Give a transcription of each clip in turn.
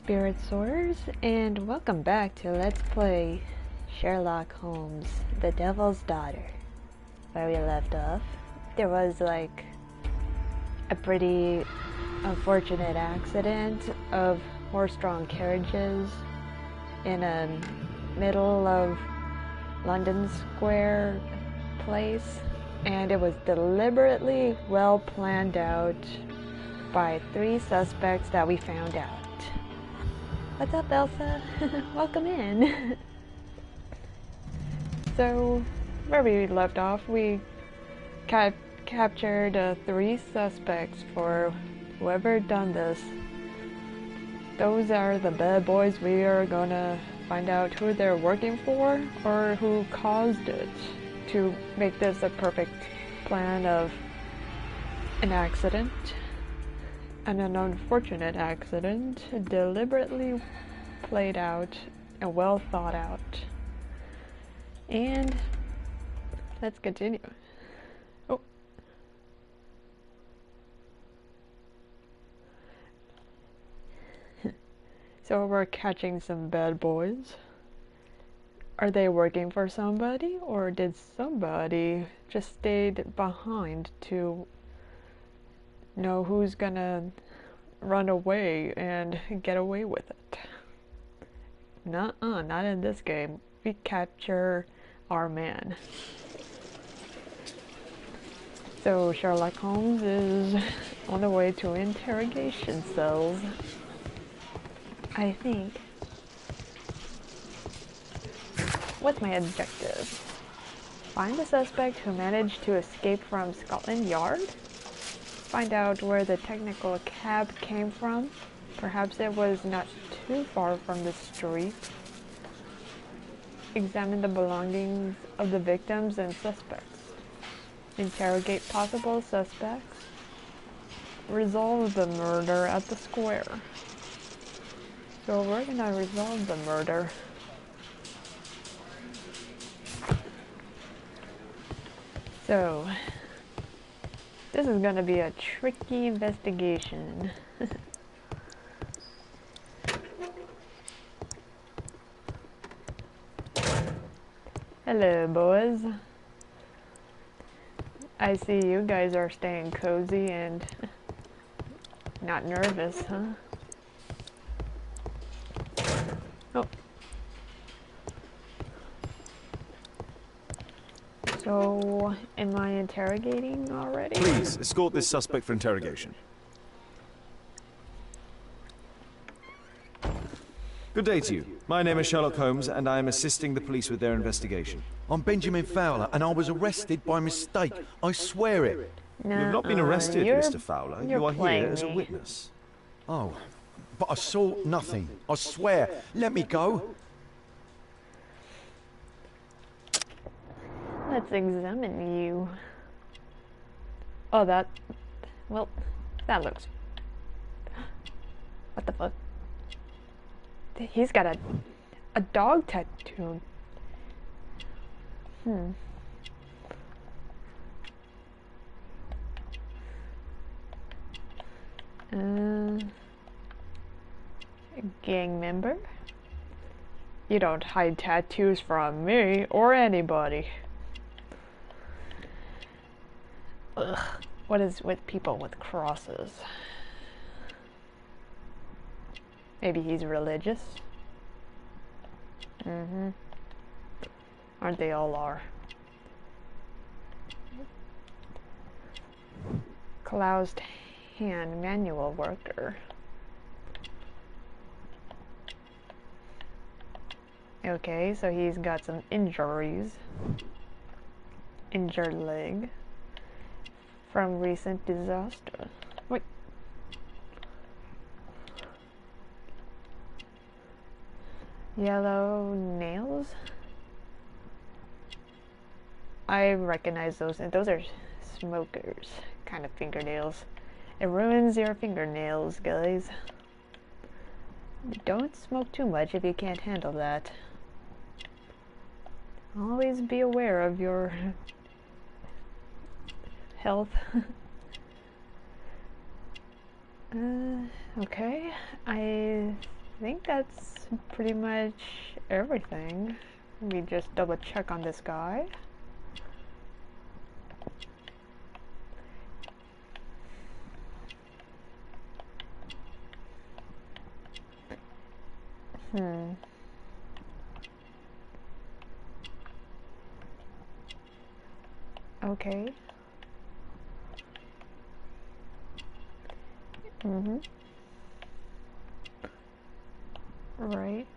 Spirit Soars, and welcome back to Let's Play Sherlock Holmes, The Devil's Daughter. Where we left off, there was like a pretty unfortunate accident of horse-drawn carriages in a middle of London Square place, and it was deliberately well planned out by 3 suspects that we found out. What's up, Elsa? Welcome in. So, where we left off, we captured 3 suspects for whoever done this. Those are the bad boys. We are gonna find out who they're working for or who caused it to make this a perfect plan of an accident. And an unfortunate accident, deliberately played out and well thought out. And let's continue. Oh. So we're catching some bad boys. Are they working for somebody, or did somebody just stayed behind to know who's gonna run away and get away with it? Nuh-uh, not in this game. We capture our man. So Sherlock Holmes is on the way to interrogation cells, I think. What's my objective? Find the suspect who managed to escape from Scotland Yard? Find out where the technical cab came from. Perhaps it was not too far from the street. Examine the belongings of the victims and suspects. Interrogate possible suspects. Resolve the murder at the square. So we're gonna resolve the murder. So this is gonna be a tricky investigation. Hello, boys. I see you guys are staying cozy and not nervous, huh? Oh. So, am I interrogating already? Please, escort this suspect for interrogation. Good day to you. My name is Sherlock Holmes, and I am assisting the police with their investigation. I'm Benjamin Fowler, and I was arrested by mistake. I swear it. You have not been arrested, Mr. Fowler. You are here as a witness. Oh, but I saw nothing. I swear. Let me go. Let's examine you. Oh, well, that looks... What the fuck? He's got a dog tattoo. A gang member? You don't hide tattoos from me or anybody. Ugh. What is with people with crosses? Maybe he's religious? Aren't they all are? Closed hand manual worker. Okay, so he's got some injuries. Injured leg from recent disaster. Wait. Yellow nails? I recognize those, and those are smokers kind of fingernails. It ruins your fingernails, guys. Don't smoke too much if you can't handle that. Always be aware of your health. Okay, I think that's pretty much everything. Let me just double check on this guy. Okay. Right.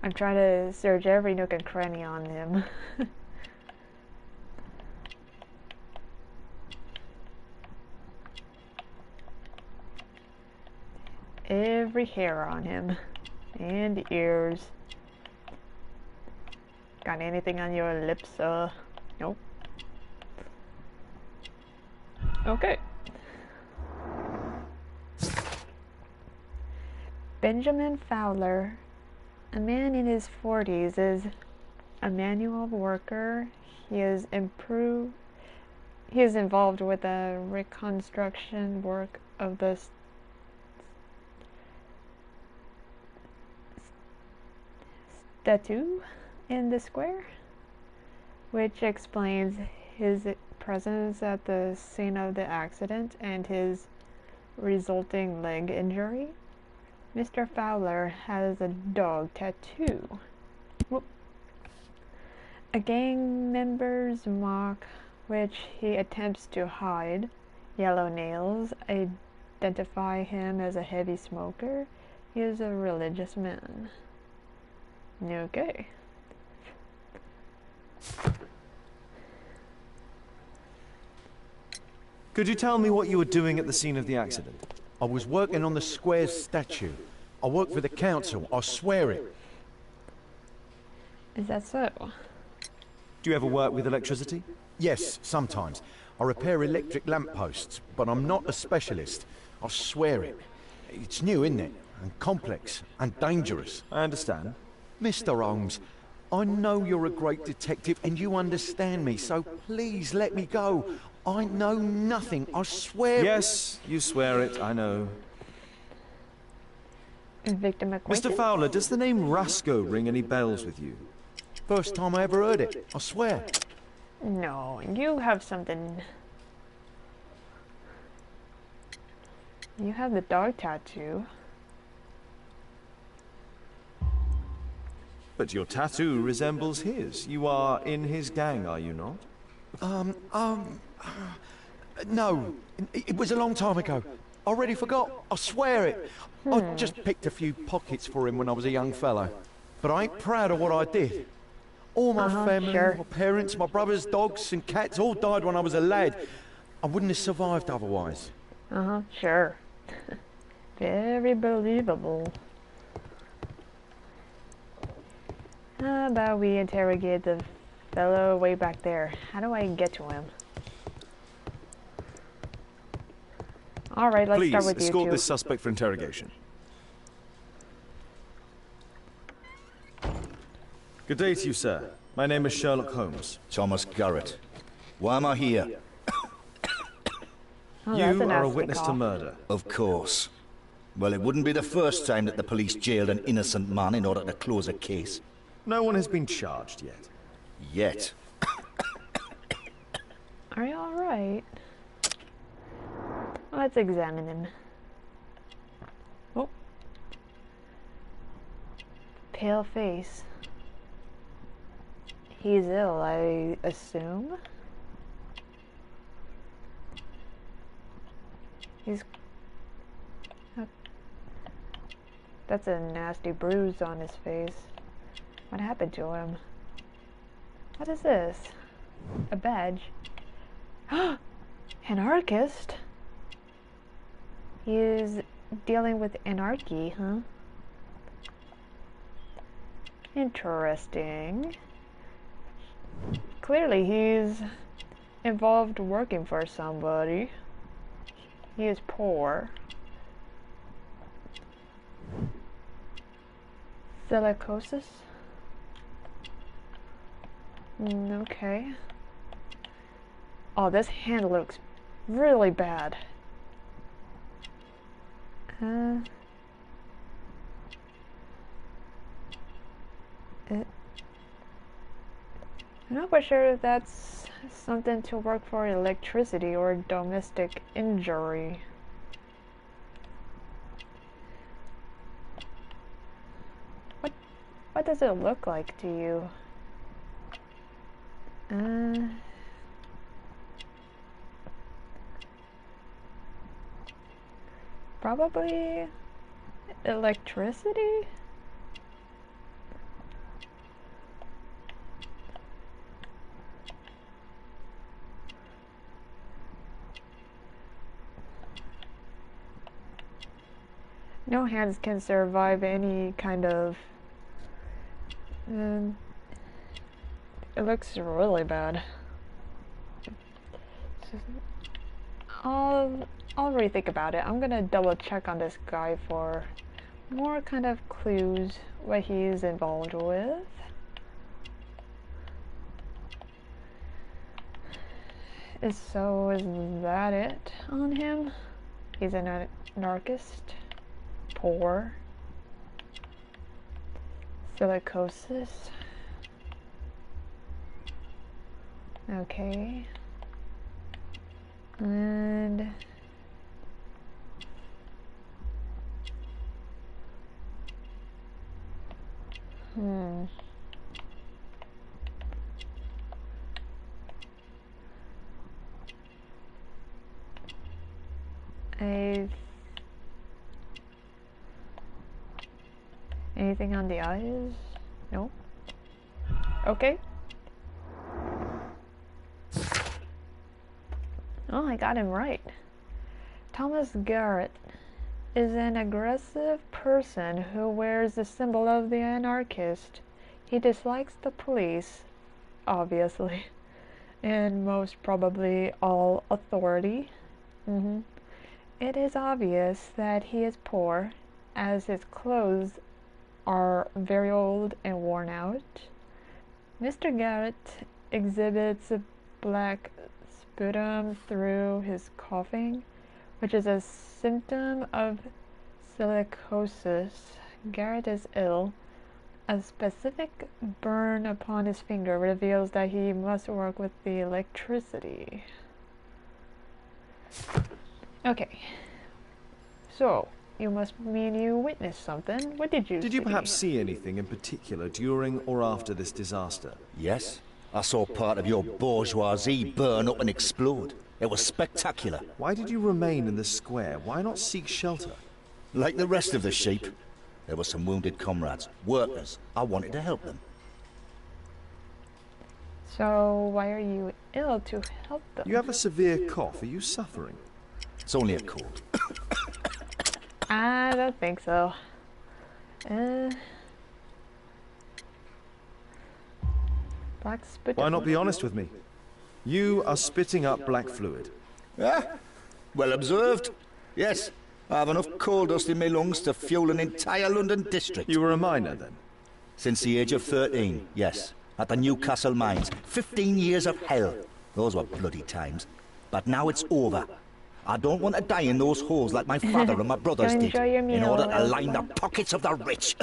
I'm trying to search every nook and cranny on him. Every hair on him. And ears. Got anything on your lips? Nope. Okay. Benjamin Fowler, a man in his 40s, is a manual worker. He is involved with the reconstruction work of the statue in the square, which explains his presence at the scene of the accident and his resulting leg injury. Mr. Fowler has a dog tattoo. Whoop. A gang member's mark, which he attempts to hide. Yellow nails identify him as a heavy smoker. He is a religious man. Okay. Could you tell me what you were doing at the scene of the accident? I was working on the square's statue. I work for the council, I swear it. Is that so? Do you ever work with electricity? Yes, sometimes. I repair electric lampposts, but I'm not a specialist. I swear it. It's new, isn't it? And complex, and dangerous. I understand. Mr. Holmes, I know you're a great detective and you understand me, so please let me go. I know nothing, I swear. Yes, you swear it, I know. Victim acquaintance? Mr. Fowler, does the name Rasco ring any bells with you? First time I ever heard it, I swear. No, you have something. You have the dog tattoo. But your tattoo resembles his. You are in his gang, are you not? No. It was a long time ago. I already forgot. I swear it. I just picked a few pockets for him when I was a young fellow. But I ain't proud of what I did. All my family, sure. my parents, my brothers, dogs and cats all died when I was a lad. I wouldn't have survived otherwise. Sure. Very believable. How about we interrogate the fellow way back there? How do I get to him? Alright, let's start with Please, you escort two. this suspect for interrogation. Good day to you, sir. My name is Sherlock Holmes. Thomas Garrett. Why am I here? Oh, that's You are a nasty witness to cough. murder. Of course. Well, it wouldn't be the first time that the police jailed an innocent man in order to close a case. No one has been charged yet. Yet. Are you alright? Let's examine him. Oh. Pale face. He's ill, I assume. He's... That's a nasty bruise on his face. What happened to him? What is this? A badge. Anarchist? He is dealing with anarchy, huh? Interesting. Clearly he's involved working for somebody. He is poor. Silicosis? Okay. Oh, this hand looks really bad. I'm not quite sure if that's something to work for electricity or domestic injury. What does it look like to you? Probably electricity? No hands can survive any kind of... it looks really bad. I'll rethink about it. I'm gonna double check on this guy for more kind of clues, what he's involved with. So is that it on him? He's an anarchist. Poor. Silicosis. Okay. And anything on the eyes? No. Okay. Oh, I got him right. Thomas Garrett is an aggressive person who wears the symbol of the anarchist. He dislikes the police, obviously, and most probably all authority. It is obvious that he is poor, as his clothes are very old and worn out. Mr. Garrett exhibits a black sputum through his coughing, which is a symptom of silicosis. Garrett is ill. A specific burn upon his finger reveals that he must work with the electricity. Okay. So, you must mean you witnessed something. What did you see? Did you perhaps see anything in particular during or after this disaster? Yes, I saw part of your bourgeoisie burn up and explode. It was spectacular. Why did you remain in the square? Why not seek shelter? Like the rest of the sheep, there were some wounded comrades, workers. I wanted to help them. So, why are you ill to help them? You have a severe cough. Are you suffering? It's only a cold. I don't think so. Black spit. Why not be honest with me? You are spitting up black fluid. Ah, well observed. Yes, I have enough coal dust in my lungs to fuel an entire London district. You were a miner then? Since the age of 13, yes. At the Newcastle mines. 15 years of hell. Those were bloody times. But now it's over. I don't want to die in those holes like my father and my brothers did, in order to line the pockets of the rich.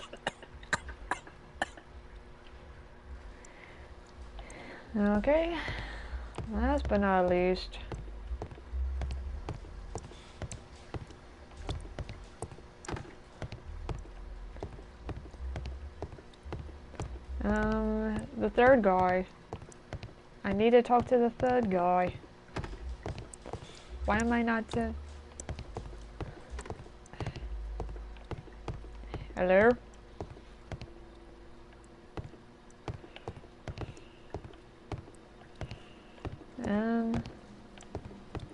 Okay. Last but not least. The third guy. I need to talk to the third guy. Why am I not to... Hello?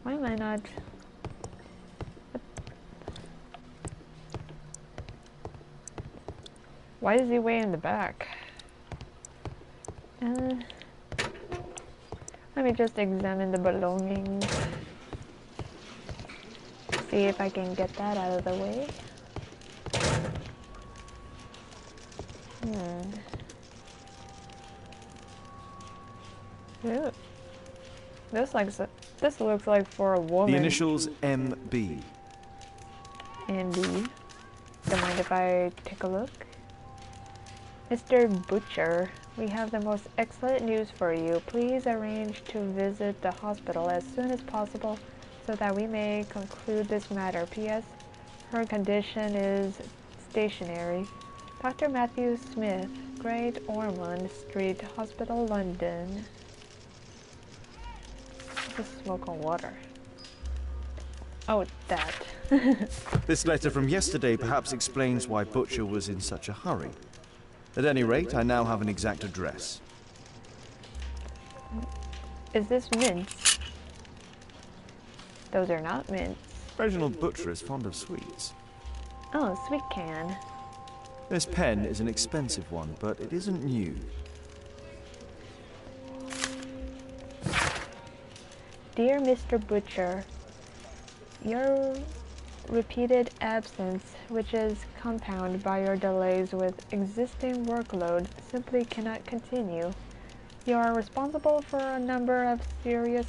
Why am I not... Why is he way in the back? Let me just examine the belongings. See if I can get that out of the way. Ooh. This looks This looks like for a woman. The initials MB. Andy. Don't mind if I take a look? Mr. Butcher, we have the most excellent news for you. Please arrange to visit the hospital as soon as possible so that we may conclude this matter. P.S. Her condition is stationary. Dr. Matthew Smith, Great Ormond Street Hospital, London. Just smoke on water. Oh, that. This letter from yesterday perhaps explains why Butcher was in such a hurry. At any rate, I now have an exact address. Is this mints? Those are not mints. Reginald Butcher is fond of sweets. Oh, sweet can. This pen is an expensive one, but it isn't new. Dear Mr. Butcher, your repeated absence, which is compounded by your delays with existing workload, simply cannot continue. You are responsible for a number of serious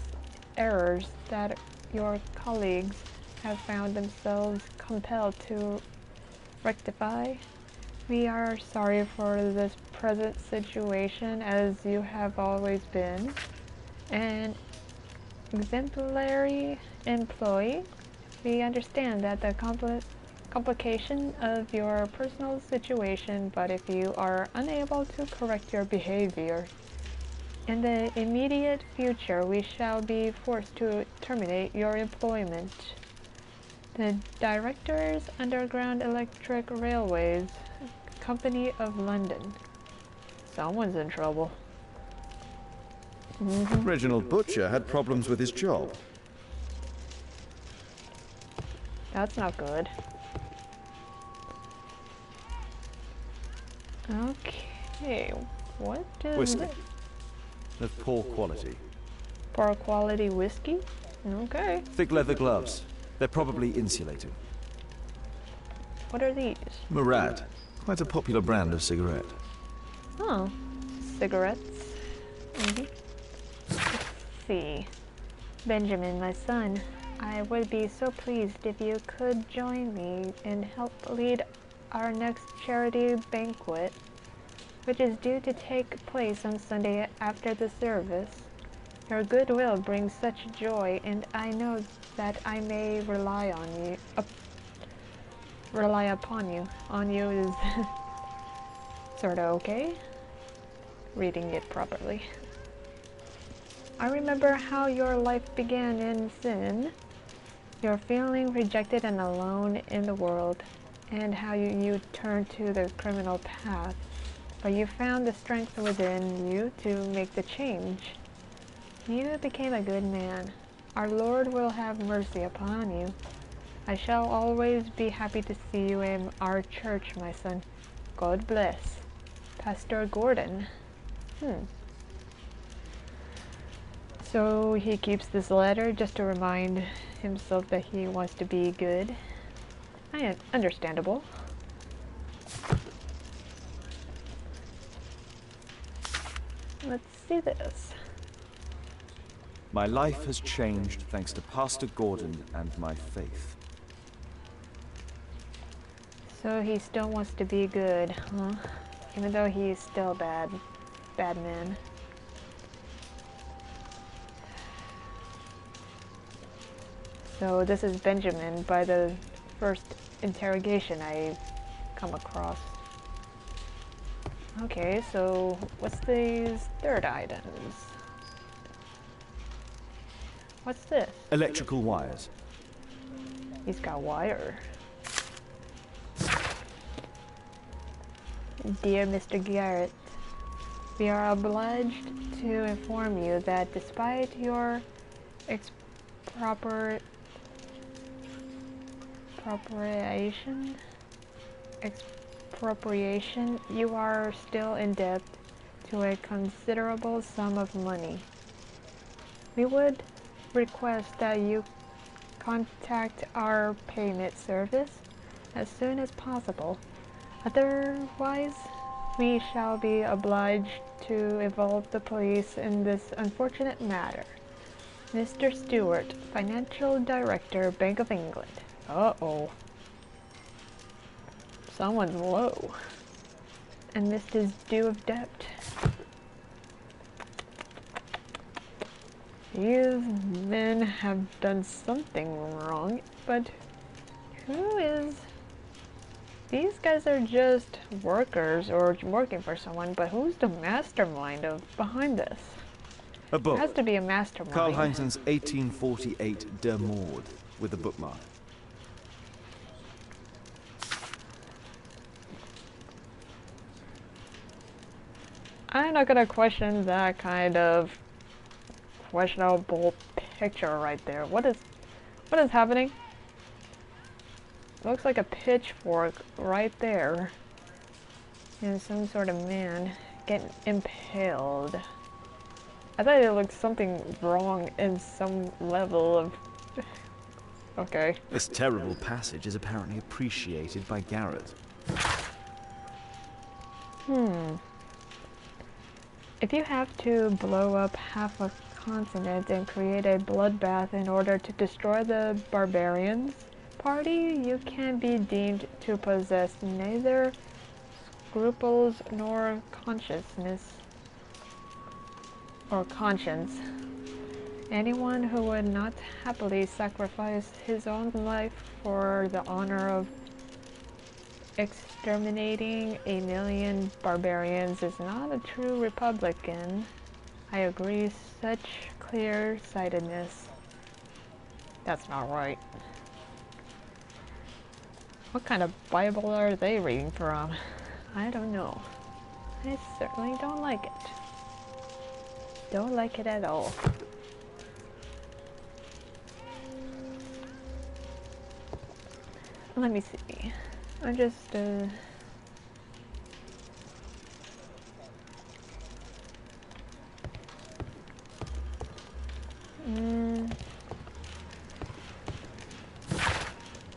errors that your colleagues have found themselves compelled to rectify. We are sorry for this present situation, as you have always been an exemplary employee. We understand that the complication of your personal situation, but if you are unable to correct your behavior in the immediate future, we shall be forced to terminate your employment. The Directors, Underground Electric Railways Company of London. Someone's in trouble. Reginald Butcher had problems with his job. That's not good. Okay, what is Whiskey. it? Of poor quality. Poor quality whiskey? Okay. Thick leather gloves. They're probably insulated. What are these? Murad. Quite a popular brand of cigarette. Oh, cigarettes. Let's see. Benjamin, my son, I would be so pleased if you could join me and help lead our next charity banquet, which is due to take place on Sunday after the service. Your goodwill brings such joy, and I know that I may rely on you. Rely upon you. On you is sorta okay. Reading it properly. I remember how your life began in sin, your feeling rejected and alone in the world, and how you turned to the criminal path. But you found the strength within you to make the change. You became a good man. Our Lord will have mercy upon you. I shall always be happy to see you in our church, my son. God bless. Pastor Gordon. So he keeps this letter just to remind himself that he wants to be good. Understandable. Let's see this. My life has changed thanks to Pastor Gordon and my faith. So he still wants to be good, huh? Even though he's still a bad man. So this is Benjamin by the first interrogation I come across. Okay, so what's these third items? What's this? Electrical wires. He's got wire. Dear Mr. Garrett, we are obliged to inform you that despite your expropriation, you are still in debt to a considerable sum of money. We would request that you contact our payment service as soon as possible. Otherwise, we shall be obliged to involve the police in this unfortunate matter. Mr. Stewart, Financial Director, Bank of England. Uh-oh. Someone's low. And missed his due of debt. These men have done something wrong, but who is... These guys are just workers or working for someone, but who's the mastermind behind this? A book. It has to be a mastermind. Karl Heinzen's 1848 Der Mord, with a bookmark. I'm not gonna question that kind of questionable picture right there. What is happening? Looks like a pitchfork right there. And some sort of man getting impaled. I thought it looked something wrong in some level of... Okay. This terrible passage is apparently appreciated by Garrett. If you have to blow up half a continent and create a bloodbath in order to destroy the barbarians party, you can be deemed to possess neither scruples nor consciousness or conscience. Anyone who would not happily sacrifice his own life for the honor of exterminating 1 million barbarians is not a true Republican. I agree, such clear-sightedness. That's not right. What kind of Bible are they reading from? I don't know. I certainly don't like it. Don't like it at all. Let me see. I'm just,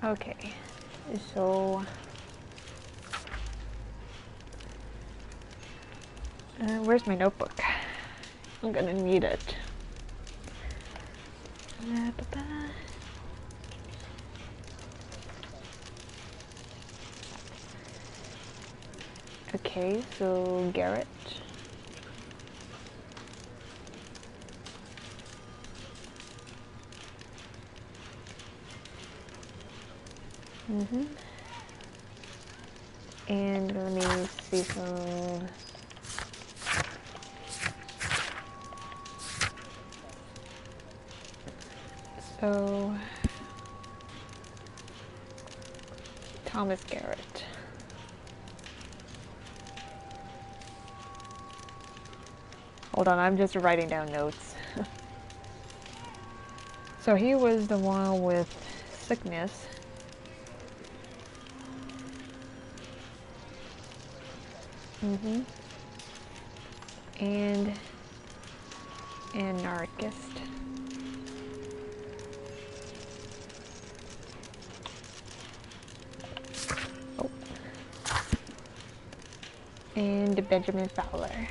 Okay, so... where's my notebook? I'm gonna need it. Okay, so Garrett. And let me see some... So... Thomas Garrett. Hold on, I'm just writing down notes. So he was the one with sickness. And anarchist. Oh. And Benjamin Fowler.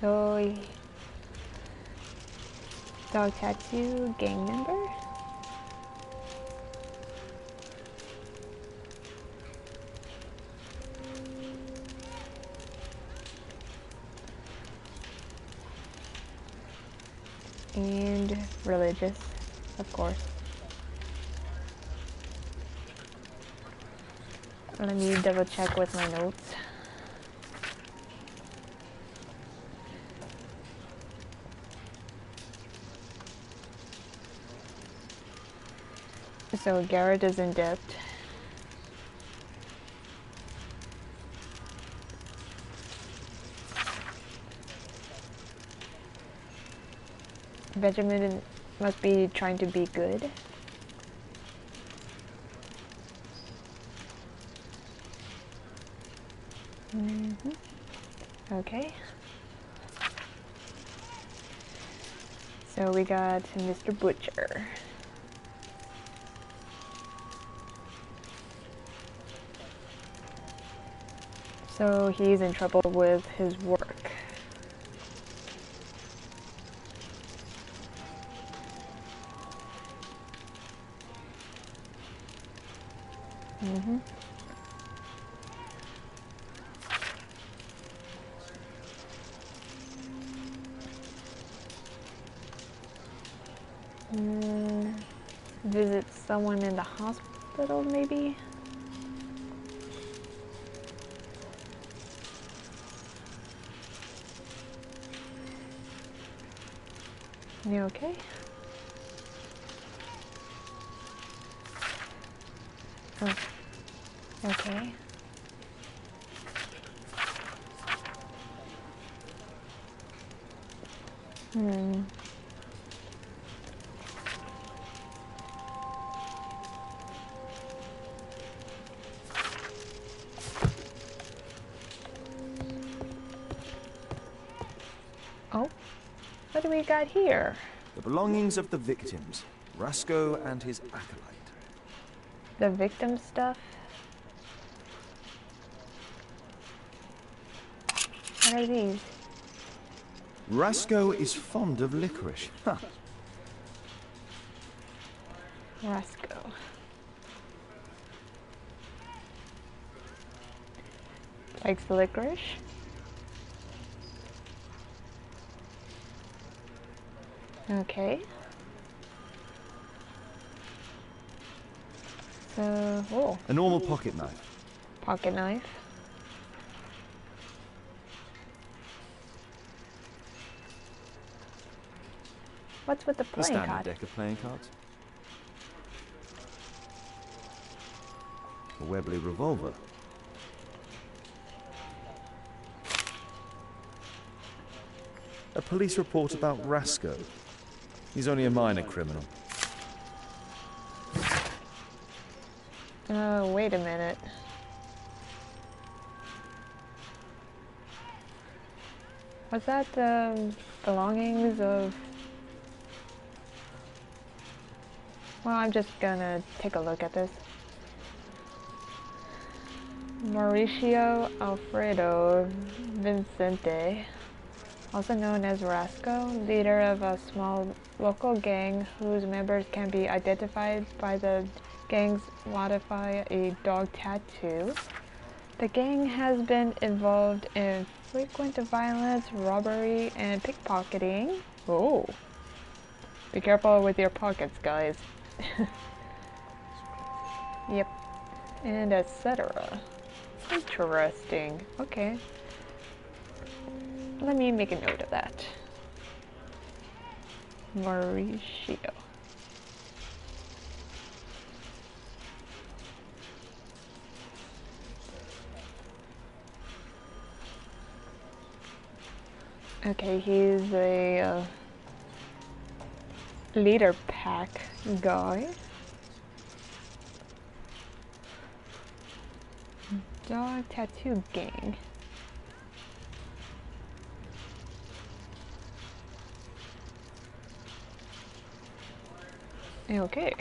So, dog tattoo gang member. And religious, of course. Let me double check with my notes. So Garrett is in debt. Benjamin must be trying to be good. Okay. So we got Mr. Butcher. So he's in trouble with his work. Mm-hmm. Visit someone in the hospital, maybe? You okay? Oh, okay. Oh, what do we got here? The belongings of the victims, Rasco and his acolyte. The victim stuff? What are these? Rasco is fond of licorice. Huh. Rasco. Likes the licorice? Okay. So, oh, A normal pocket knife. pocket knife. What's with the A playing standard card? deck of playing cards. A Webley revolver. A police report about Rasco. He's only a minor criminal. Oh, wait a minute. Was that the belongings of... Well, I'm just gonna take a look at this. Mauricio Alfredo Vincente, also known as Rasco, leader of a small local gang whose members can be identified by the gang's modify a dog tattoo. The gang has been involved in frequent violence, robbery, and pickpocketing. Oh, be careful with your pockets, guys. Yep, and etc. Interesting. Okay. Let me make a note of that. Mauricio. Okay, he's a leader pack guy. Dog tattoo gang. Okay.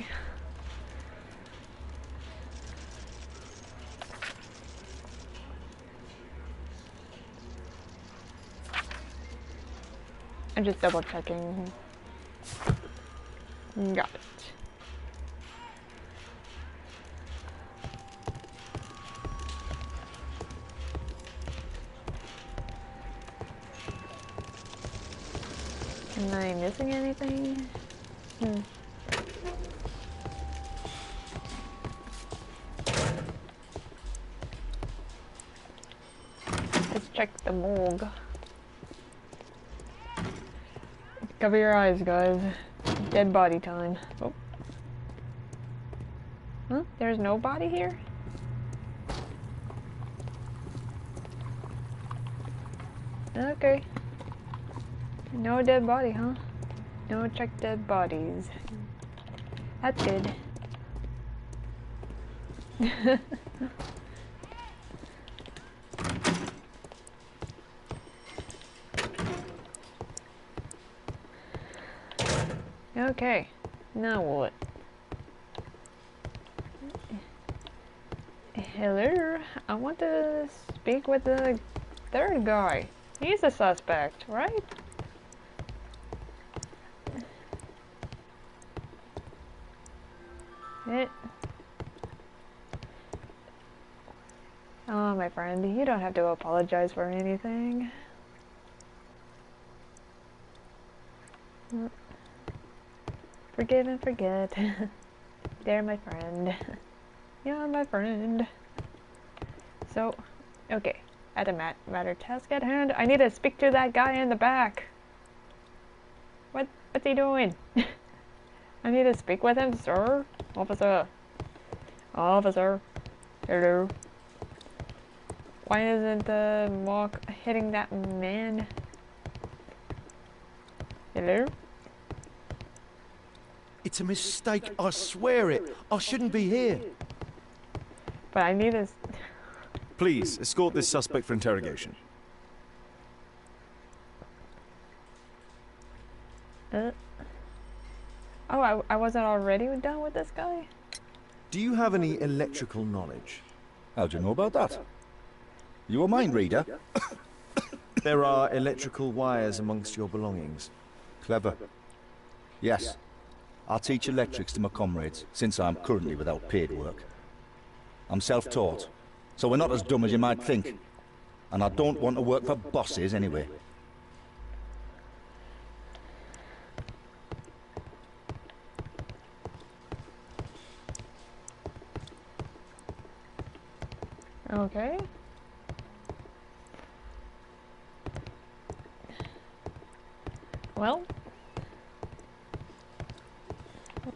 I'm just double checking. Got it. Am I missing anything? Let's check the morgue. Cover your eyes, guys. Dead body time. Oh. Huh? There's no body here? Okay. No dead body, huh? No check dead bodies. That's good. Okay, now what? Hello, I want to speak with the third guy. He's a suspect, right? Oh, my friend, you don't have to apologize for anything. Forgive and forget. They're my friend. You're my friend. So, okay. At a matter task at hand, I need to speak to that guy in the back. What's he doing? I need to speak with him, sir. Officer. Officer. Hello. Why isn't the walk hitting that man? Hello? It's a mistake, I swear it. I shouldn't be here. But I need to... Please, escort this suspect for interrogation. Oh, I wasn't already done with this guy? Do you have any electrical knowledge? How'd you know about that? You a mind reader? There are electrical wires amongst your belongings. Clever. Yes. I teach electrics to my comrades, since I'm currently without paid work. I'm self-taught, so we're not as dumb as you might think. And I don't want to work for bosses anyway. Okay. Well.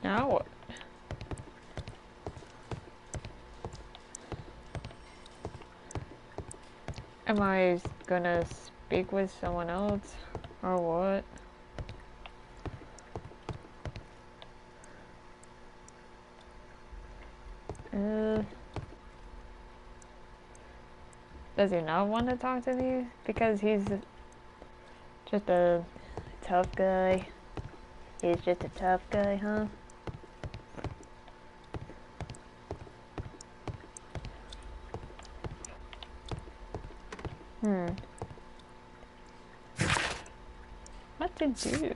Now what? Am I gonna speak with someone else? Or what? Does he not want to talk to me? Because he's just a tough guy. He's just a tough guy, huh? What to do?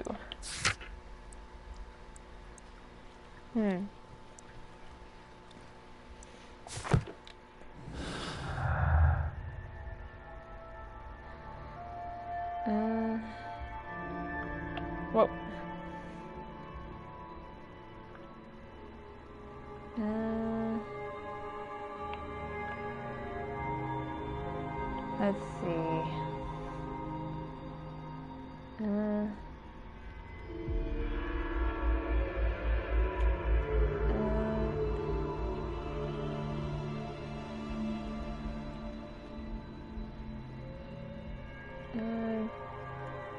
Whoa. Let's see.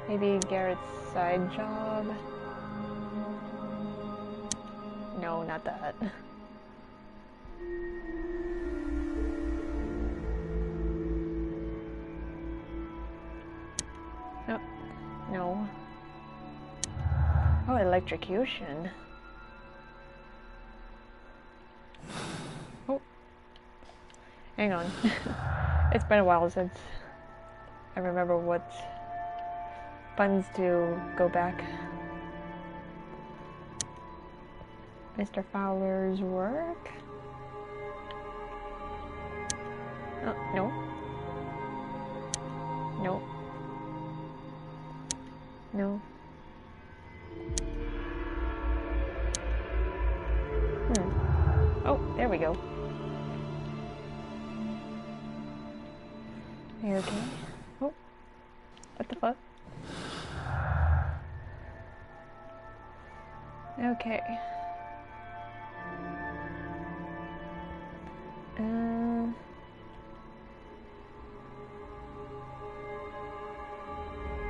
Maybe Garrett's side job? No, not that. Oh, no. Oh, electrocution. Oh. Hang on. It's been a while since I remember what buttons to go back. Mr. Fowler's work? Oh, no. No. No. Oh, there we go. You okay? Oh. What the fuck? Okay.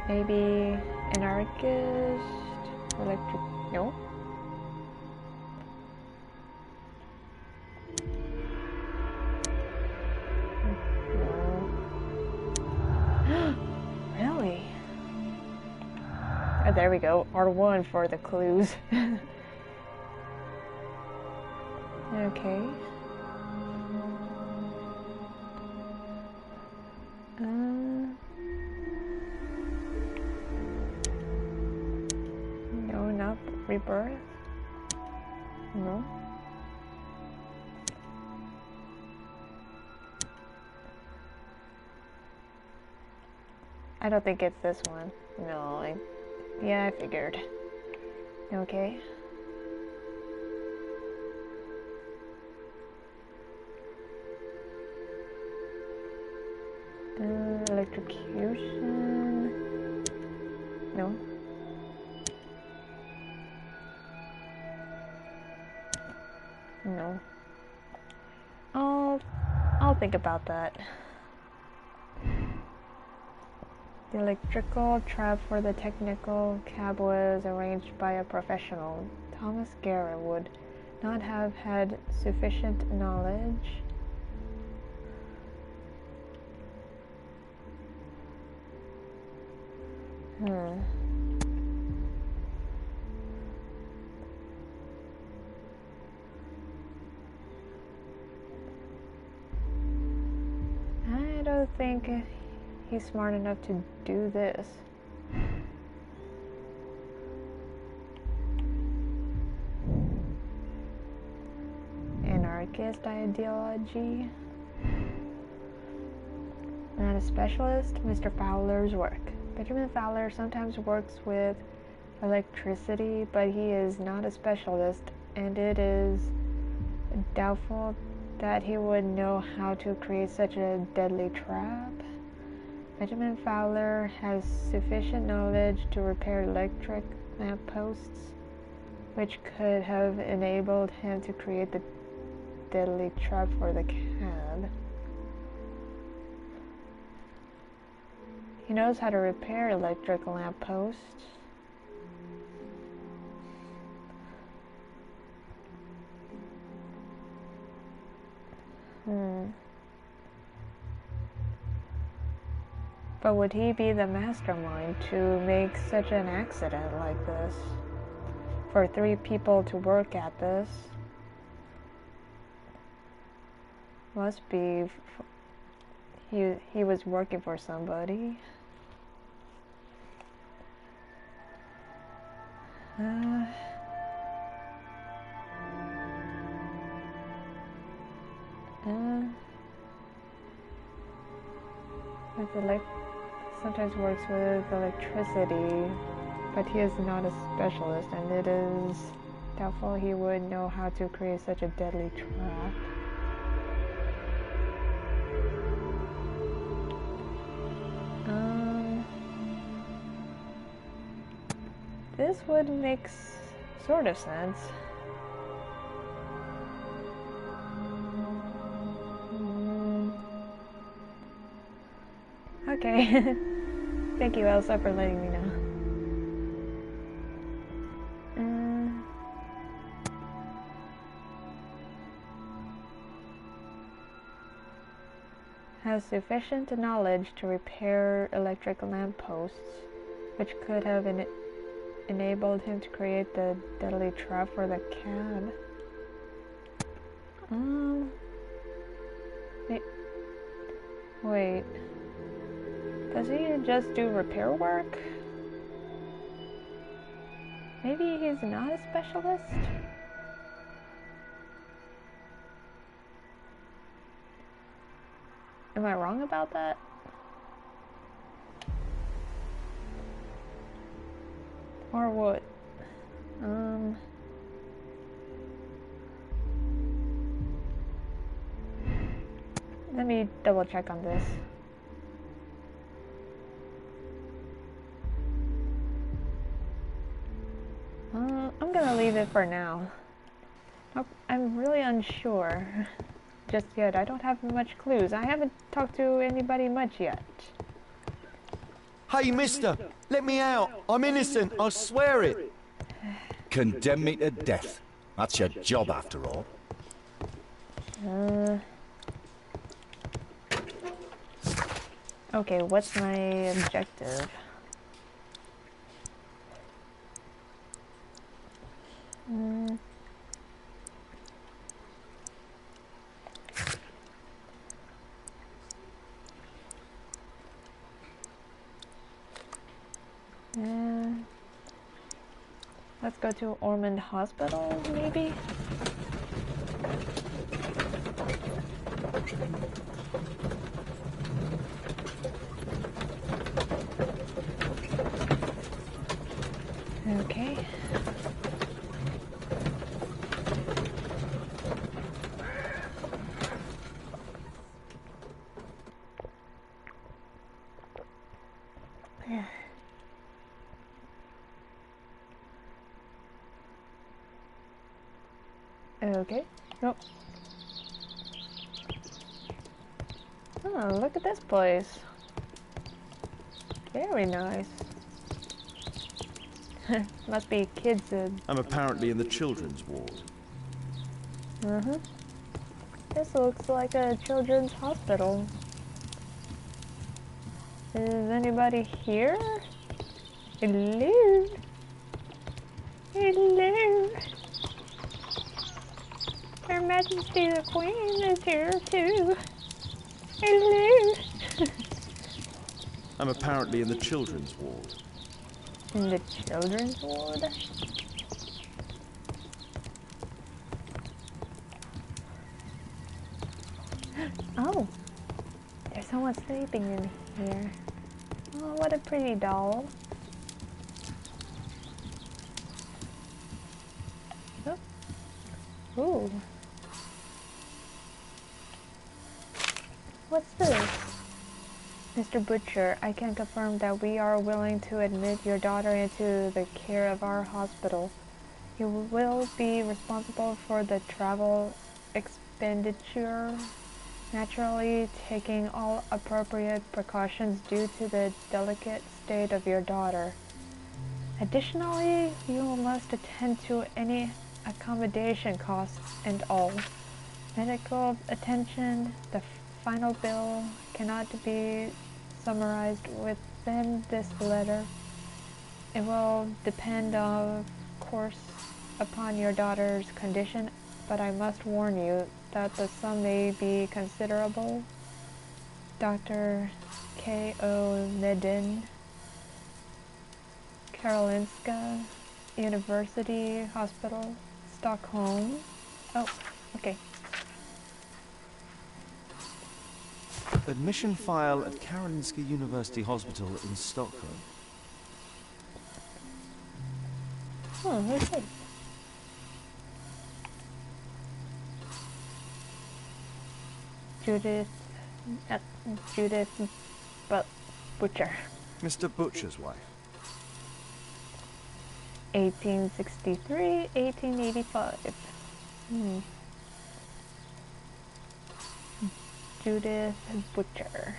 Maybe anarchist, electric, no? No. Really? Oh, there we go, R1 for the clues. Okay. No, not rebirth. No. I don't think it's this one. No, yeah, I figured. Okay. Electrocution. No. No. I'll think about that. The electrical trap for the technical cab was arranged by a professional. Thomas Garrett would not have had sufficient knowledge. I don't think he's smart enough to do this. Anarchist ideology. Not a specialist. Mr. Fowler's work. Benjamin Fowler sometimes works with electricity, but he is not a specialist, and it is doubtful that he would know how to create such a deadly trap. Benjamin Fowler has sufficient knowledge to repair electric lampposts, which could have enabled him to create the deadly trap for the cab. He knows how to repair electric lampposts. But would he be the mastermind to make such an accident like this? For 3 people to work at this? Must be he was working for somebody. Sometimes works with electricity, but he is not a specialist, and it is doubtful he would know how to create such a deadly trap. This would make sort of sense. Okay. Thank you, Elsa, for letting me know. Has sufficient knowledge to repair electric lampposts, which could have enabled him to create the deadly trap for the cab. Wait. Does he just do repair work? Maybe he's not a specialist? Am I wrong about that? Or what? Let me double check on this. I'm gonna leave it for now. I'm really unsure just yet. I don't have much clues. I haven't talked to anybody much yet. Hey, mister, let me out. I'm innocent, I swear it. Condemn me to death. That's your job, after all. Okay, what's my objective? Let's go to Ormond Hospital, maybe? Okay. Okay. Nope. Oh, look at this place. Very nice. Must be kids. I'm apparently in the children's ward. This looks like a children's hospital. Is anybody here? Hello? Hello? Her Majesty the Queen is here too. Hello? I'm apparently in the children's ward. In the children's ward? Oh, there's someone sleeping in here. Oh, what a pretty doll. Oh. Ooh. What's this? Mr. Butcher, I can confirm that we are willing to admit your daughter into the care of our hospital. You will be responsible for the travel expenditure, naturally taking all appropriate precautions due to the delicate state of your daughter. Additionally, you must attend to any accommodation costs and all. Medical attention, the final bill cannot be summarized within this letter. It will depend, of course, upon your daughter's condition, but I must warn you that the sum may be considerable. Dr. K.O. Medin, Karolinska University Hospital, Stockholm. Oh, okay. Admission file at Karolinska University Hospital in Stockholm. Oh, who's this? Judith Butcher. Mr. Butcher's wife. 1863, 1885. Judith Butcher.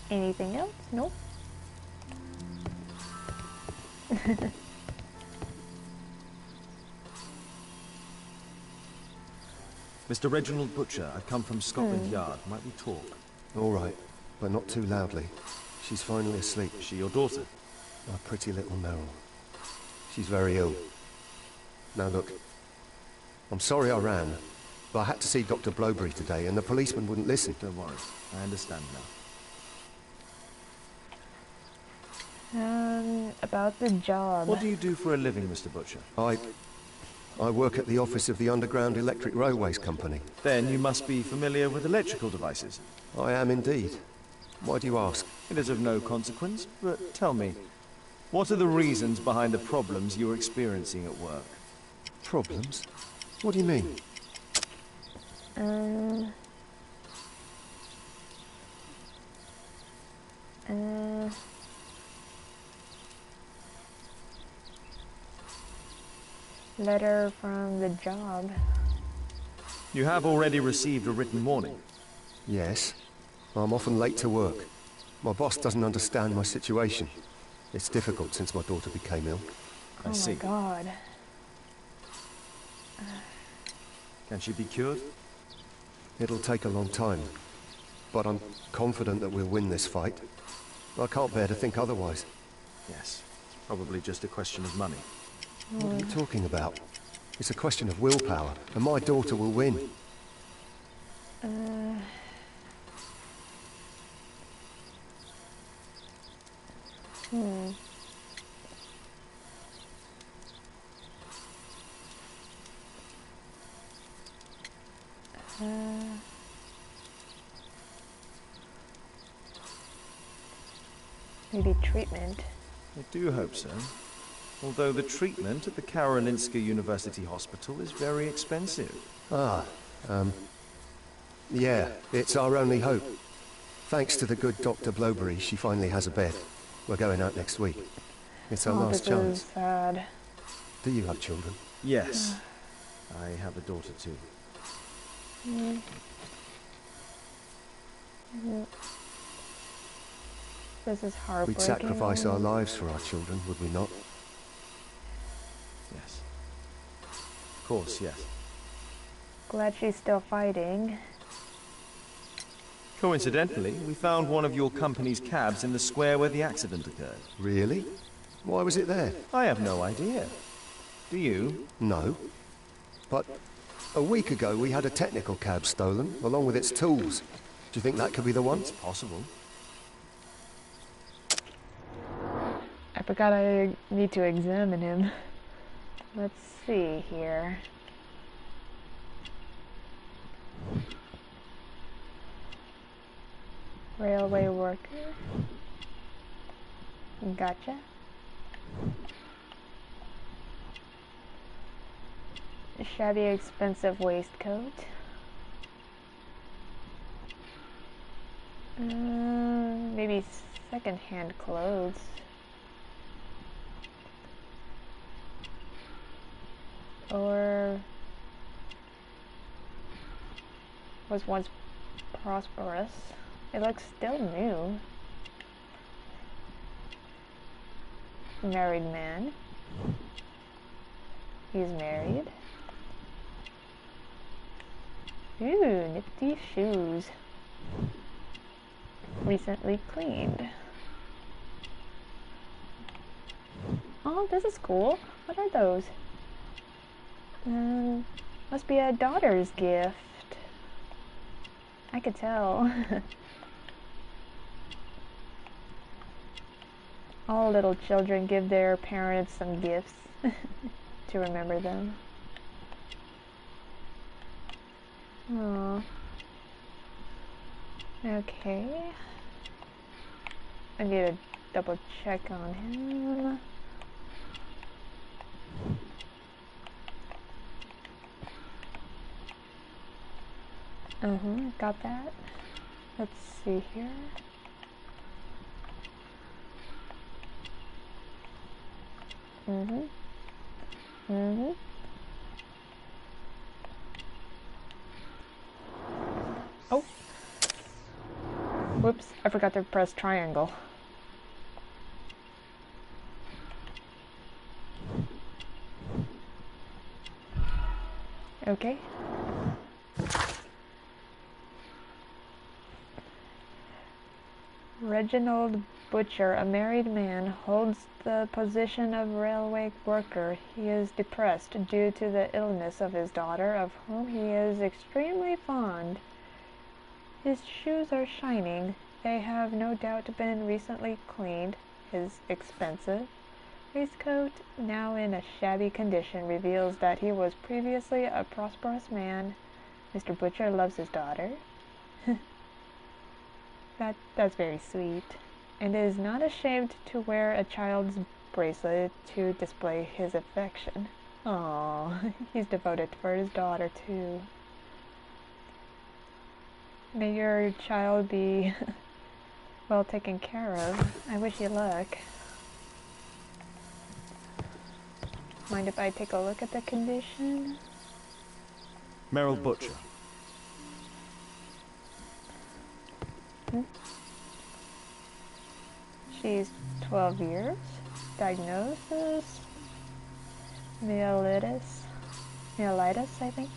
Anything else? Nope. Mr. Reginald Butcher, I've come from Scotland Yard. Might we talk? All right, but not too loudly. She's finally asleep. Is she your daughter? My pretty little Meryl. She's very ill. Now look, I'm sorry I ran, but I had to see Dr. Blowberry today and the policeman wouldn't listen. Don't worry, I understand now. About the job. What do you do for a living, Mr. Butcher? I work at the office of the Underground Electric Railways Company. Then you must be familiar with electrical devices. I am indeed. Why do you ask? It is of no consequence, but tell me, what are the reasons behind the problems you're experiencing at work? Problems? What do you mean? Letter from the job. You have already received a written warning. Yes. I'm often late to work. My boss doesn't understand my situation. It's difficult since my daughter became ill. I see. Oh my god. Can she be cured? It'll take a long time, but I'm confident that we'll win this fight. I can't bear to think otherwise. Yes. It's probably just a question of money. What are you talking about? It's a question of willpower, and my daughter will win. Hmm. Maybe treatment. I do hope so. Although the treatment at the Karolinska University Hospital is very expensive. Ah, yeah, it's our only hope. Thanks to the good Dr. Blowberry, she finally has a bed. We're going out next week. It's our last this chance. is sad. Do you have children? Yes. I have a daughter too. This is heartbreaking. We'd sacrifice our lives for our children, would we not? Yes. Of course, yes. Glad she's still fighting. Coincidentally, we found one of your company's cabs in the square where the accident occurred. Really? Why was it there? I have no idea. Do you? No. But a week ago we had a technical cab stolen, along with its tools. Do you think that could be the one? It's possible. I forgot I need to examine him. Let's see here. Railway worker. Gotcha. Shabby expensive waistcoat. Maybe second-hand clothes. Or was once prosperous. It looks still new. Married man. He's married. Ooh, nifty shoes. Recently cleaned. Oh, this is cool. What are those? Must be a daughter's gift. I could tell. All little children give their parents some gifts to remember them. Aww. Okay. I need to double check on him. Got that. Let's see here. Oh. Whoops, I forgot to press triangle. Okay. Reginald Butcher, a married man, holds the position of railway worker. He is depressed due to the illness of his daughter, of whom he is extremely fond. His shoes are shining. They have no doubt been recently cleaned. His expensive waistcoat, now in a shabby condition, reveals that he was previously a prosperous man. Mr. Butcher loves his daughter. That's very sweet. And is not ashamed to wear a child's bracelet to display his affection. Aww, he's devoted for his daughter too. May your child be well taken care of. I wish you luck. Mind if I take a look at the condition? Merrill Butcher. She's 12 years. Diagnosis? Myelitis, I think.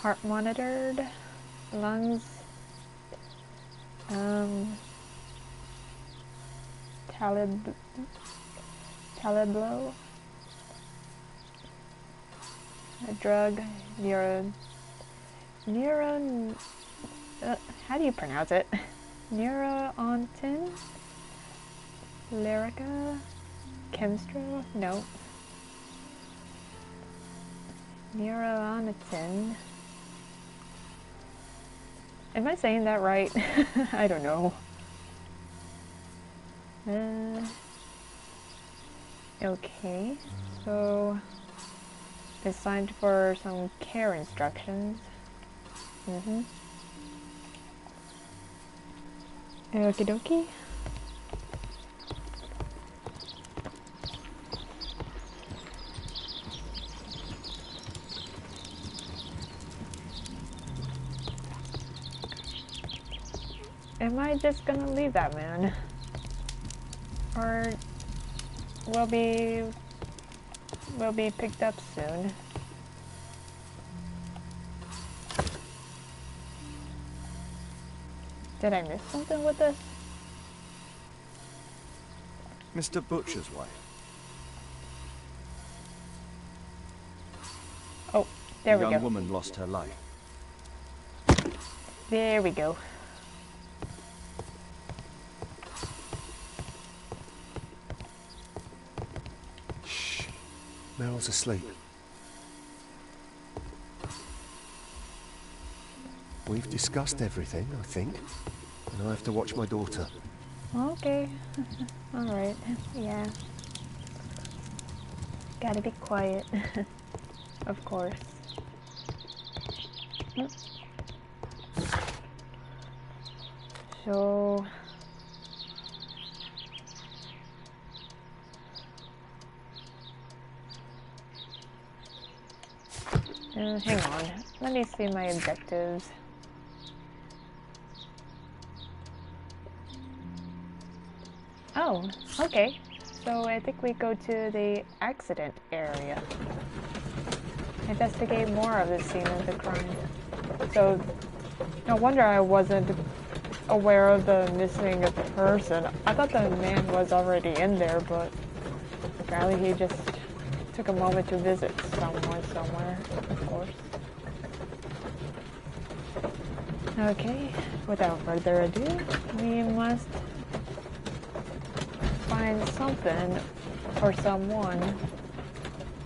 Heart monitored. Lungs. Taliblo. A drug. How do you pronounce it? Neuroontin? Lyrica? Chemstro? No. Neuroontin. Am I saying that right? I don't know. Okay, so it's time for some care instructions. Okie dokie. Am I just gonna leave that man? Or will be picked up soon? Did I miss something with this? Mr. Butcher's wife. Oh, there we A go. young woman lost her life. There we go. Shh. Meryl's asleep. We've discussed everything, I think. And I have to watch my daughter. Okay. Alright. Yeah. Gotta be quiet. Of course. So... hang on. Let me see my objectives. Oh, okay. So I think we go to the accident area. Investigate more of the scene of the crime. So, no wonder I wasn't aware of the missing person. I thought the man was already in there, but apparently he just took a moment to visit someone somewhere, of course. Okay, without further ado, we must find something or someone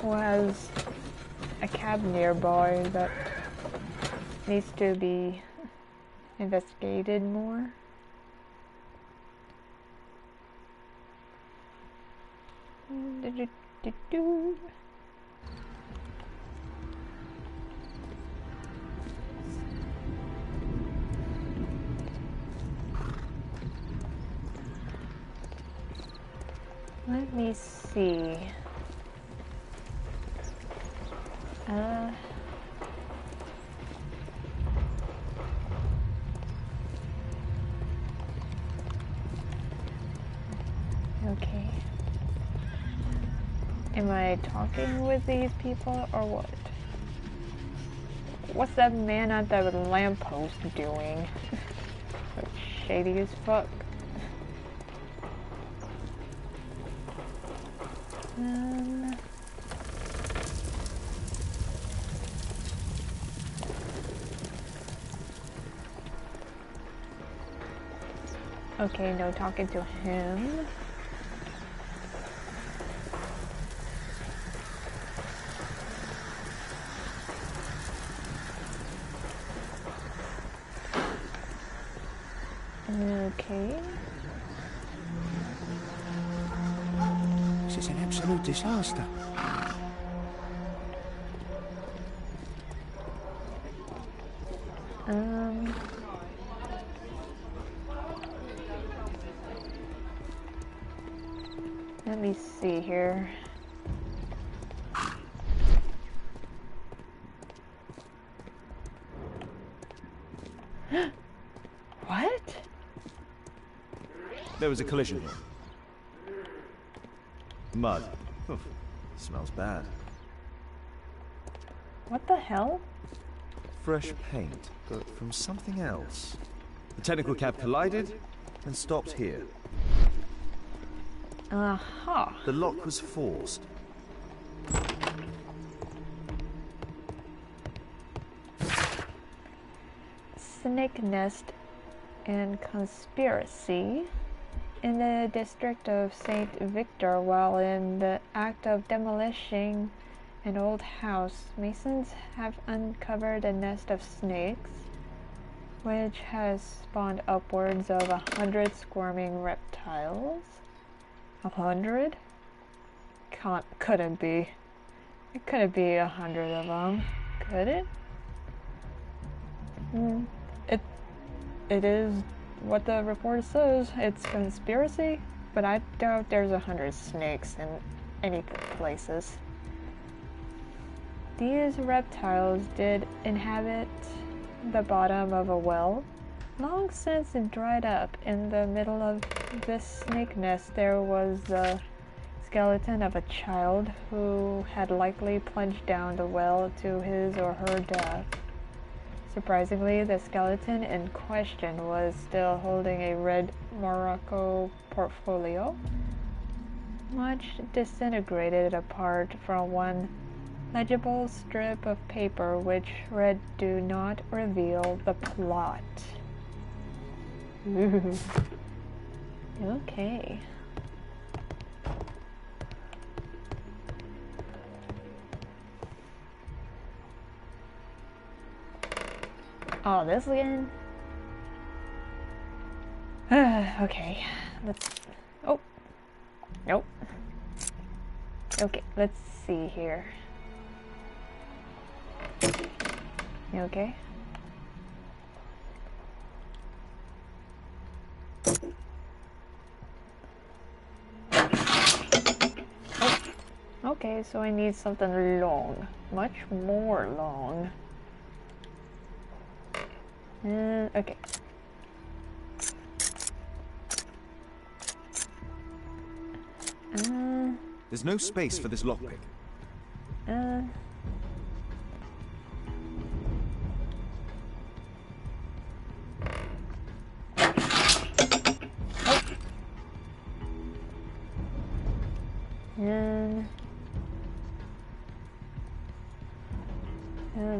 who has a cab nearby that needs to be investigated more. Let me see. Okay. Am I talking with these people or what? What's that man at the lamppost doing? Looks shady as fuck. Okay, no talking to him. Okay. This is an absolute disaster. Let me see here. What? There was a collision here. Mud. Oof. Smells bad. What the hell? Fresh paint, but from something else. The technical cab collided and stopped here. Aha. The lock was forced. Snake nest and conspiracy. In the district of St. Victor, while in the act of demolishing an old house, masons have uncovered a nest of snakes, which has spawned upwards of 100 squirming reptiles. 100? Couldn't be. It couldn't be 100 of them, could it? It is what the report says. It's conspiracy, but I doubt there's 100 snakes in any places. These reptiles did inhabit the bottom of a well. Long since it dried up. In the middle of this snake nest there was the skeleton of a child who had likely plunged down the well to his or her death. Surprisingly, the skeleton in question was still holding a red Morocco portfolio, much disintegrated apart from one legible strip of paper which read, "Do not reveal the plot." Ooh. Okay. Oh, this again? Okay, let's... Oh! Nope. Okay, let's see here. You okay? Oh! Okay, so I need something long. Much more long. Okay. There's no space for this lockpick.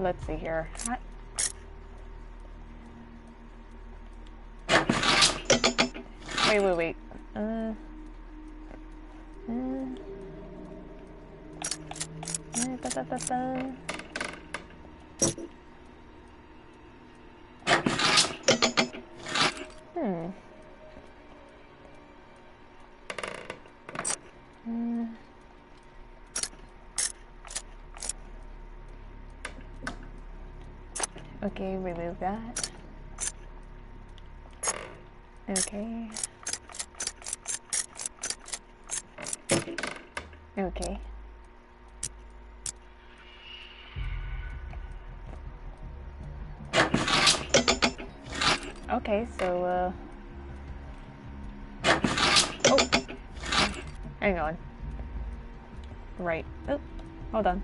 Let's see here. Wait. Okay, remove that. Okay. Okay. Okay, so, oh! Hang on. Right. Oh, hold on.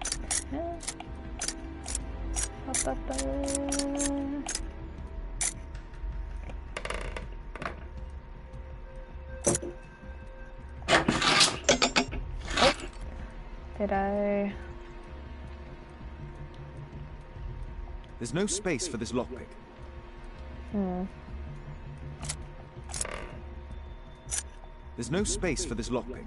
Did I... There's no space for this lockpick. There's no space for this lockpick.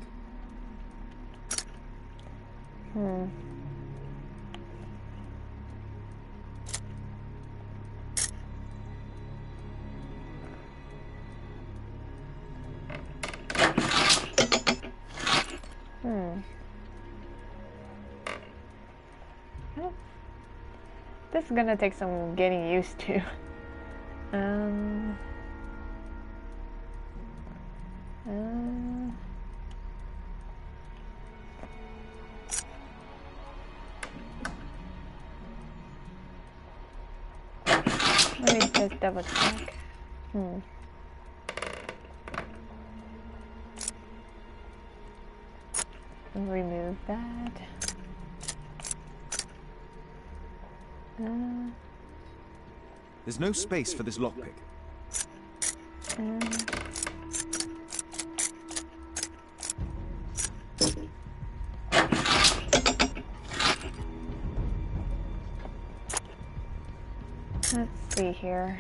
This is gonna take some getting used to. Let me just double check. Remove that. There's no space for this lockpick. Let's see here.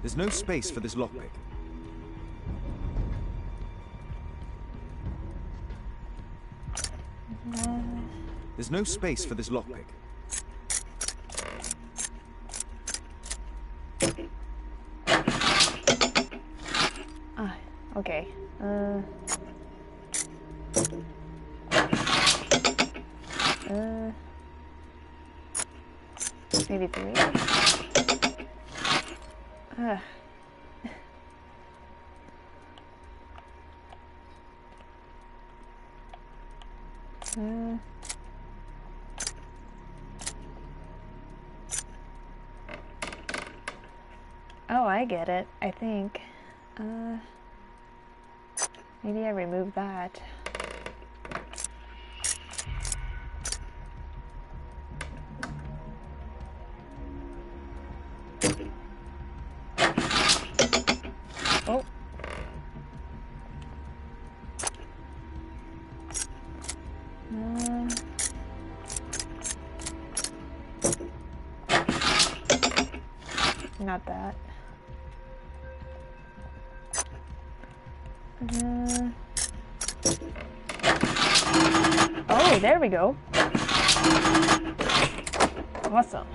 There's no space for this lockpick. There's no space for this lockpick. Ah, okay. Maybe 3? Oh, I get it, I think. Maybe I remove that. Oh. Not that. Oh, there we go. Awesome.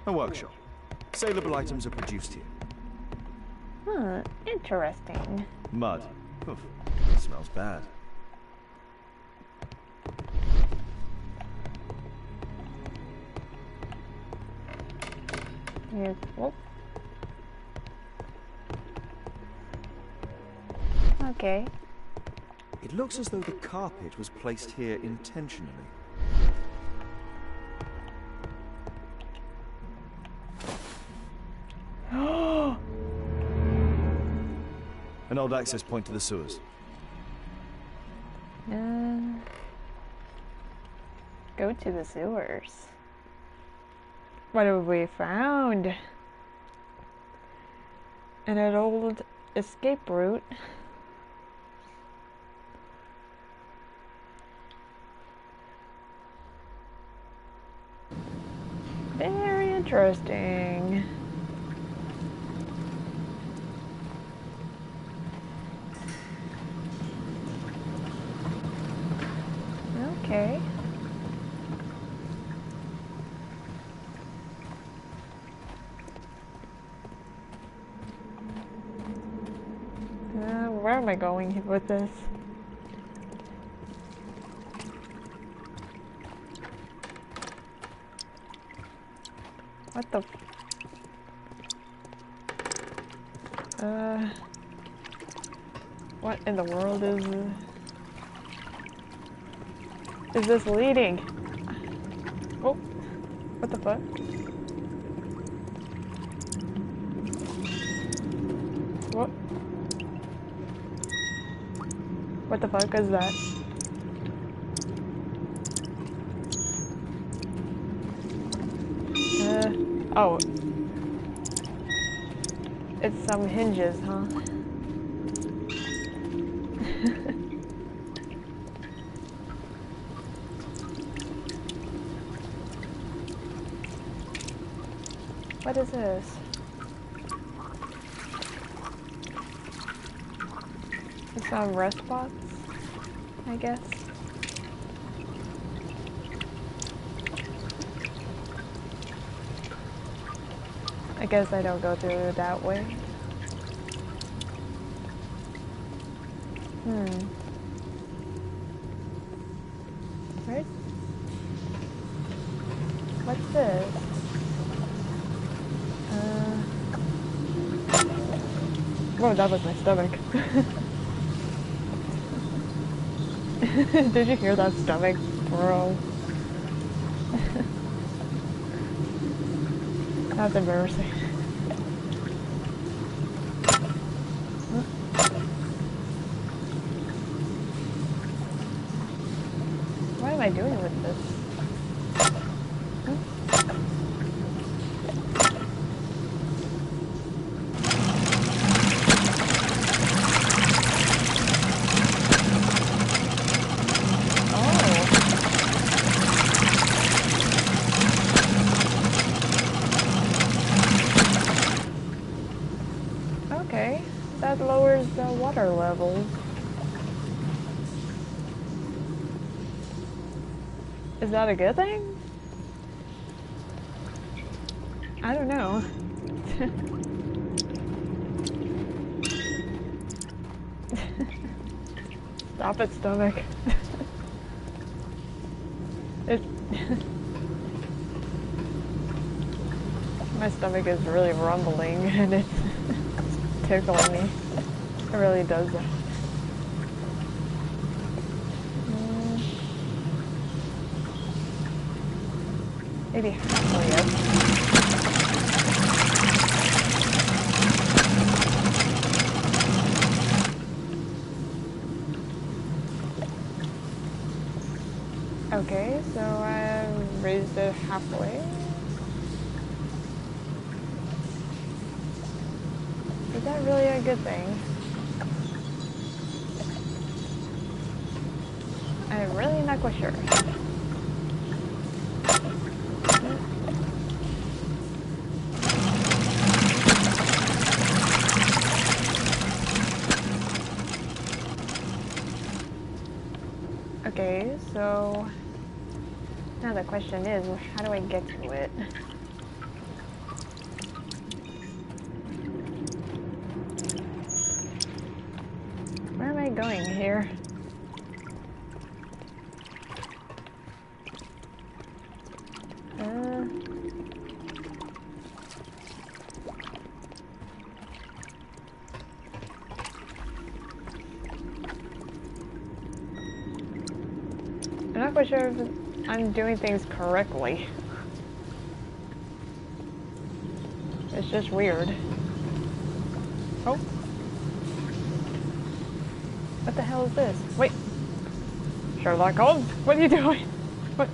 A workshop. Saleable items are produced here. Huh, interesting. Mud. Oof, smells bad. Yes. Oh. Okay. It looks as though the carpet was placed here intentionally. An old access point to the sewers. Go to the sewers. What have we found? An old escape route. Very interesting. Okay. Where am I going with this? What the what in the world is this leading? Oh, what the fuck? What? What the fuck is that? Oh. It's some hinges, huh? What is this? Some rest spots, I guess. I guess I don't go through that way. Right? What's this? Whoa, that was my stomach. Did you hear that stomach, bro? That's embarrassing. What am I doing with this? Is that a good thing? I don't know. Stop it, stomach. It my stomach is really rumbling and it's tickling me. It really does that. Maybe halfway up. Okay, so I raised it halfway. Is that really a good thing? I'm really not quite sure. Okay, so now the question is, how do I get to it? Where am I going here? I'm not quite sure if I'm doing things correctly. It's just weird. Oh. What the hell is this? Wait. Sherlock Holmes, what are you doing? What?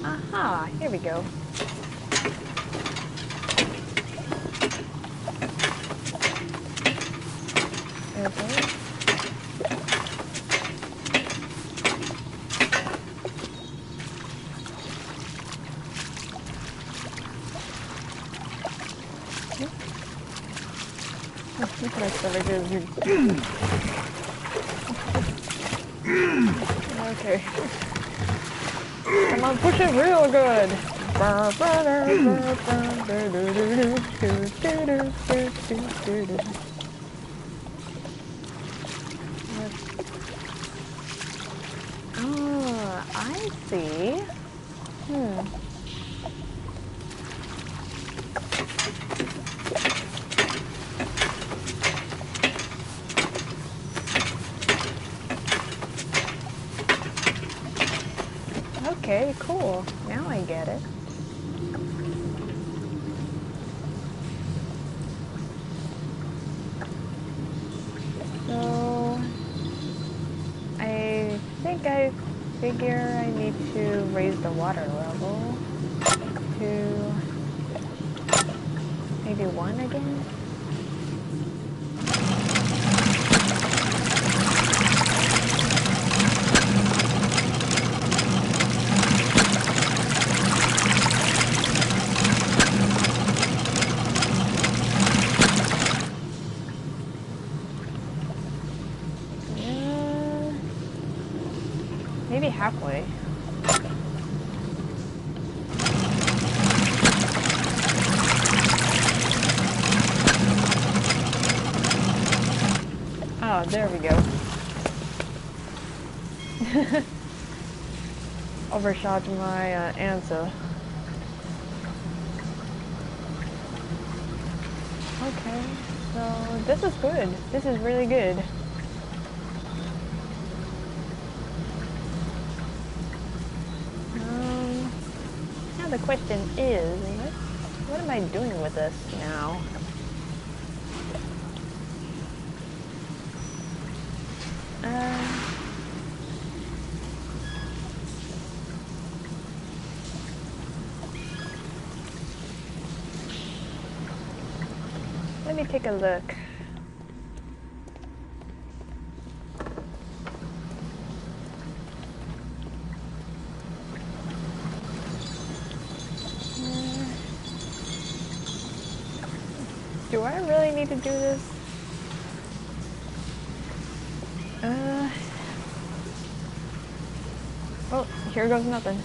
Aha, here we go. Okay. My stomach is... Okay. Come on, push it real good. Oh, I see. Okay, cool. Now I get it. So, I think I figure I need to raise the water level to maybe 1 again. Maybe halfway. Oh, there we go. Overshot my answer. Okay, so this is good. This is really good. Now the question is, what am I doing with this now? Let me take a look. Do I really need to do this? Well, here goes nothing.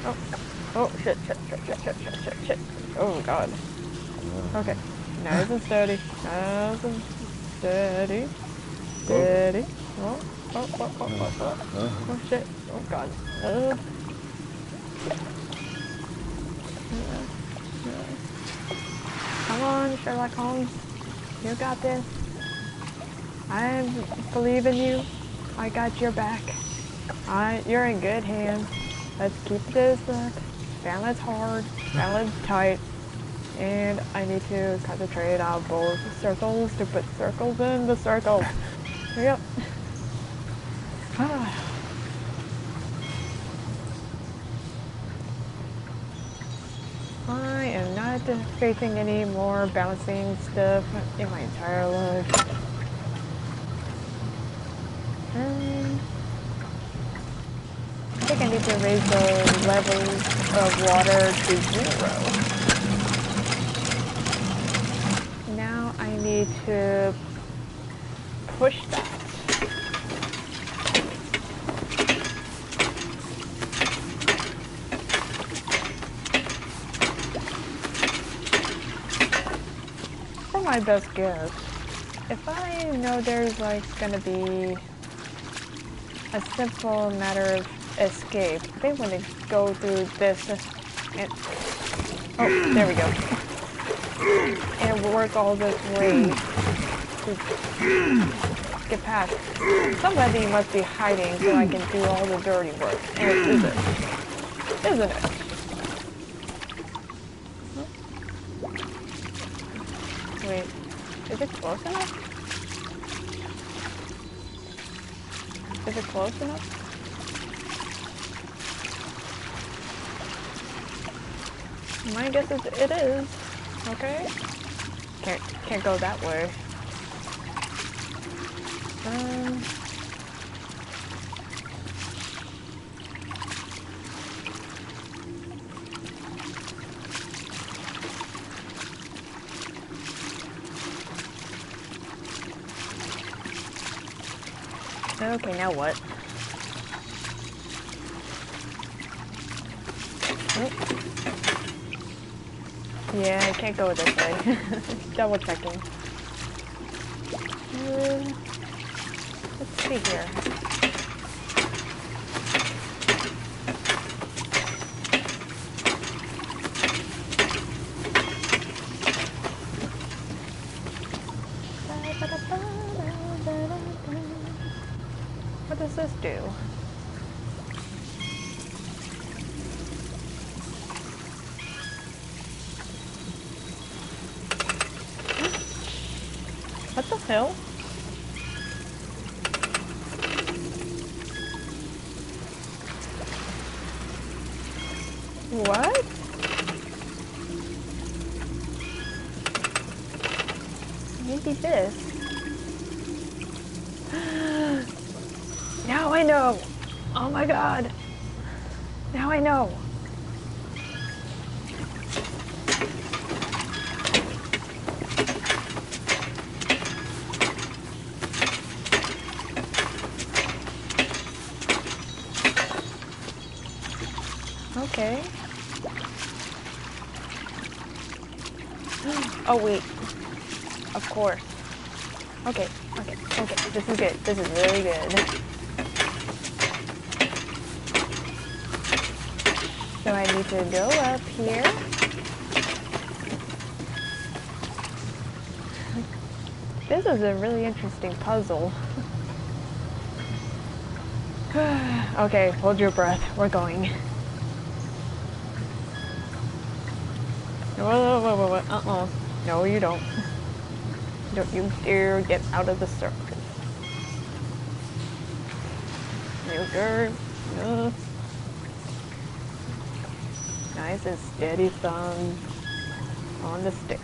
Oh, oh, shit. Oh, God. Okay. Nice and steady. Nice and steady. Steady. Oh, oh, shit. Oh, God. Come on, Sherlock Holmes. You got this. I believe in you. I got your back. You're in good hands. Let's keep this balance hard, balance tight. And I need to concentrate on both circles to put circles in the circles. Yep. I am not facing any more balancing stuff in my entire life. I think I need to raise the levels of water to 0. Now I need to push that. For my best guess, if I know there's like gonna be a simple matter of escape, they wouldn't go through this and oh, there we go. And work all this way to get past. Somebody must be hiding so I can do all the dirty work. And it isn't. Isn't it? Wait, is it close enough? Is it close enough? My guess is it is. Okay. Can't go that way. Okay, now what? Yeah, I can't go this way. Double checking. Let's see here. What does this do? What the hell? What? Maybe this. Now I know! Oh my god! Now I know! Okay. Oh wait. Of course. Okay. This is good. This is really good. So I need to go up here. This is a really interesting puzzle. Okay, hold your breath. We're going. Whoa. No, you don't. Don't you dare get out of the circle. You dare. No. Nice and steady thumb on the sticks.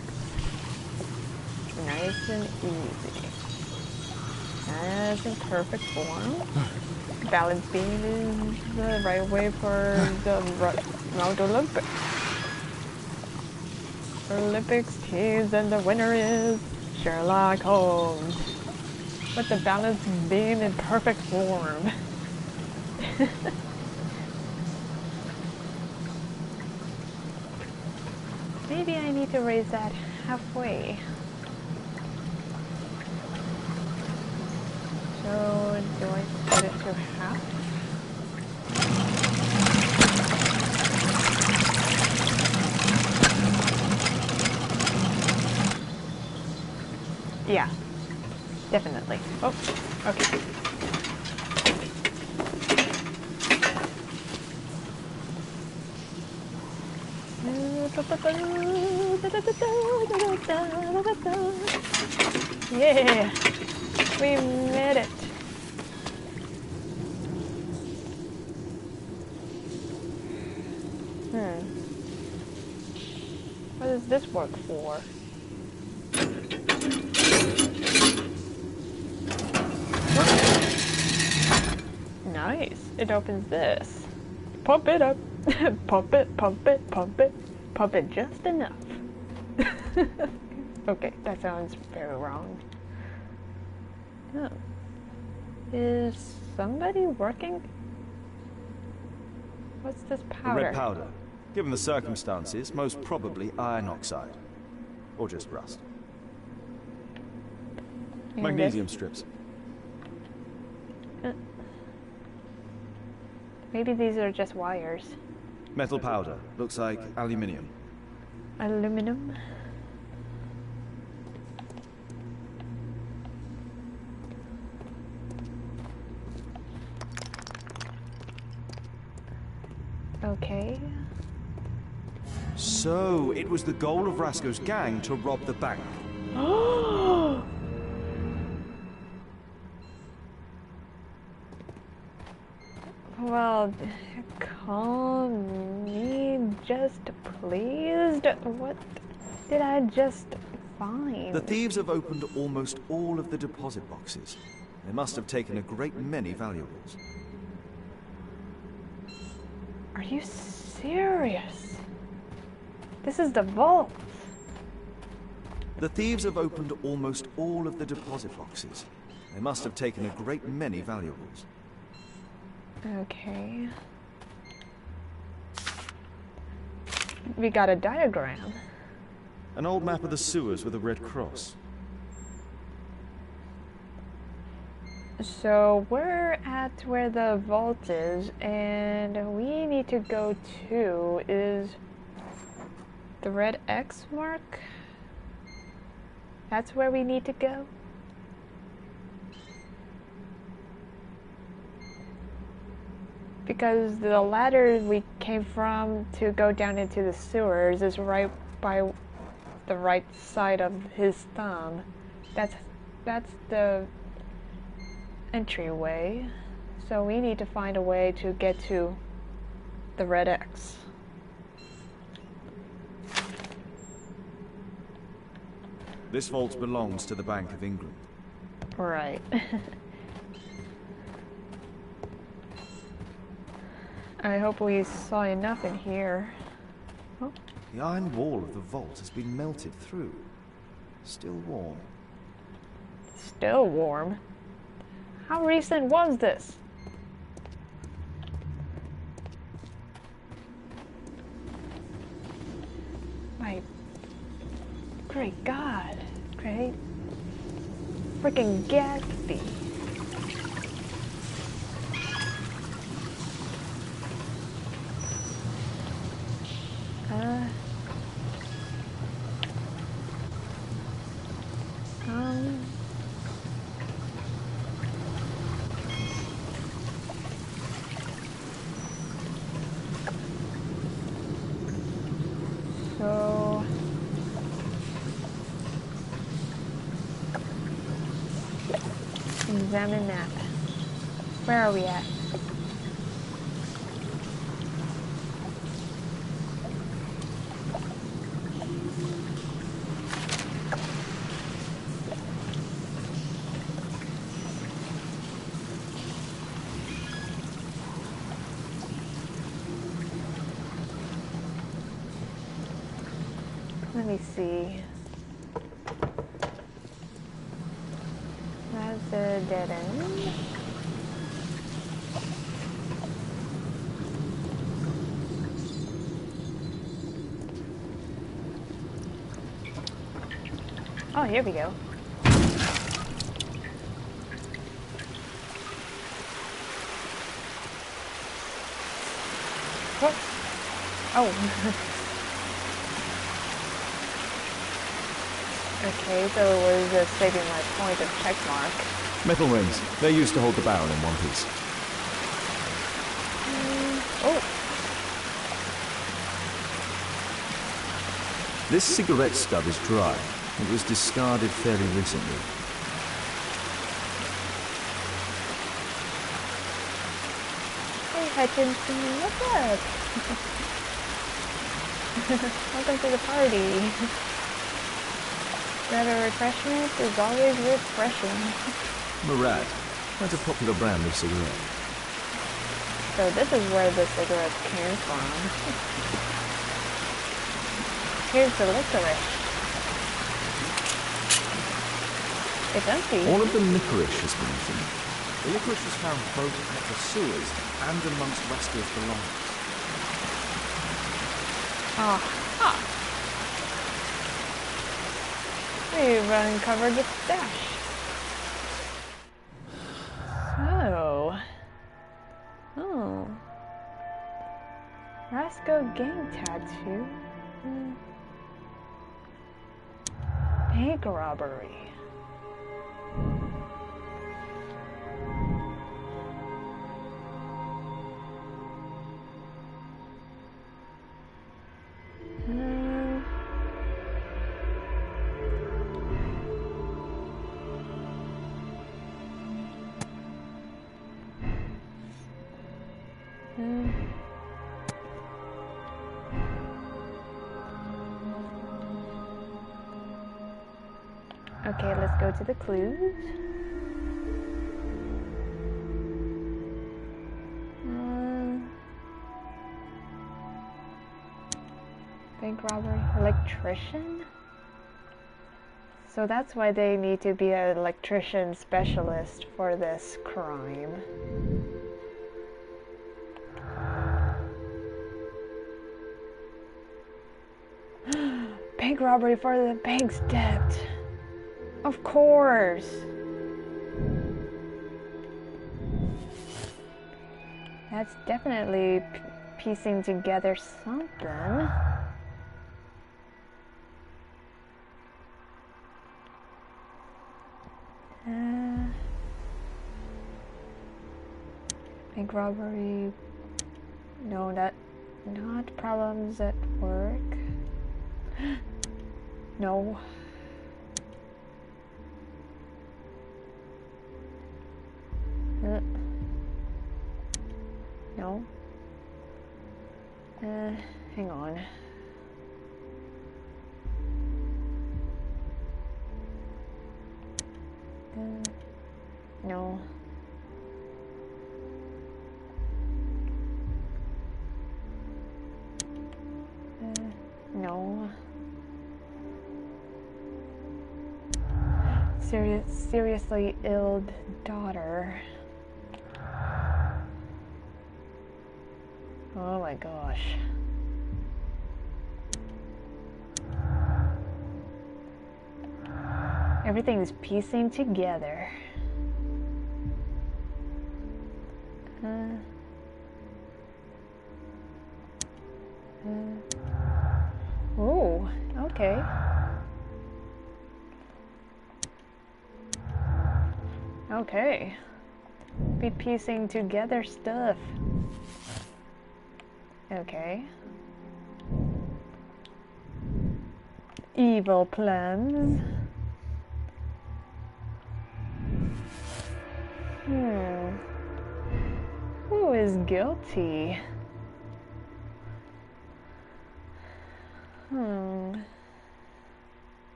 Nice and easy. Nice and perfect form. Balance beam is the right way for the Mount Olympus. Olympics teams, and the winner is Sherlock Holmes. With the balance beam in perfect form. Maybe I need to raise that halfway. So, do I split it to half? Yeah, definitely. Oh, okay. Yeah, we made it. What does this work for? Nice. It opens this. Pump it up. Pump it, pump it, pump it. Pump it just enough. Okay, that sounds very wrong. Oh. Is somebody working? What's this powder? Red powder. Given the circumstances, most probably iron oxide. Or just rust. And Magnesium strips. Maybe these are just wires. Metal powder. Looks like aluminium. Aluminum. Okay. So, it was the goal of Rasco's gang to rob the bank. Well, calm me just pleased. What did I just find? The thieves have opened almost all of the deposit boxes. They must have taken a great many valuables. Are you serious? This is the vault. The thieves have opened almost all of the deposit boxes. They must have taken a great many valuables. Okay. We got a diagram. An old map of the sewers with a red cross. So we're at where the vault is, and we need to go to is the red X mark. That's where we need to go. Because the ladder we came from to go down into the sewers is right by the right side of his thumb. That's the entryway. So we need to find a way to get to the red X. This vault belongs to the Bank of England. Right. I hope we saw enough in here. Oh. The iron wall of the vault has been melted through. Still warm. Still warm? How recent was this? My great God. Great freaking Gatsby. So examine map. Where are we at? Let me see. That's a dead end. Oh, here we go. What? Oh. Okay, so it was just saving my point of check mark. Metal rings. They're used to hold the barrel in one piece. Oh. This cigarette stub is dry. It was discarded fairly recently. Hey Hutchinson, what's up? Welcome to the party. Grab a refreshment is always refreshing. Murad. That's a popular brand of cigarette. So this is where the cigarettes came from. Here's the licorice. It's empty. All of the licorice has been eaten. The licorice was found both at the sewers and amongst Wesker's belongings. Ah. We've uncovered the stash. So. Oh. Rasco gang tattoo. Bank robbery. Okay, let's go to the clues. Bank robbery, electrician? So that's why they need to be an electrician specialist for this crime. Bank robbery for the bank's debt. Of course. That's definitely piecing together something. Bank robbery. No, that not problems at work. No. No. Hang on. No. No. Seriously ill daughter. Oh my gosh. Everything's piecing together. Oh, okay. Okay. Be piecing together stuff. Okay. Evil plans. Who is guilty?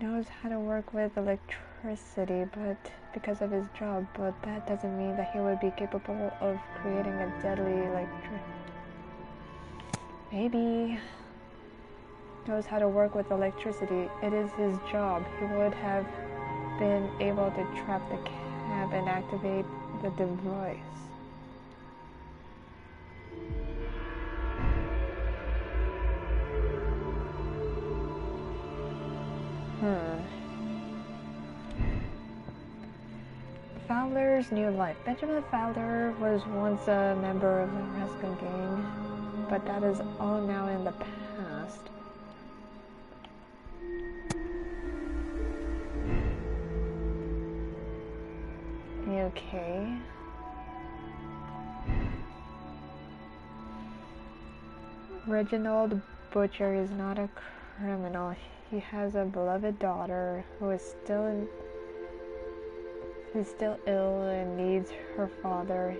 Knows how to work with electricity, but because of his job, but that doesn't mean that he would be capable of creating a deadly Maybe knows how to work with electricity. It is his job. He would have been able to trap the cab and activate the device. Fowler's new life. Benjamin Fowler was once a member of the Rascal Gang, but that is all now in the past. Okay. Reginald Butcher is not a criminal. He has a beloved daughter who is still ill and needs her father.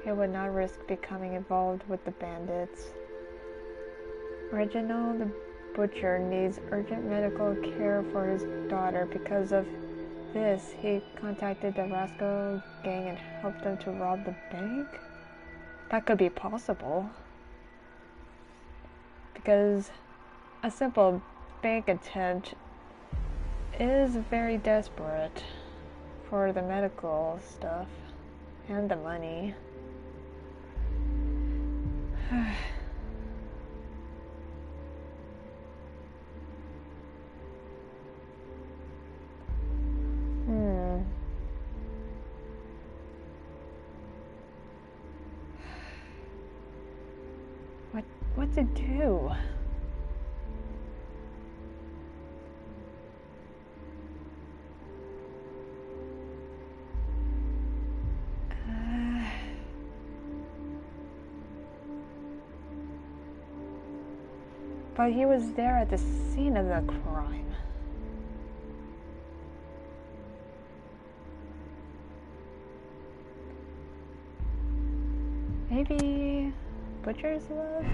He would not risk becoming involved with the bandits. Reginald Butcher needs urgent medical care for his daughter. Because of this, he contacted the Rascal Gang and helped them to rob the bank? That could be possible. Because a simple bank attempt is very desperate for the medical stuff and the money. What to do? But he was there at the scene of the crime. Maybe Butcher's love?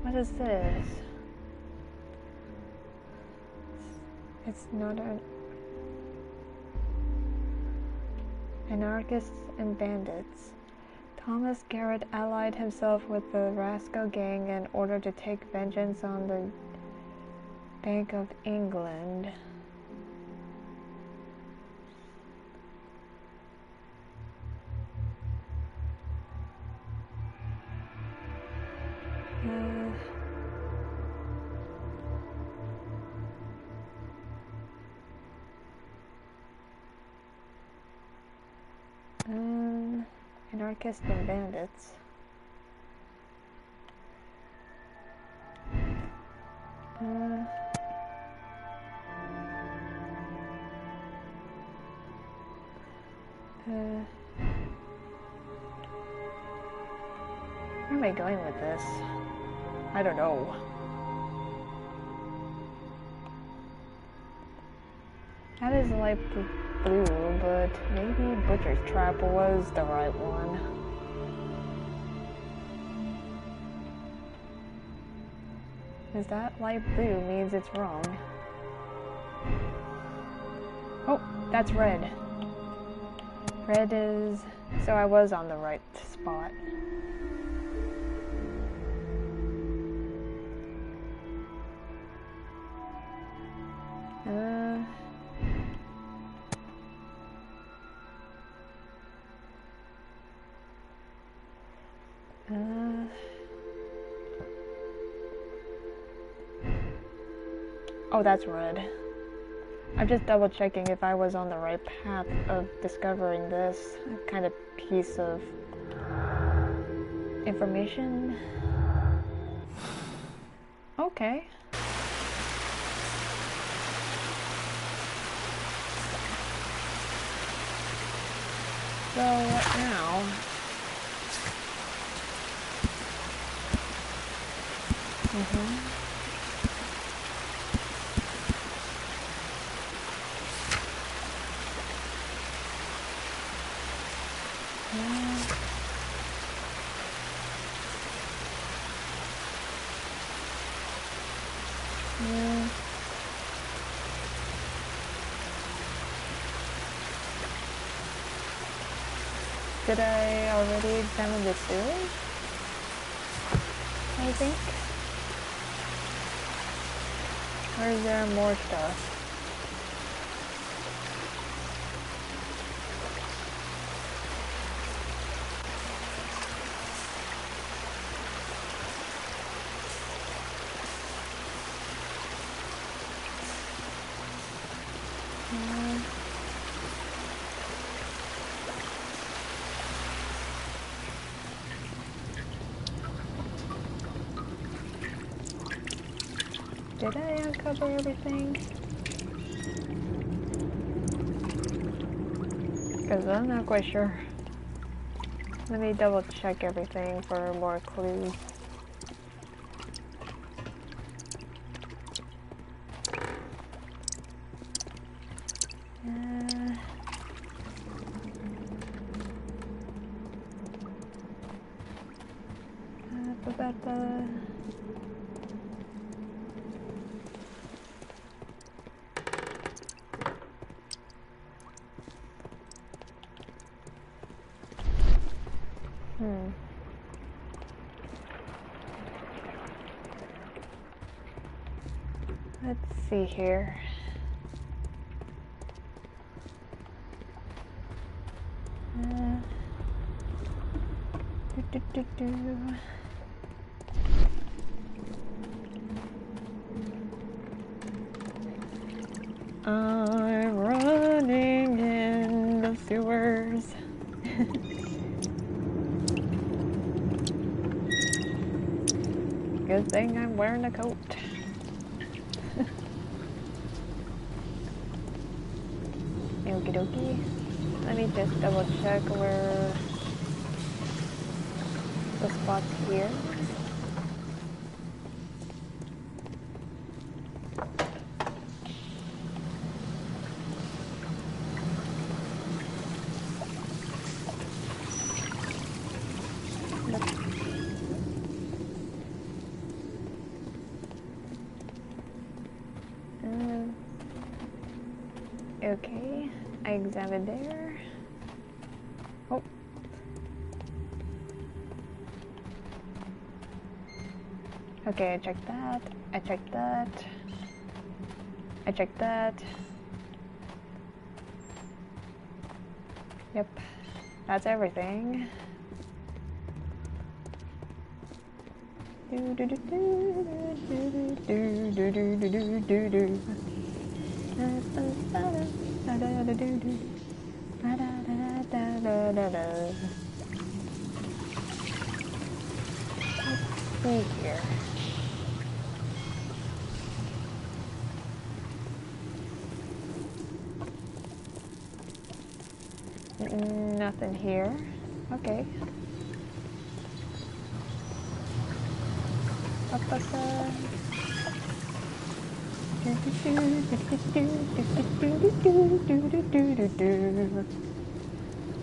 What is this? It's not an anarchists and bandits. Thomas Garrett allied himself with the Rascal Gang in order to take vengeance on the Bank of England. Anarchists and bandits. Where am I going with this? I don't know. That is light blue, but maybe Butcher's Trap was the right one. Is that light blue means it's wrong? Oh, that's red. Red is... so I was on the right spot. Oh, that's red. I'm just double checking if I was on the right path of discovering this kind of piece of information. Okay. So what now? Did I already examine the sewers? I think. Or is there more stuff? Did I uncover everything? Because I'm not quite sure. Let me double check everything for more clues. Let's see here. I'm running in the sewers. Good thing I'm wearing a coat. Okie dokie. Let me just double check where the spots here. Okay, I examined there. Oh. Okay, I checked that. I checked that. I checked that. Yep, that's everything. Do do do do do do do do do do do. Let's see here. Nothing here. Okay.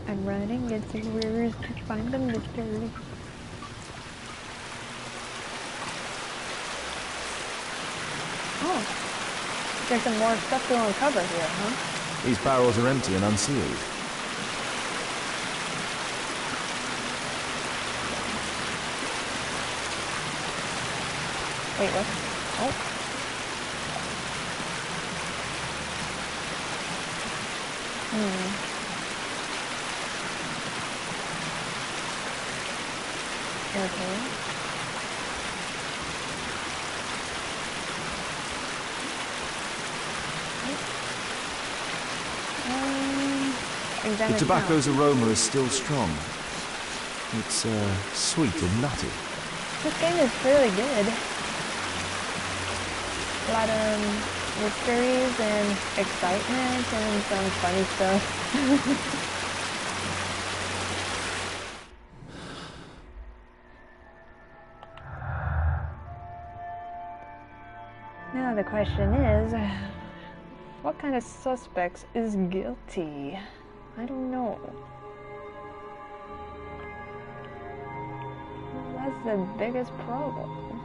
I'm running into sewers to find the mystery. Oh, there's some more stuff to uncover here, huh? These barrels are empty and unsealed. Wait, what? Oh. Okay. The tobacco's aroma is still strong. It's sweet and nutty. This game is really good. A lot of mysteries and excitement and some funny stuff. Now the question is, what kind of suspects is guilty? I don't know. That's the biggest problem.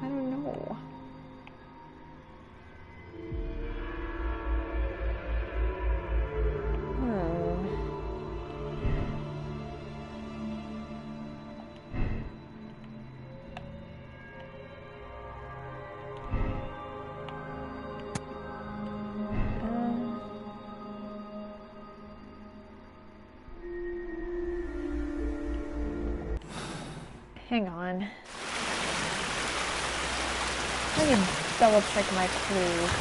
I don't know. hang on. Let me double check my clues.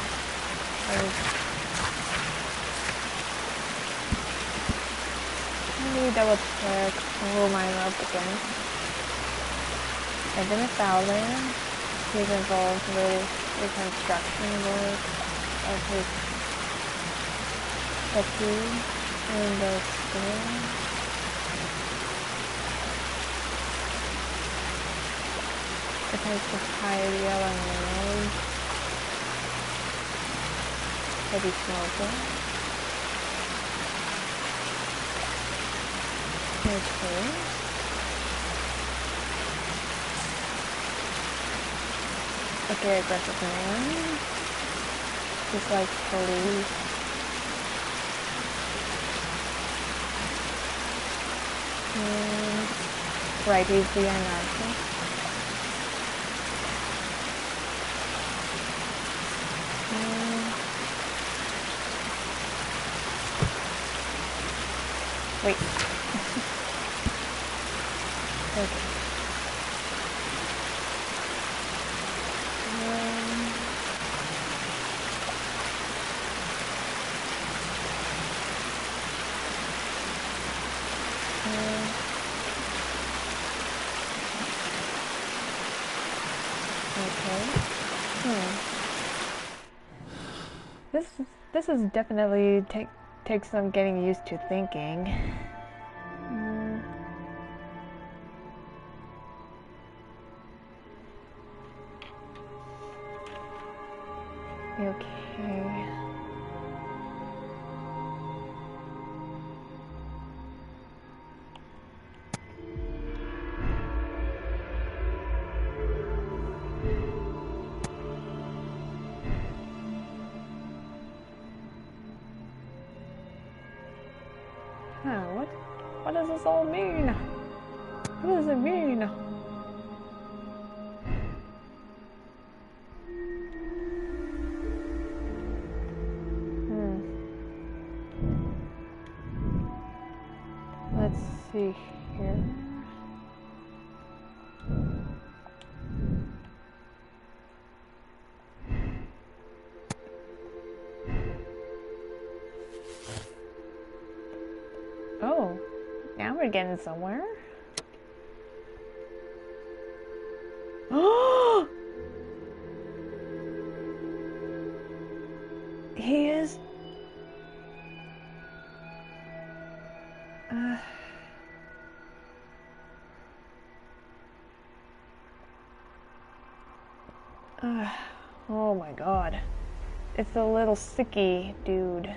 Let me double check who I'm up against. Benjamin Fowler. He's involved with the construction work of his tattoo in the store. It has the high yellow nose. Heavy smoker. Okay. Okay, aggressive man. Just like police. Right, he's the anarchist. Wait. Okay. This is definitely takes some getting used to thinking. Okay. What does this all mean? What does it mean? Let's see here. Oh, now we're getting somewhere. Oh! He is... oh my god. It's the little sicky dude.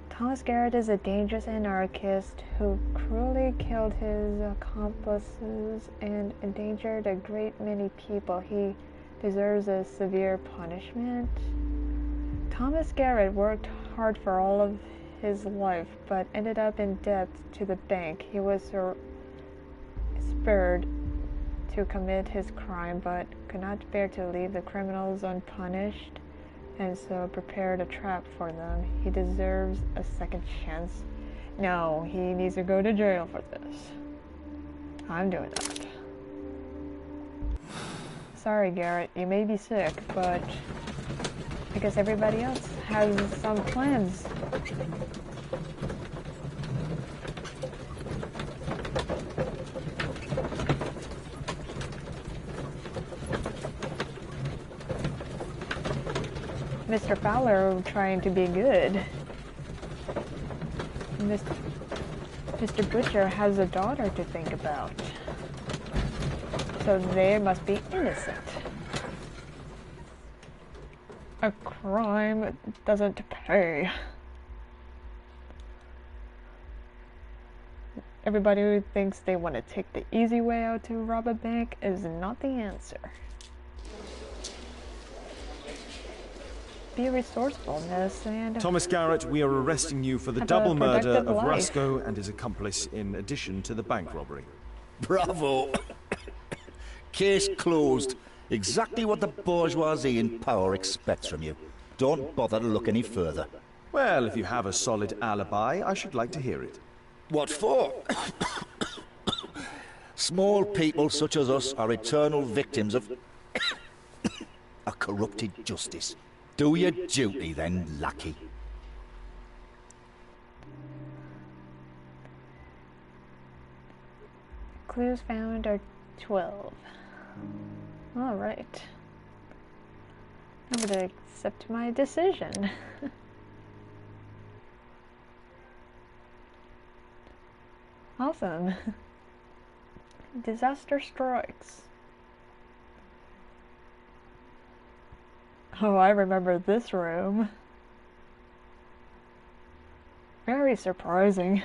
Thomas Garrett is a dangerous anarchist who cruelly killed his accomplices and endangered a great many people. He deserves a severe punishment. Thomas Garrett worked hard for all of his life, but ended up in debt to the bank. He was spurred to commit his crime, but could not bear to leave the criminals unpunished, and so prepared a trap for them. He deserves a second chance. No, he needs to go to jail for this. I'm doing that. Sorry, Garrett, you may be sick, but I guess everybody else has some plans. Mr. Fowler trying to be good. Mr. Butcher has a daughter to think about. So they must be innocent. A crime doesn't pay. Everybody who thinks they want to take the easy way out to rob a bank is not the answer. Be resourcefulness and... Thomas Garrett, we are arresting you for the double murder of Roscoe and his accomplice in addition to the bank robbery. Bravo! Case closed. Exactly what the bourgeoisie in power expects from you. Don't bother to look any further. Well, if you have a solid alibi, I should like to hear it. What for? Small people such as us are eternal victims of a corrupted justice. Do your duty then, lackey. Clues found are 12. Alright. I'm gonna accept my decision. Awesome. Disaster strikes. Oh, I remember this room. Very surprising.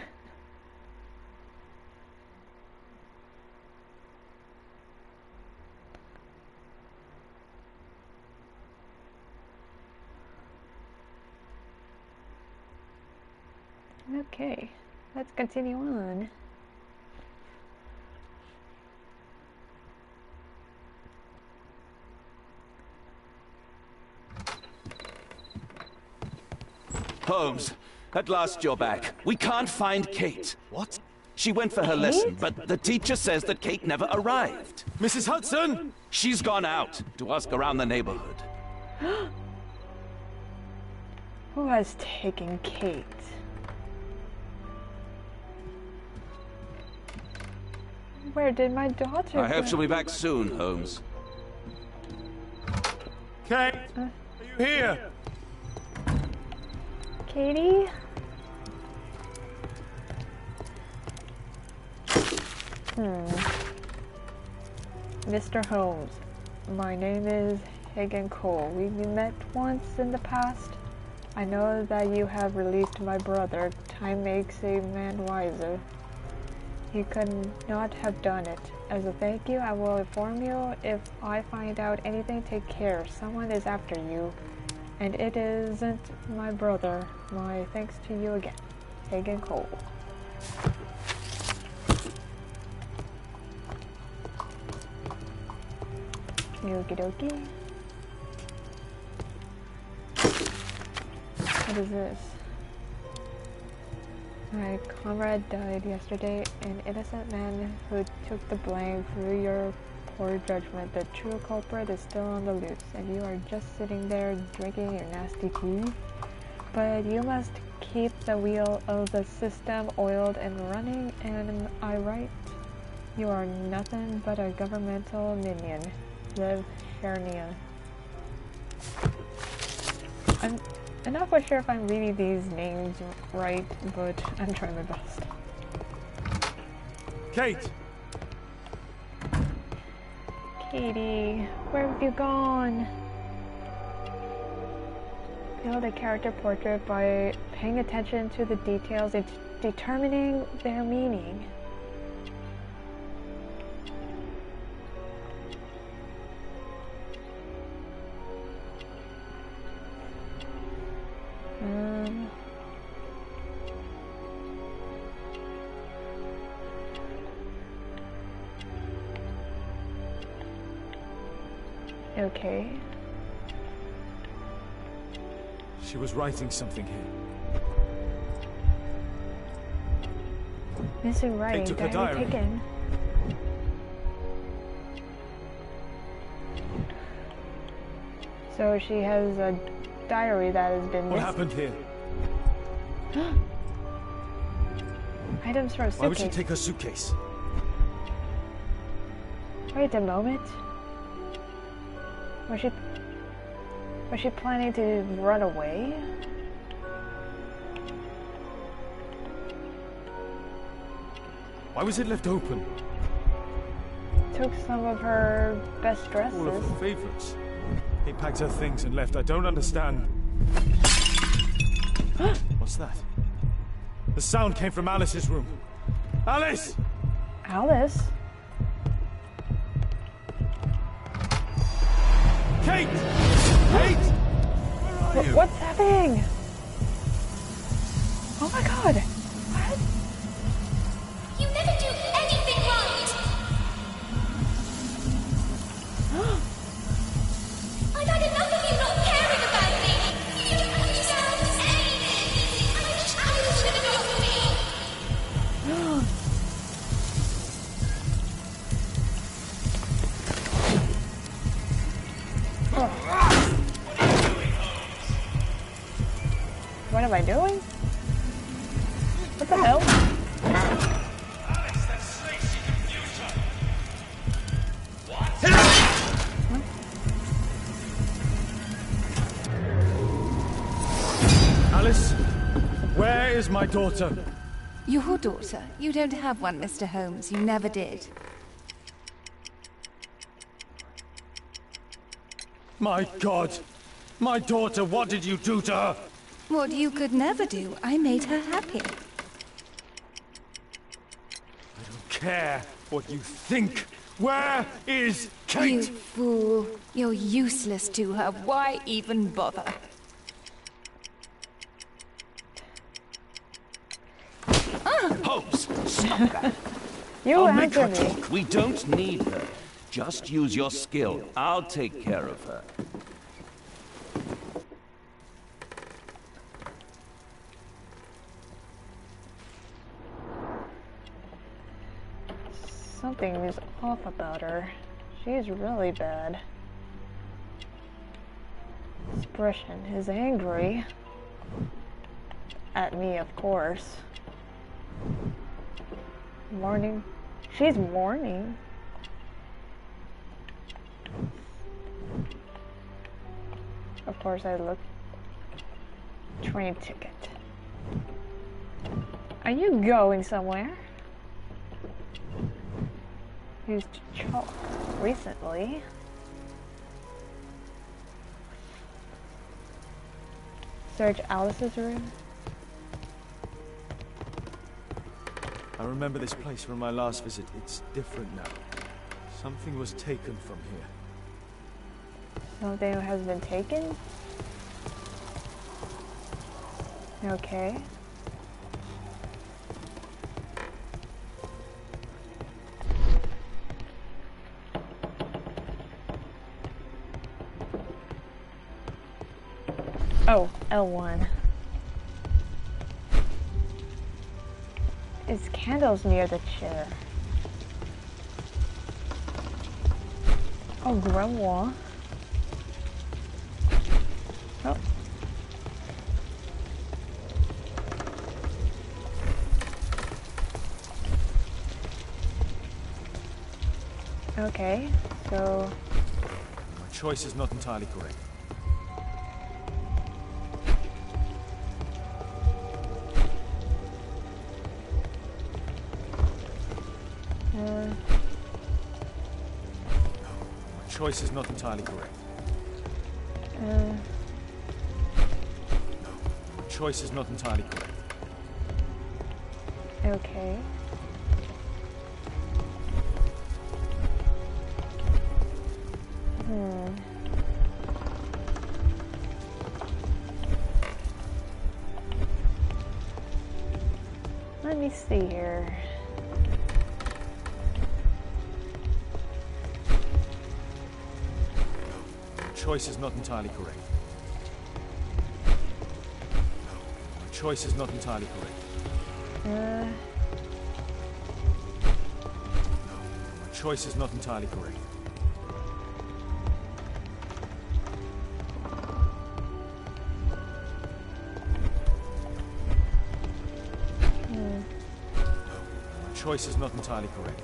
Okay, let's continue on. Holmes, at last you're back. We can't find Kate. What? She went for her lesson, but the teacher says that Kate never arrived. Mrs. Hudson! She's gone out to ask around the neighborhood. Who has taken Kate? Where did my daughter I hope go? she'll be back soon, Holmes. Kate, are you here? Katie? Mr. Holmes, my name is Hagen Cole. We met once in the past. I know that you have released my brother. Time makes a man wiser. You could not have done it. As a thank you, I will inform you if I find out anything. Take care. Someone is after you. And it isn't my brother. My thanks to you again. Hagen Cole. Okie dokie. What is this? My comrade died yesterday, an innocent man who took the blame for your poor judgment. The true culprit is still on the loose, and you are just sitting there drinking your nasty tea. But you must keep the wheel of the system oiled and running, am I right? You are nothing but a governmental minion. Live Hernia. I'm not quite sure if I'm reading these names right, but I'm trying my best. Kate! Katie, where have you gone? Build a character portrait by paying attention to the details and determining their meaning. Okay. She was writing something here. Missing writing, took her diary diary. taken. So she has a diary that has been What missing. happened here? Items from a suitcase. Why would she take her suitcase? Wait a moment. Was she planning to run away? Why was it left open? Took some of her best dresses. All of her favorites. He packed her things and left. I don't understand. What's that? The sound came from Alice's room. Alice! Alice? Kate! Kate! Where are you? What's happening? Oh my god! What? You never do anything right! I've had enough of you not caring about me! You don't understand anything! I wish Alice would have got me! What am I doing? What the hell? Alice, where is my daughter? Your daughter? You don't have one, Mr. Holmes. You never did. My God! My daughter, what did you do to her? What you could never do. I made her happy. I don't care what you think. Where is Kate? You fool. You're useless to her. Why even bother? Holmes, stop that. You I'll make her answer me. talk. We don't need her. Just use your skill. I'll take care of her. Something is off about her. She's really bad. Expression is angry. At me, of course. Mourning. She's mourning. Of course, I look. Train ticket. Are you going somewhere? Used chalk recently. Search Alice's room. I remember this place from my last visit. It's different now. Something was taken from here. Something has been taken? Okay. Oh, L1. Is candles near the chair? Oh, grimoire. Oh. Okay, so... My choice is not entirely correct. My choice is not entirely correct. My choice is not entirely correct. Okay. Let me see here. My choice is not entirely correct. My choice is not entirely correct. My choice is not entirely correct. My choice is not entirely correct.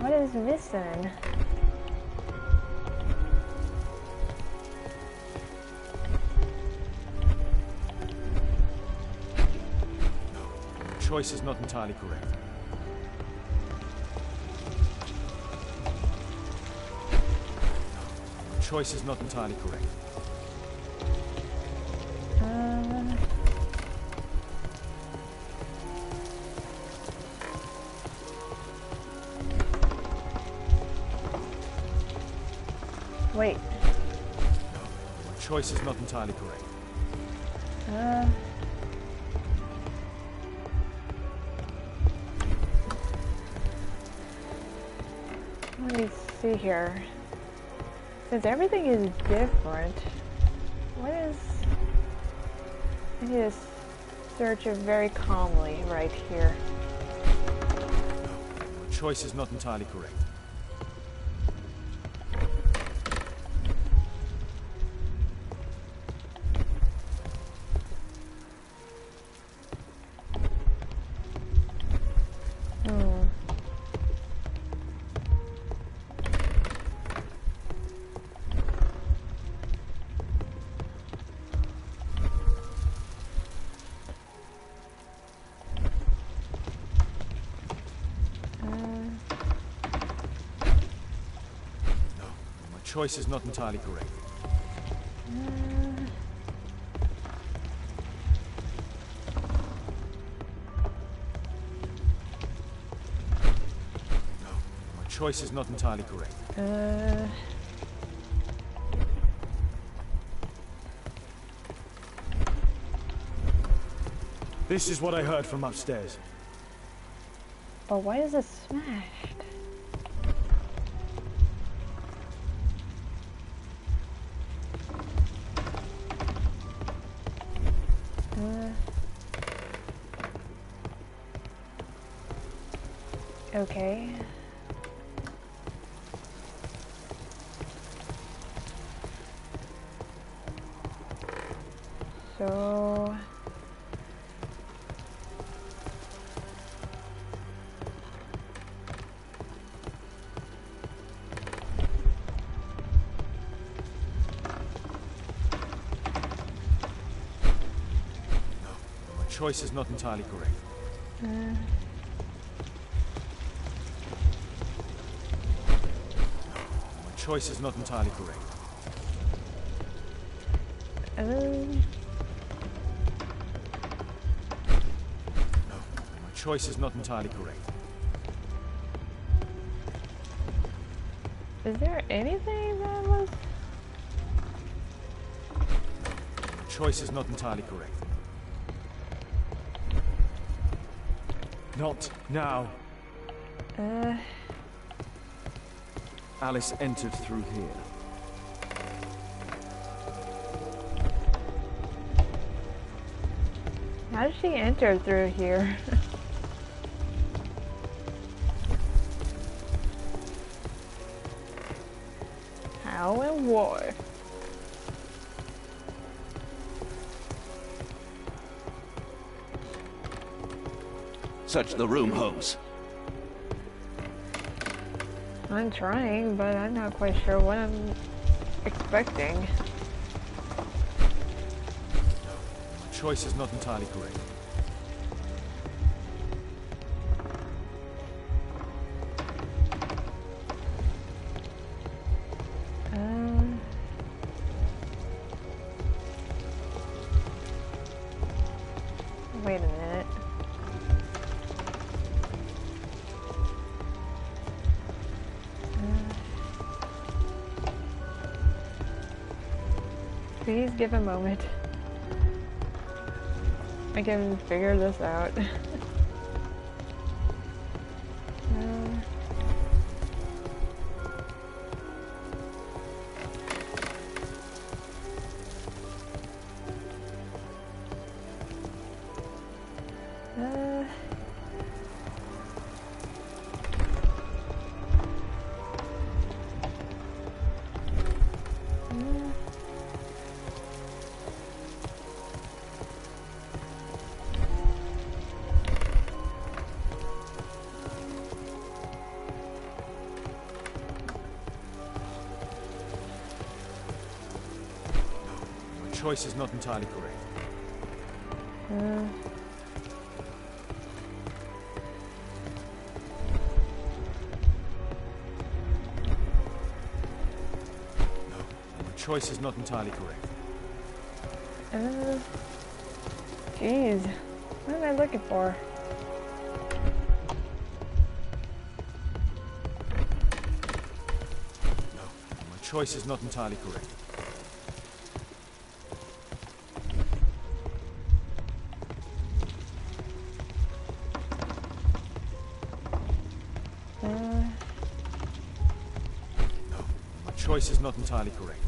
What is missing? My choice is not entirely correct. My choice is not entirely correct. Wait. My choice is not entirely correct. Let me see here. Since everything is different, what is... I need to search it very calmly right here. My choice is not entirely correct. choice is not entirely correct. My choice is not entirely correct. This is what I heard from upstairs. But why is it smashed? Okay. So... My choice is not entirely correct. My choice is not entirely correct. My choice is not entirely correct. Is there anything that was... My choice is not entirely correct. Not now. Alice entered through here. How did she enter through here? How and why? Search the room, Holmes. I'm trying, but I'm not quite sure what I'm expecting. My choice is not entirely correct. Wait a minute. Please give a moment. I can figure this out. Choice is not entirely correct. My choice is not entirely correct. Jeez, what am I looking for? My choice is not entirely correct. Choice is not entirely correct.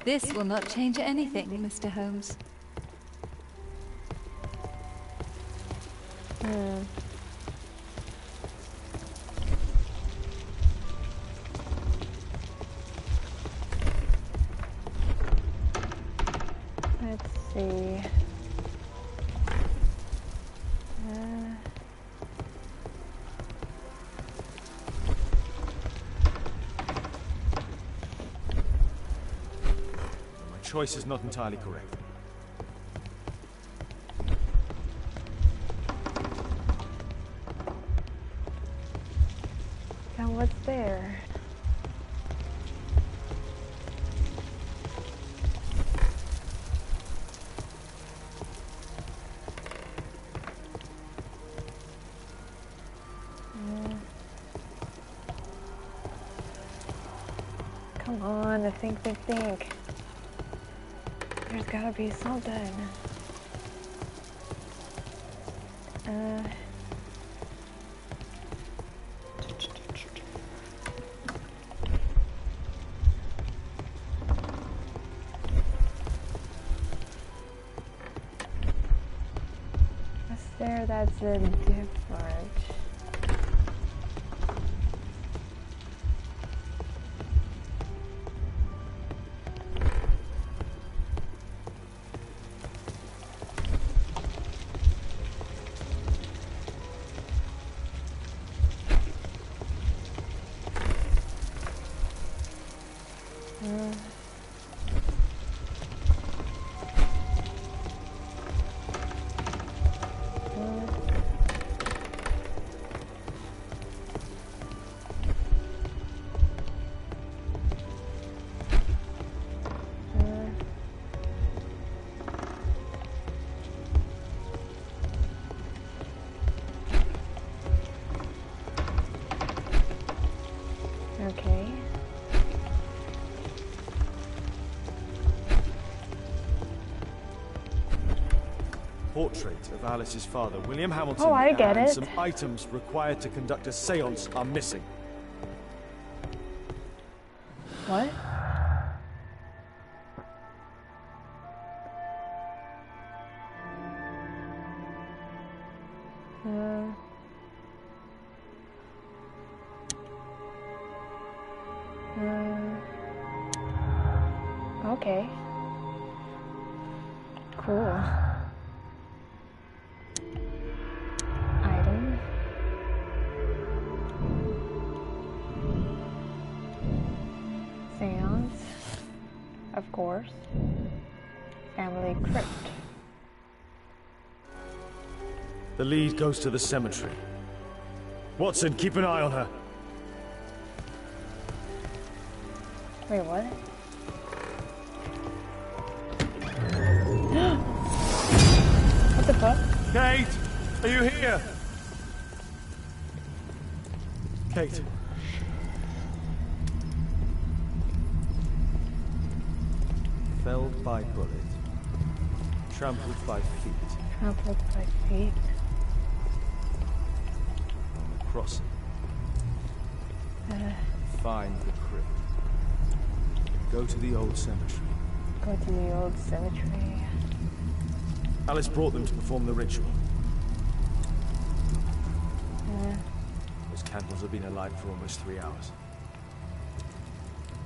This will not change anything, Mr. Holmes. Let's see. My choice is not entirely correct. what's there? Come on, think. There's gotta be something. What's there that's different? Okay. Portrait of Alice's father, William Hamilton, Oh, I get and it. some items required to conduct a seance are missing. What? Okay. Cool. Item. Seance. Of course. Family crypt. The lead goes to the cemetery. Watson, keep an eye on her. Wait, what? What the fuck? Kate, are you here? Kate. Felled by bullet. Trampled by feet. Trampled by feet. On the crossing. Find the crypt. Go to the old cemetery. Go to the old cemetery. Alice brought them to perform the ritual. Those candles have been alight for almost 3 hours.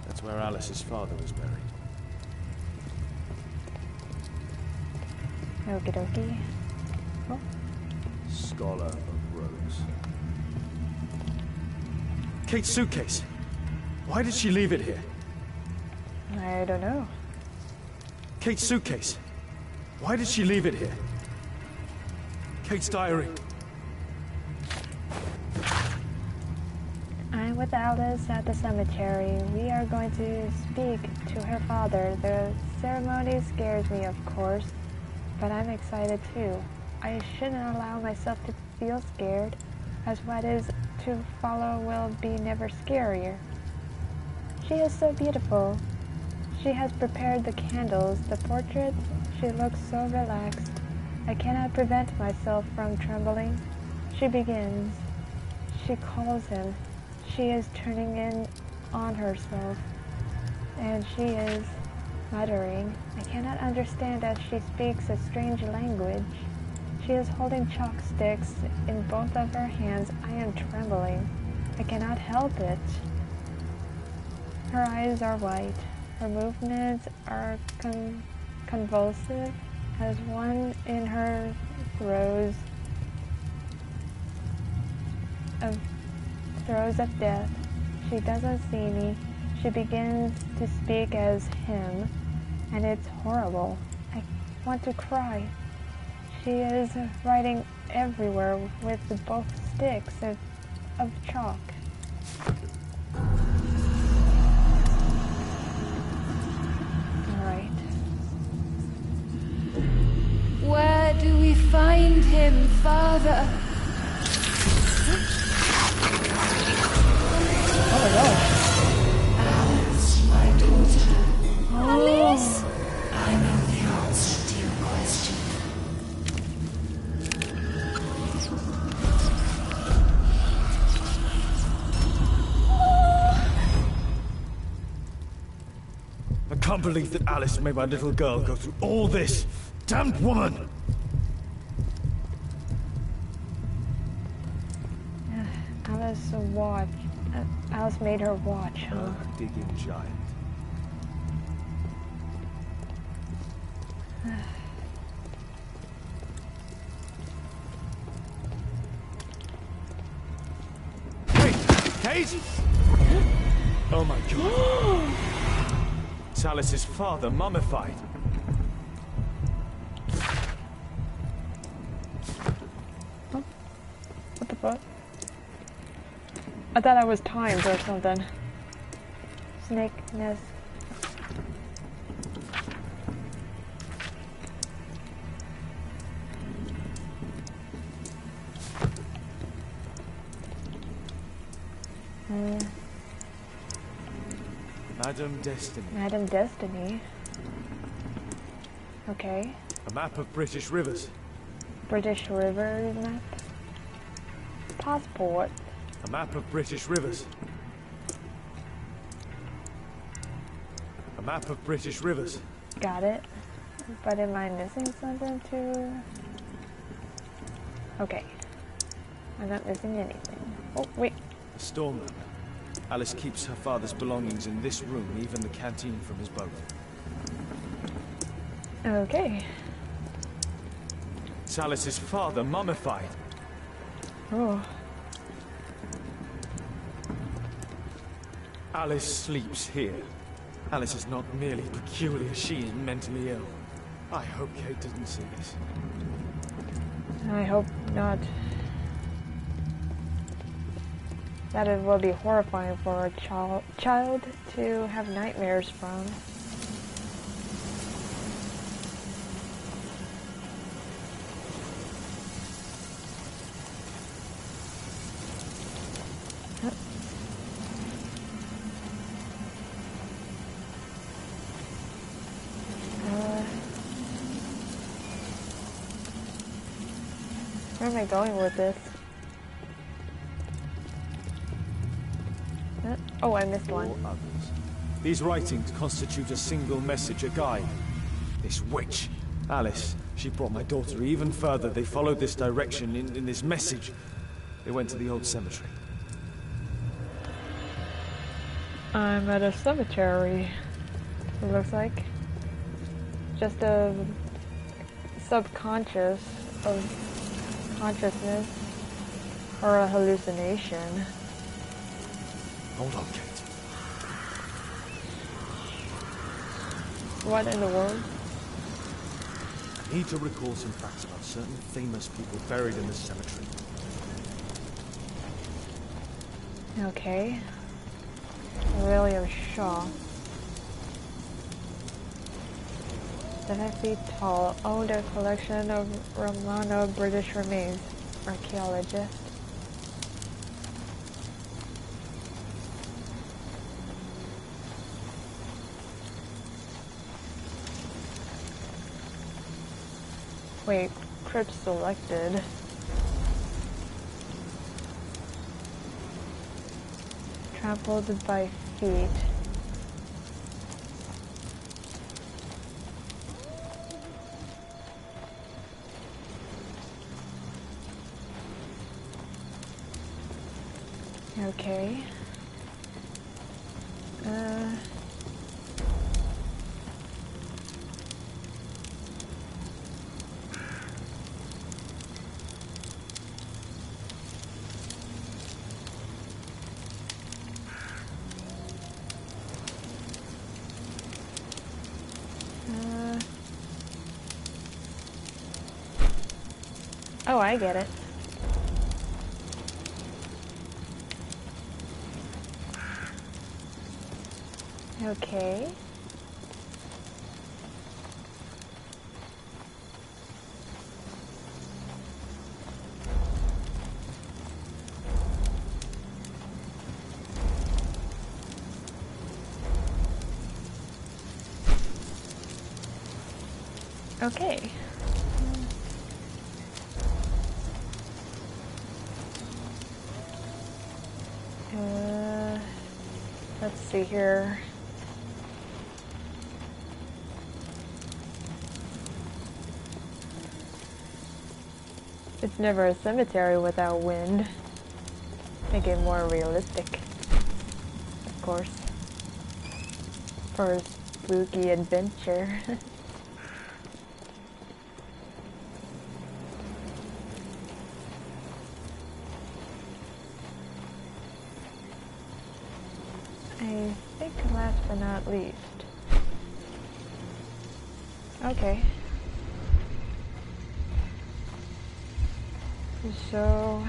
That's where Alice's father was buried. Okie dokie. Oh. Scholar of Rose. Kate's suitcase. Why did she leave it here? I don't know. Kate's suitcase. Why did she leave it here? Kate's diary. I'm with Alice at the cemetery. We are going to speak to her father. The ceremony scares me, of course, but I'm excited too. I shouldn't allow myself to feel scared, as what is to follow will be never scarier. She is so beautiful. She has prepared the candles, the portraits. She looks so relaxed. I cannot prevent myself from trembling. She begins. She calls him. She is turning in on herself. And she is muttering. I cannot understand as she speaks a strange language. She is holding chalk sticks in both of her hands. I am trembling. I cannot help it. Her eyes are white. Her movements are convulsive as one in her throes of death. She doesn't see me. She begins to speak as him, and it's horrible. I want to cry. She is writing everywhere with both sticks of chalk. Where do we find him, Father? Alice, my daughter. Alice? I know the answer to your question. I can't believe that Alice made my little girl go through all this. Damned woman! Alice made her watch, huh? Digging giant. Wait, Kate? Oh my god. It's Alice's father, mummified. What the fuck? I thought I was timed or something. Snake nest. Madam Destiny. Madam Destiny. Okay. A map of British rivers. British River map. Passport. A map of British rivers. A map of British rivers. Got it. But am I missing something too? Okay. I'm not missing anything. Oh, wait. A storm map. Alice keeps her father's belongings in this room, even the canteen from his boat. Okay. It's Alice's father, mummified. Oh. Alice sleeps here. Alice is not merely peculiar, she is mentally ill. I hope Kate doesn't see this. I hope not. That it will be horrifying for a child to have nightmares from. Where am I going with this? Oh, I missed one. Or others. These writings constitute a single message, a guide. This witch, Alice, she brought my daughter even further. They followed this direction in this message. They went to the old cemetery. I'm at a cemetery, it looks like. Just a subconscious of consciousness or a hallucination. Hold on, Kate. What in the world? I need to recall some facts about certain famous people buried in this cemetery. Okay. William Shaw. 7 feet tall, owned a collection of Romano British remains. Archaeologist. Wait, crypt selected. Trampled by feet. Okay. Oh, I get it. Okay. Okay. Let's see here. It's never a cemetery without wind. Make it more realistic, of course, for a spooky adventure. I think last but not least. Okay. So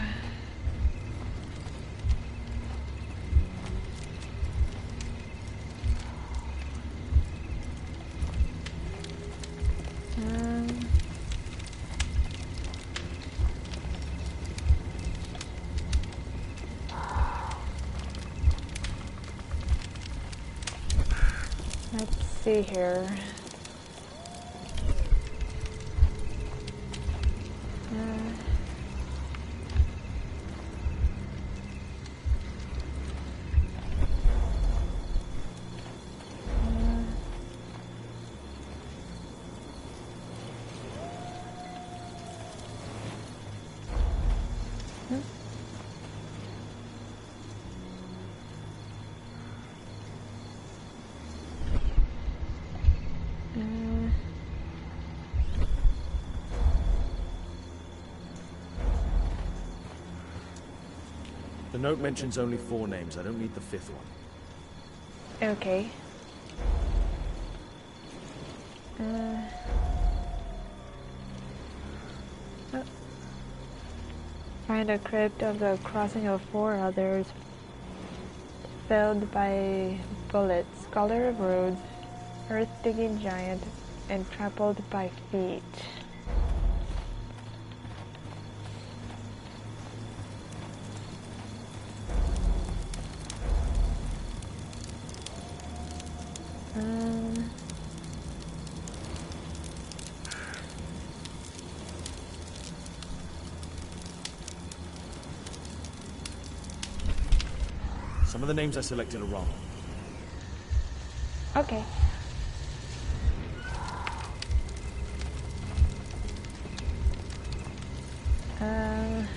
let's see here. The note mentions only 4 names. I don't need the 5th one. Okay. Find a crypt of the crossing of 4 others felled by bullets, scholar of roads, earth-digging giant, and trampled by feet. Some of the names I selected are wrong. Okay.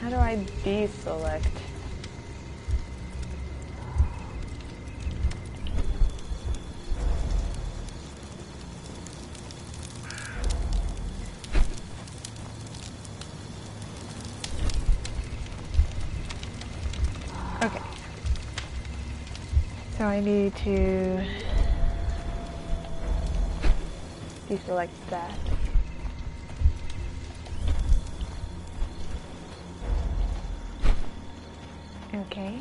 How do I deselect? Okay. So I need to deselect that. Okay.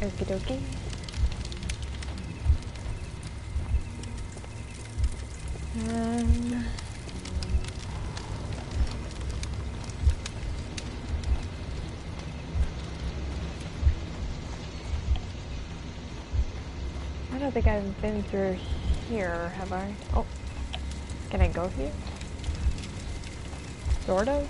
Okie dokie. I don't think I've been through here, have I? Oh, can I go here? Sort of?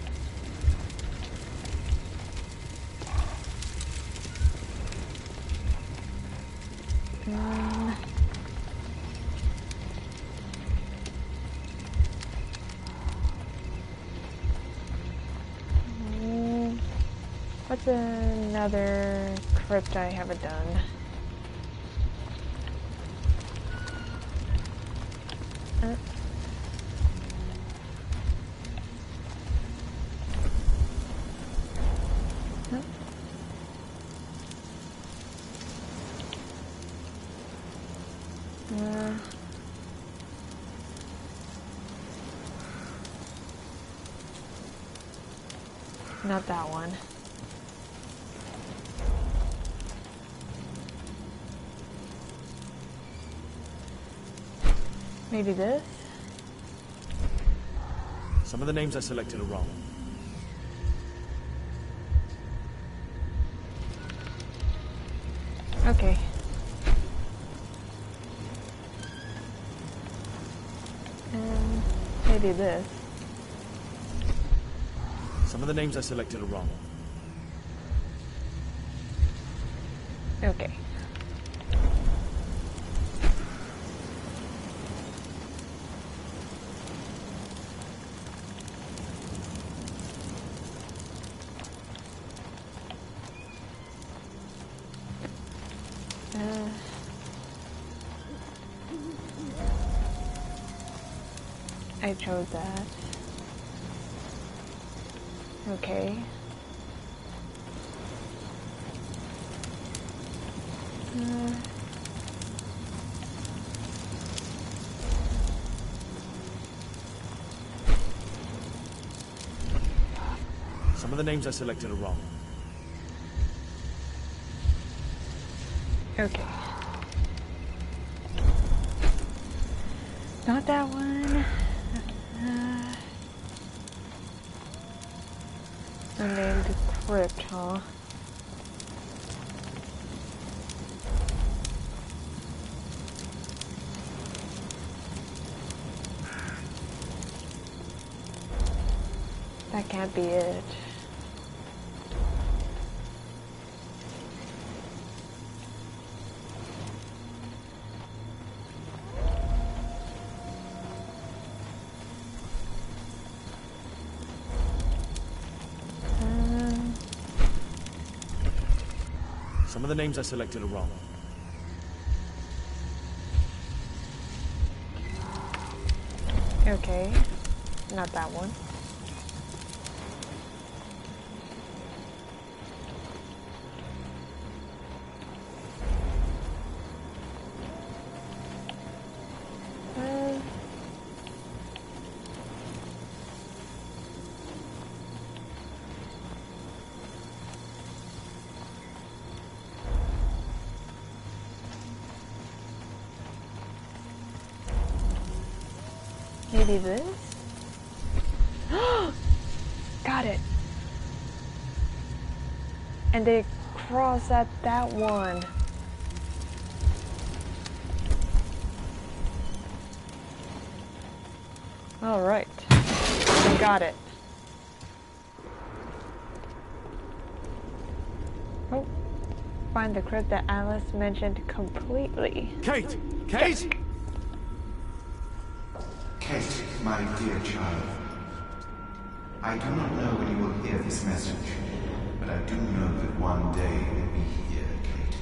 What's another crypt I haven't done? Not that one. Maybe this? Some of the names I selected are wrong. Okay. And maybe this. Some of the names I selected are wrong. Okay. I chose that. Okay. Some of the names I selected are wrong. Okay. Not that one. Unnamed crypt, huh? That can't be it. Some of the names I selected are wrong. Okay. Not that one. Maybe this? Got it. And they cross at that one. All right. We got it. Oh. Find the crypt that Alice mentioned completely. Kate! Kate! Kate, my dear child, I do not know when you will hear this message, but I do know that one day you will be here, Kate.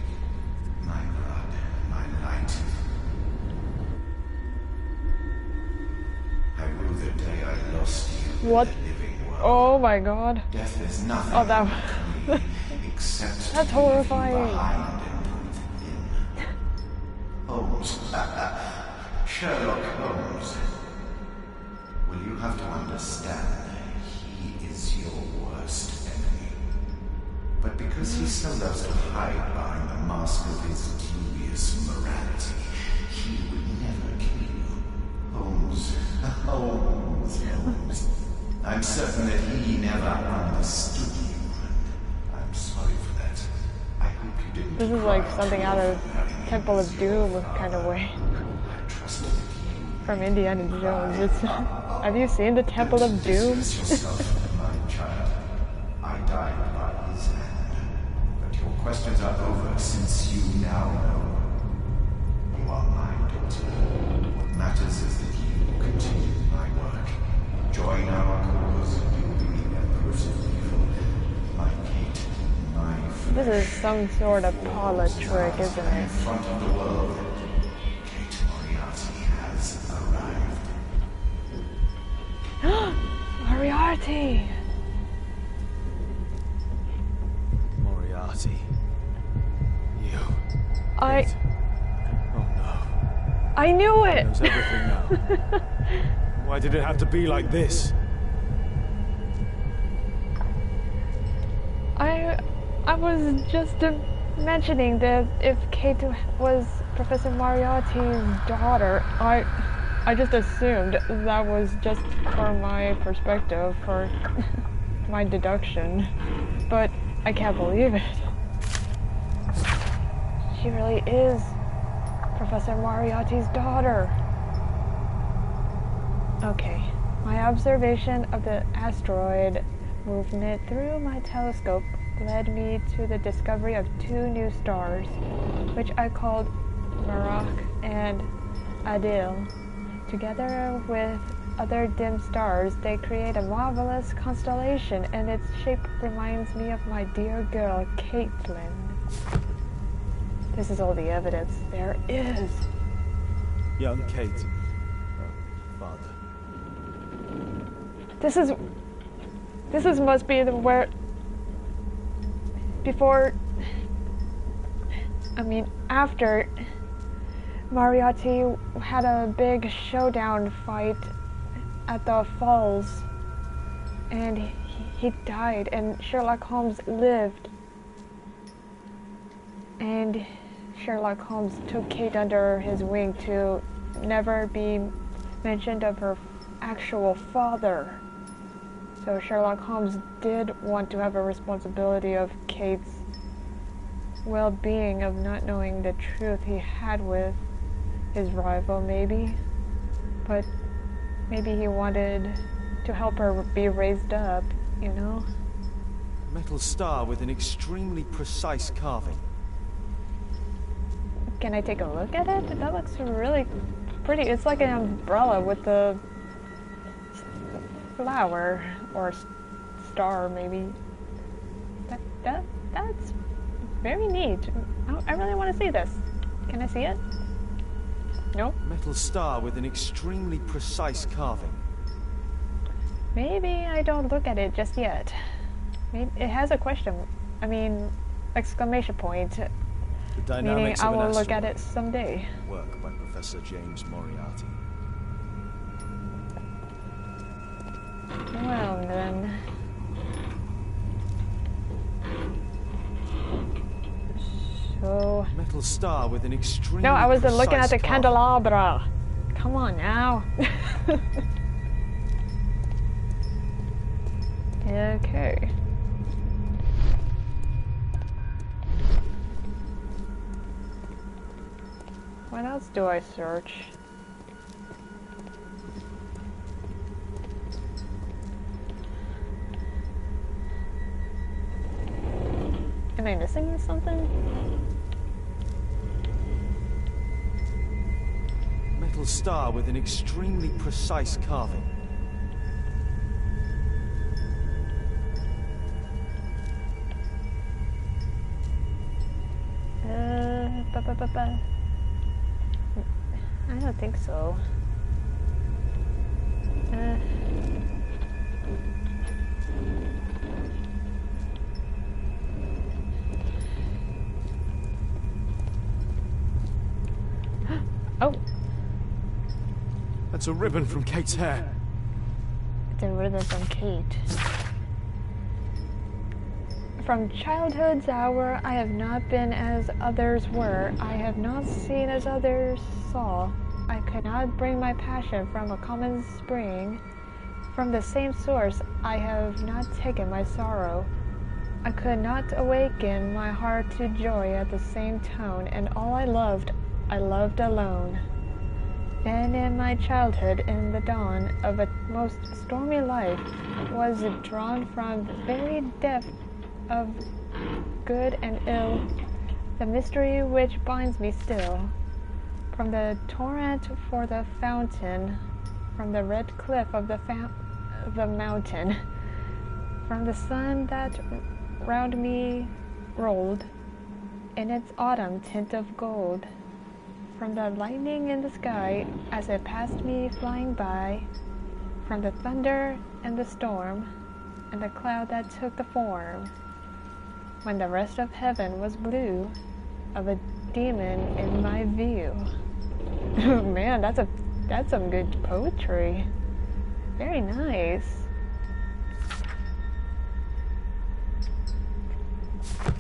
My blood, my light. I rue the day I lost you What? in the living world. Oh my god. Death is nothing Oh, that to me except that's to leave you horrifying. behind and within. Holmes. Sherlock Holmes. Well, you have to understand, he is your worst enemy. But because he so loves to hide behind the mask of his dubious morality, he would never kill you. Holmes. Holmes. I'm certain that he never understood you, and I'm sorry for that. I hope you didn't. This is like something out of Temple of Doom kind of way. I trusted you. From Indiana Jones. It's, have you seen the Temple of Doom? Yourself, my child. I died by his hand. But your questions are over since you now know. You are my daughter. What matters is that you continue my work. Join our cause and you will be the empress of evil. My Kate, my friend. This is some sort of parlor trick, isn't In it? front of the world, Kate Moriarty has arrived. Moriarty! Moriarty. You. I Kate. Oh no. I knew He it! knows everything now. Why did it have to be like this? I was just mentioning that if Kate was Professor Moriarty's daughter, I just assumed that was just for my perspective, for my deduction. But I can't believe it. She really is Professor Moriarty's daughter. Okay, my observation of the asteroid movement through my telescope led me to the discovery of 2 new stars, which I called Merak and Adil. Together with other dim stars, they create a marvelous constellation, and its shape reminds me of my dear girl, Caitlin. This is all the evidence there is. Young Kate. Father. This is must be the where before, I mean after Moriarty had a big showdown fight at the falls, and he died, and Sherlock Holmes lived, and Sherlock Holmes took Kate under his wing to never be mentioned of her actual father. So Sherlock Holmes did want to have a responsibility of Kate's well-being, of not knowing the truth he had with his rival, maybe. But maybe he wanted to help her be raised up, you know? Metal star with an extremely precise carving. Can I take a look at it? That looks really pretty. It's like an umbrella with the flower or star, maybe. That's very neat. I really want to see this. Can I see it? Nope. Metal star with an extremely precise carving. Maybe I don't look at it just yet. Maybe it has a question. I mean, exclamation point. The Meaning dynamics I of an will look at asteroid. it someday. Work by Professor James Moriarty. Well then. So. Metal star with an extremely No, I was looking at the precise candelabra. Come on now. Okay. What else do I search? Am I missing something? Metal star with an extremely precise carving. I don't think so. Oh, That's a ribbon from Kate's hair. the ribbon from Kate. From childhood's hour, I have not been as others were. I have not seen as others saw. I could not bring my passion from a common spring. From the same source, I have not taken my sorrow. I could not awaken my heart to joy at the same tone, and all I loved alone. Then in my childhood, in the dawn of a most stormy life, was drawn from the very depth of good and ill, the mystery which binds me still. From the torrent for the fountain, from the red cliff of the mountain, from the sun that round me rolled in its autumn tint of gold, from the lightning in the sky as it passed me flying by, from the thunder and the storm, and the cloud that took the form, when the rest of heaven was blue, of a demon in my view. Man, that's some good poetry. Very nice.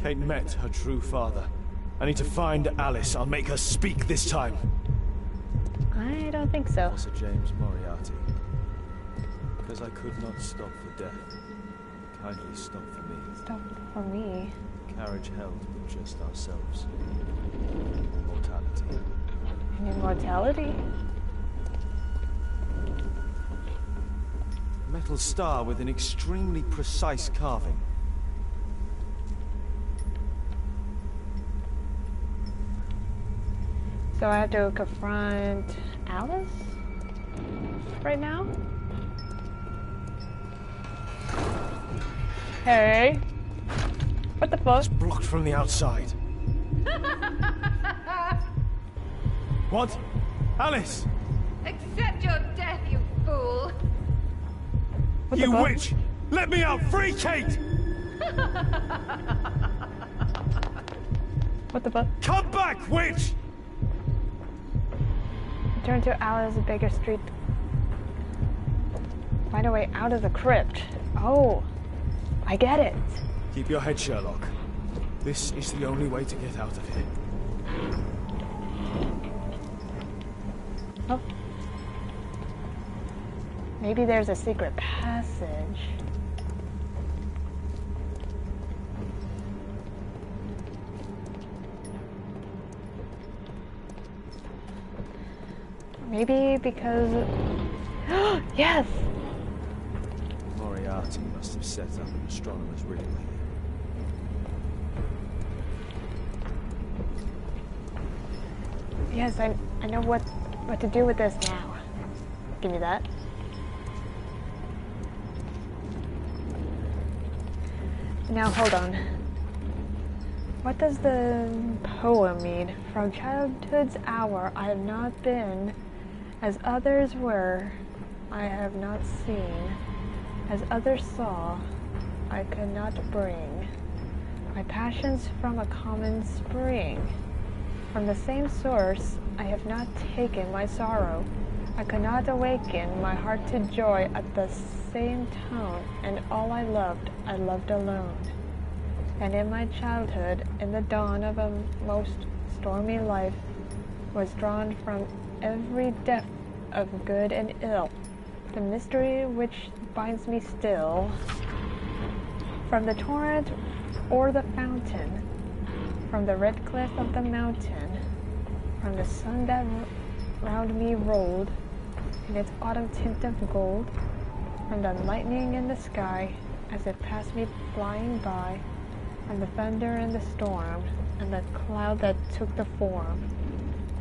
Kate met her true father. I need to find Alice. I'll make her speak this time. I don't think so. Officer James Moriarty. Because I could not stop for death. Kindly stop for me. Stop for me. Carriage held but just ourselves. Immortality. An immortality? Metal star with an extremely precise carving. So I have to confront Alice right now? Hey! What the fuck? It's blocked from the outside. What? Alice! Accept your death, you fool! What the You fuck? witch! Let me out! Free Kate! What the fuck? Come back, witch! Turn to Alice Baker Street. Find a way out of the crypt. Oh, I get it. Keep your head, Sherlock. This is the only way to get out of here. Oh. Maybe there's a secret passage. Maybe because... Yes! Moriarty must have set up an astronomer's relay. Yes, I know what to do with this now. Give me that. Now hold on. What does the poem mean? From childhood's hour I have not been as others were, I have not seen. As others saw, I could not bring. My passions from a common spring. From the same source, I have not taken my sorrow. I could not awaken my heart to joy at the same tone, and all I loved alone. And in my childhood, in the dawn of a most stormy life, was drawn from every depth of good and ill, the mystery which binds me still. From the torrent or the fountain, from the red cliff of the mountain, from the sun that round me rolled in its autumn tint of gold, from the lightning in the sky as it passed me flying by, from the thunder and the storm, and the cloud that took the form,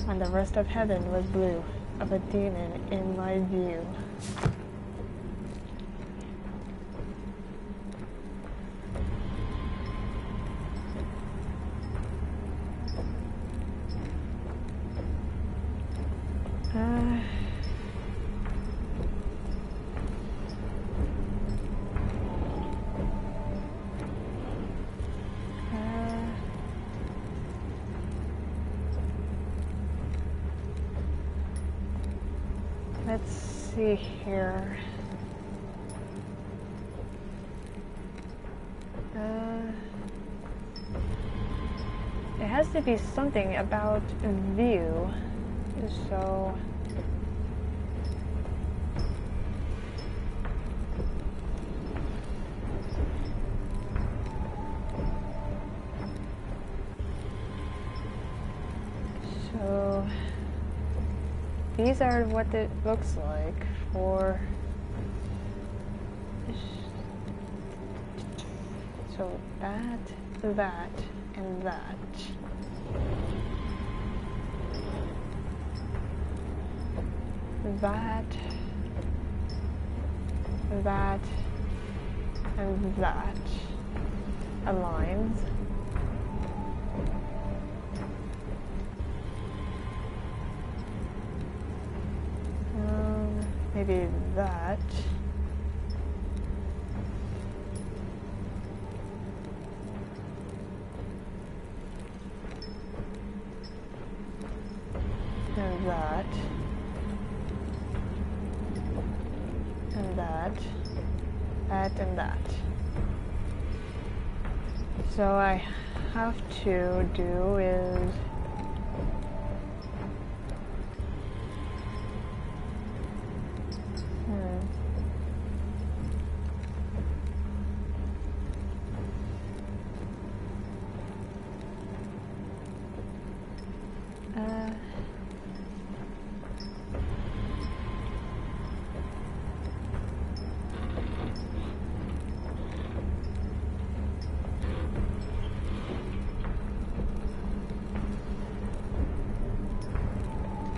and the rest of heaven was blue, of a demon in my view. Let's see here. It has to be something about view. So these are what it looks like for. So that, and that. That, and that aligns. Maybe that. And that. And that. That and that. So I have to do is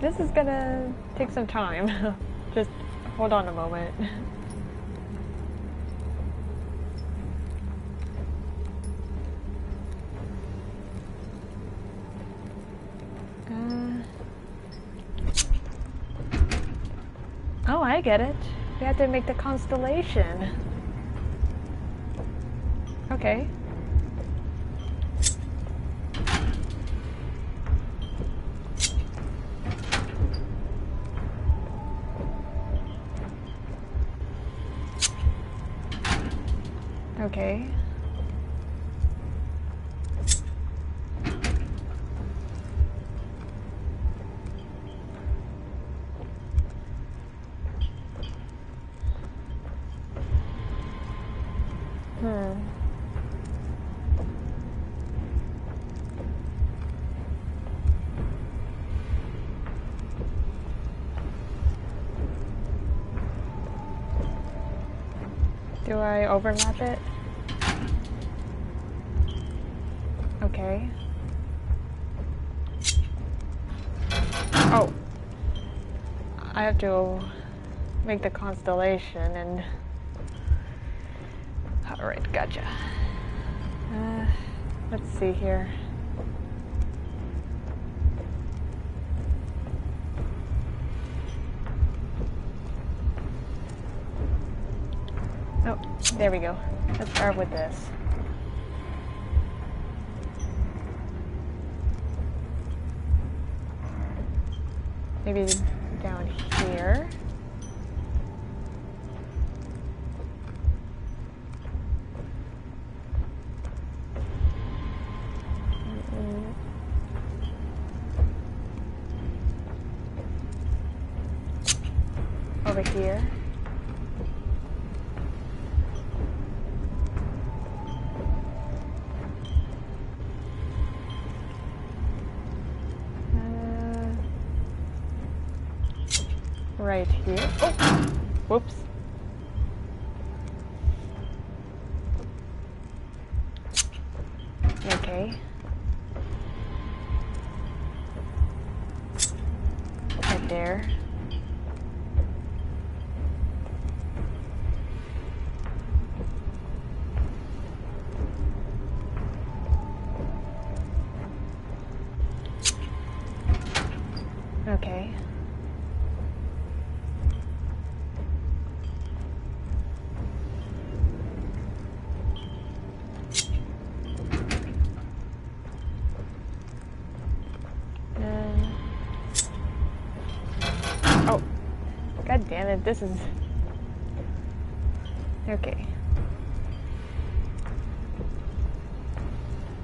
This is gonna take some time. Just hold on a moment. Oh, I get it. We have to make the constellation. Okay. Okay. Do I overlap it? Okay. Oh. I have to make the constellation and... Alright, gotcha. Let's see here. Oh, there we go. Let's start with this. Maybe down here. Over here. Right here. Oh! Whoops. Okay. Right there. Okay. Oh, god damn it, this is... Okay.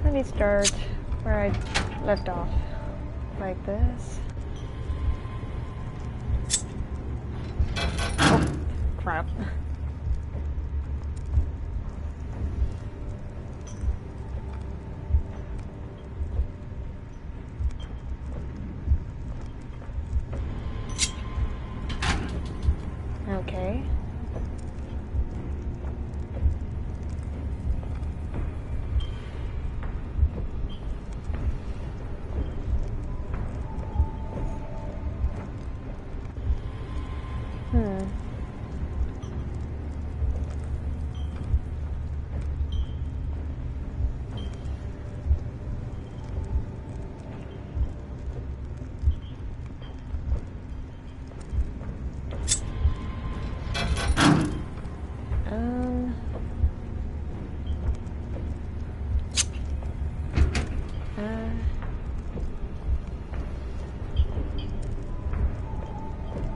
Let me start where I left off. Like this. Oh, crap. Okay.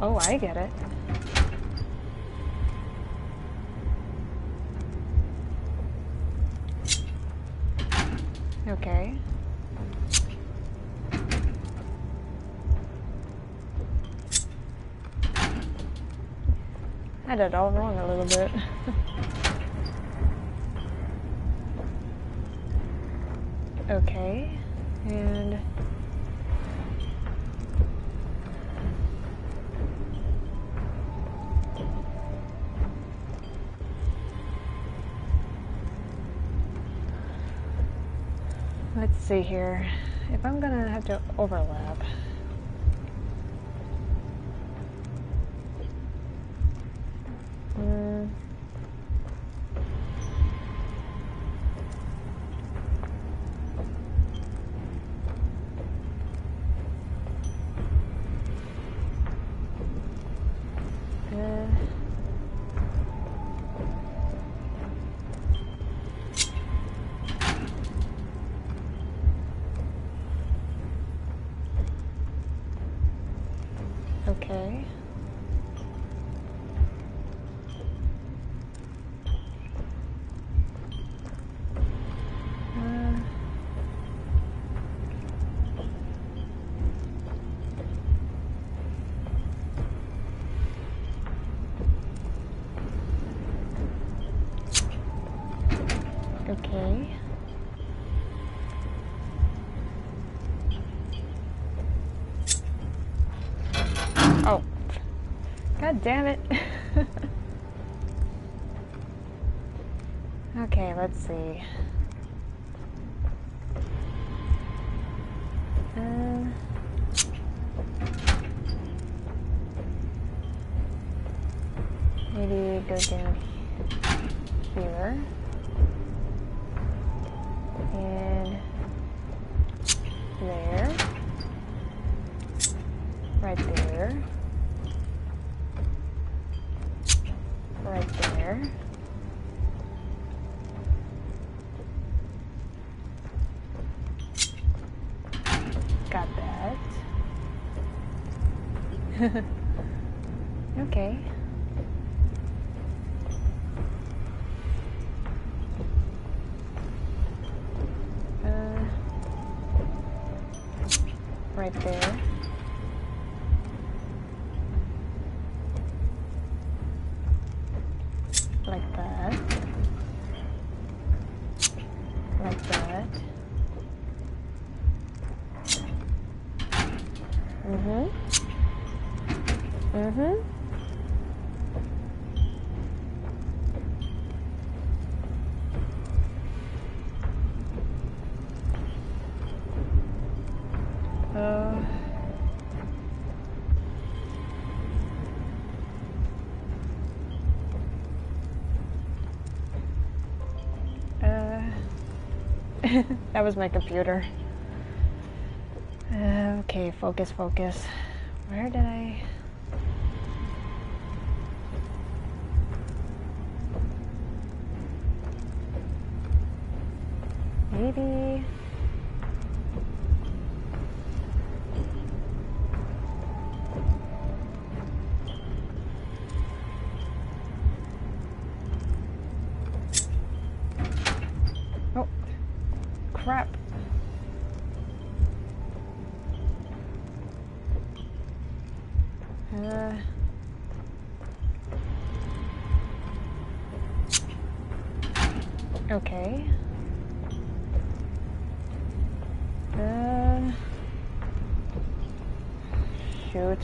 Oh, I get it. Okay. I did it all wrong a little bit. Okay, and... Let's see here. If I'm gonna have to overlap... Okay. Oh. God damn it. Okay, let's see. Maybe go down here. And there. Right there. Right there. Got that. Okay. Right there. Like that. Like that. Mm-hmm. Mm-hmm. That was my computer. Okay, focus, focus. Where did I... Maybe... Oh, crap. Okay. Shoot.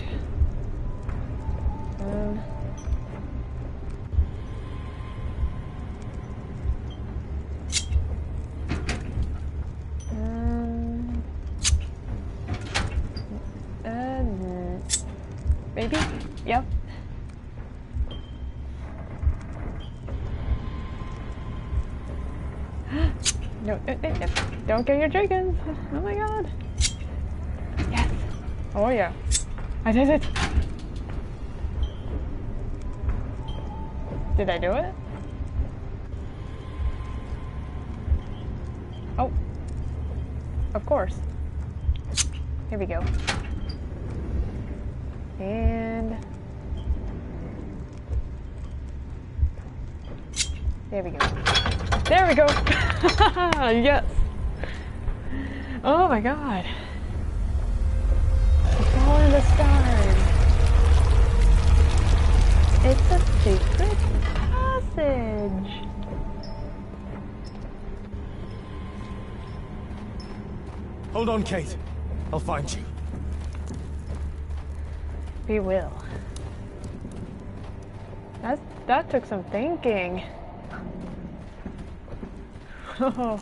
Maybe? Yep. No, no, don't kill your chickens! Oh my god! Yes! Oh yeah! I did it! Did I do it? Oh! Of course. Here we go. And... there we go. There we go! Yes! Oh my god! Follow the stars! It's a secret passage! Hold on, Kate. I'll find you. We will. That took some thinking. Oh.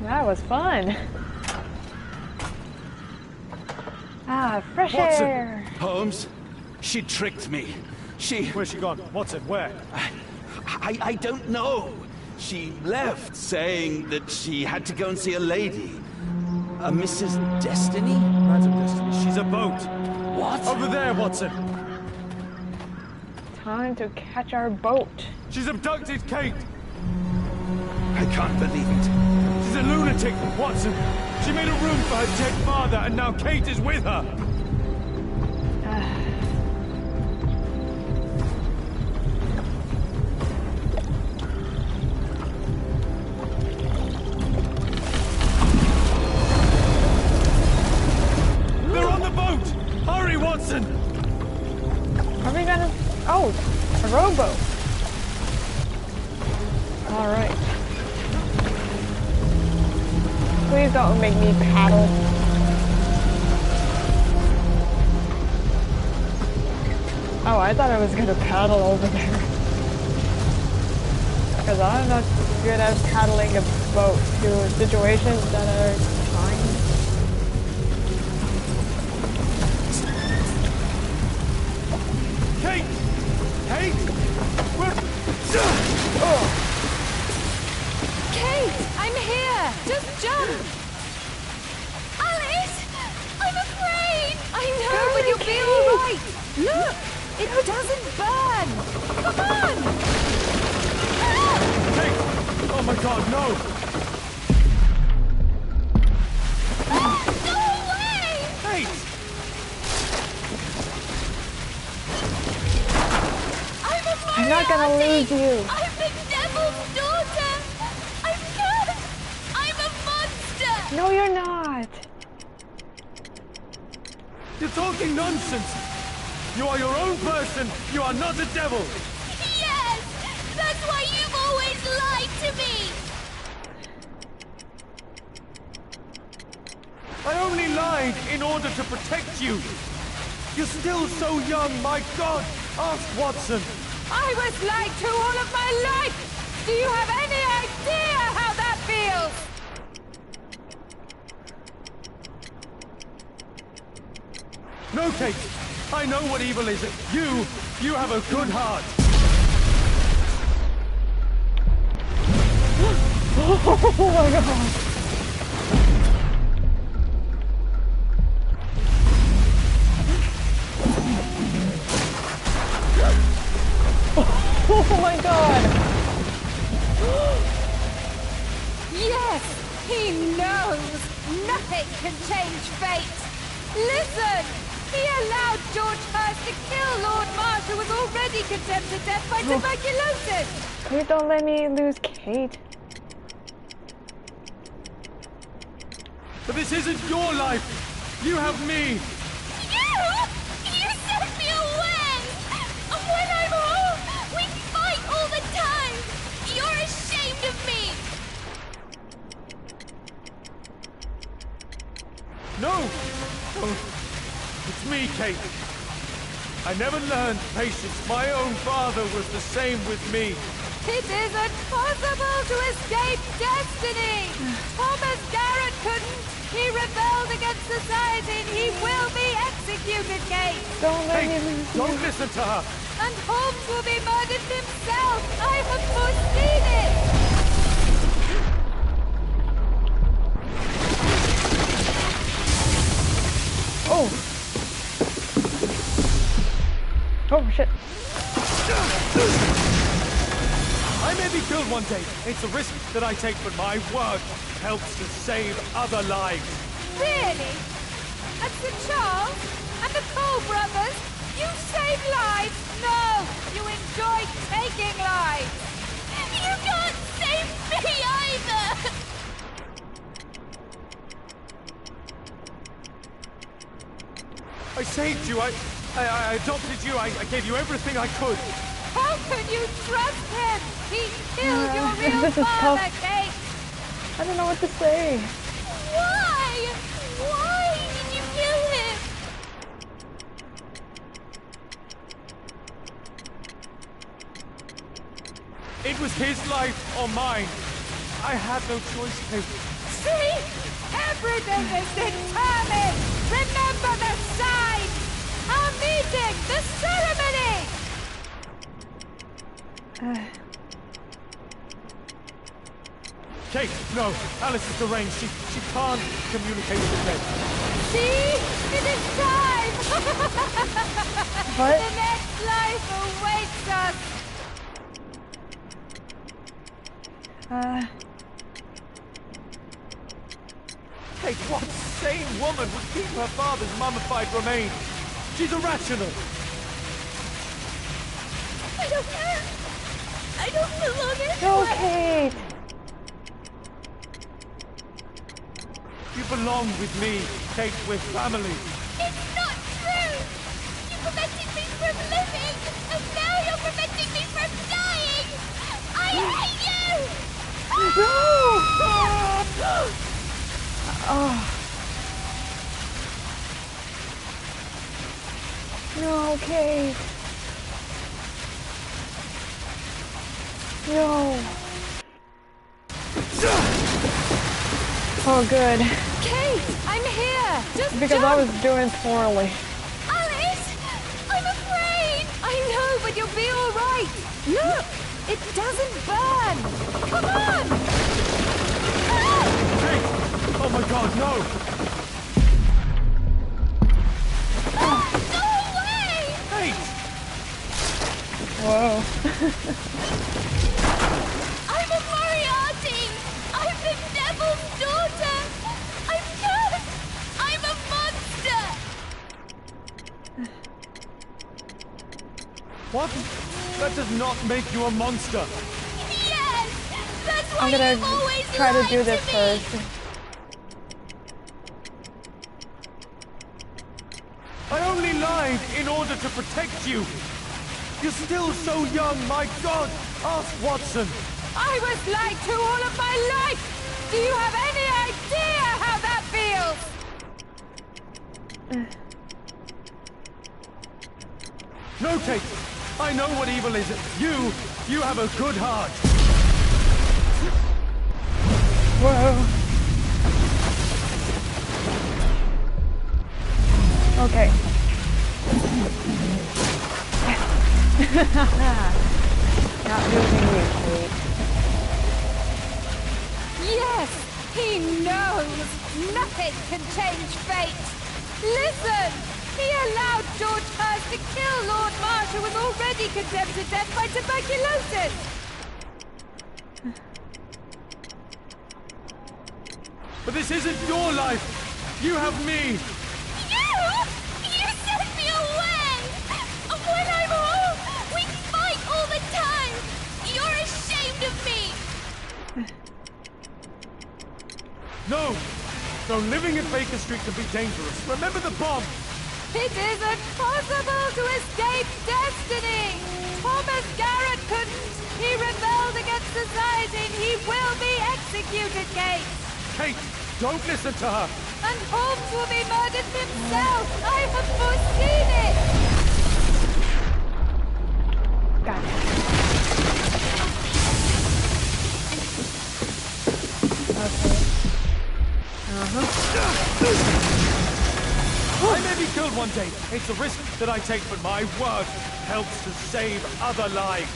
That was fun. Ah, fresh Watson! air. Holmes, she tricked me. Where's she gone? Watson, where? I don't know. She left saying that she had to go and see a lady. A Mrs. Destiny? Madam Destiny, she's a boat. What? Over there, Watson. Time to catch our boat. She's abducted Kate. I can't believe it. She's a lunatic, Watson. She made a room for her dead father, and now Kate is with her. They're on the boat! Hurry, Watson! Are we gonna... Oh, a rowboat. Alright. Please don't make me paddle. Oh, I thought I was gonna paddle over there. Because I'm not good at paddling a boat to situations that are fine. Kate! Kate! Kate, I'm here! Just jump! Alice! I'm afraid! I know, but you'll be alright! Look! It doesn't burn! Come on! Kate! Oh my god, no! Go away! Kate! I'm not gonna lose you. I'm the devil's daughter! I'm cursed! I'm a monster! No, you're not. You're talking nonsense! You are your own person! You are not a devil! Yes! That's why you've always lied to me! I only lied in order to protect you! You're still so young, my God! Ask Watson! I was lied to all of my life! Do you have any idea how that feels? No, Kate! I know what evil is. You have a good heart! Oh my god. Oh my god! Yes, he knows! Nothing can change fate! Listen! He allowed George Hurst to kill Lord Marsh, who was already condemned to death by tuberculosis! Please don't let me lose Kate. But this isn't your life! You have me! You sent me away! And when I'm home, we fight all the time! You're ashamed of me! No! Oh, it's me, Kate. I never learned patience. My own father was the same with me. It isn't possible to escape destiny! Thomas Garrett couldn't! He rebelled against society and he will be executed, Kate! Don't let me Kate, lose you. don't listen to her! And Holmes will be murdered himself! I have foreseen it! Oh! Oh shit. I may be killed one day. It's a risk that I take, but my work helps to save other lives. Really? And Sir Charles? And the Cole brothers? You save lives? No! You enjoy taking lives! You can't save me either! I saved you. I adopted you. I gave you everything I could. How can you trust him? He killed your real this is father, tough. Kate! I don't know what to say. Why? Why did you kill him? It was his life or mine. I had no choice, Kate. See? Everything is determined! Remember the sign! Our meeting! The ceremony! Kate, no. Alice is deranged. She can't communicate with the dead. See? It is time! What? The next life awaits us! Kate, what sane woman would keep her father's mummified remains? She's irrational. I don't care. I don't belong No, anywhere. Kate. You belong with me, Kate. We're family. It's not true. You prevented me from living, and now you're preventing me from dying. I hate you. Oh. No, Kate. No. Oh, good. Kate, I'm here. Just Because jump. I was doing poorly. Alice! I'm afraid! I know, but you'll be all right. Look, it doesn't burn. Come on. Kate! Oh my god, no! Go away! Kate! Whoa. I'm a Moriarty! I'm the devil's daughter! I'm cursed! I'm a monster! What? That does not make you a monster! Yes! That's why I'm gonna you've always try to lied do this me. first. I only lied in order to protect you! You're still so young, my god! Ask Watson! I was lied to all of my life. Do you have any idea how that feels? No, Kate! I know what evil is. You have a good heart. Whoa. Okay. Not losing you, Kate. Yes, he knows. Nothing can change fate. Listen, he allowed George Hurst to kill Lord Marsh, who was already condemned to death by tuberculosis. But this isn't your life. You have me. You sent me away! When I'm home, we fight all the time! You're ashamed of me! No! No, living in Baker Street can be dangerous. Remember the bomb! It isn't possible to escape destiny. Thomas Garrett couldn't. He rebelled against society and he will be executed, Kate. Kate, don't listen to her! And Holmes will be murdered himself. I have foreseen it. Got it. Okay. I may be killed one day. It's a risk that I take, but my word helps to save other lives.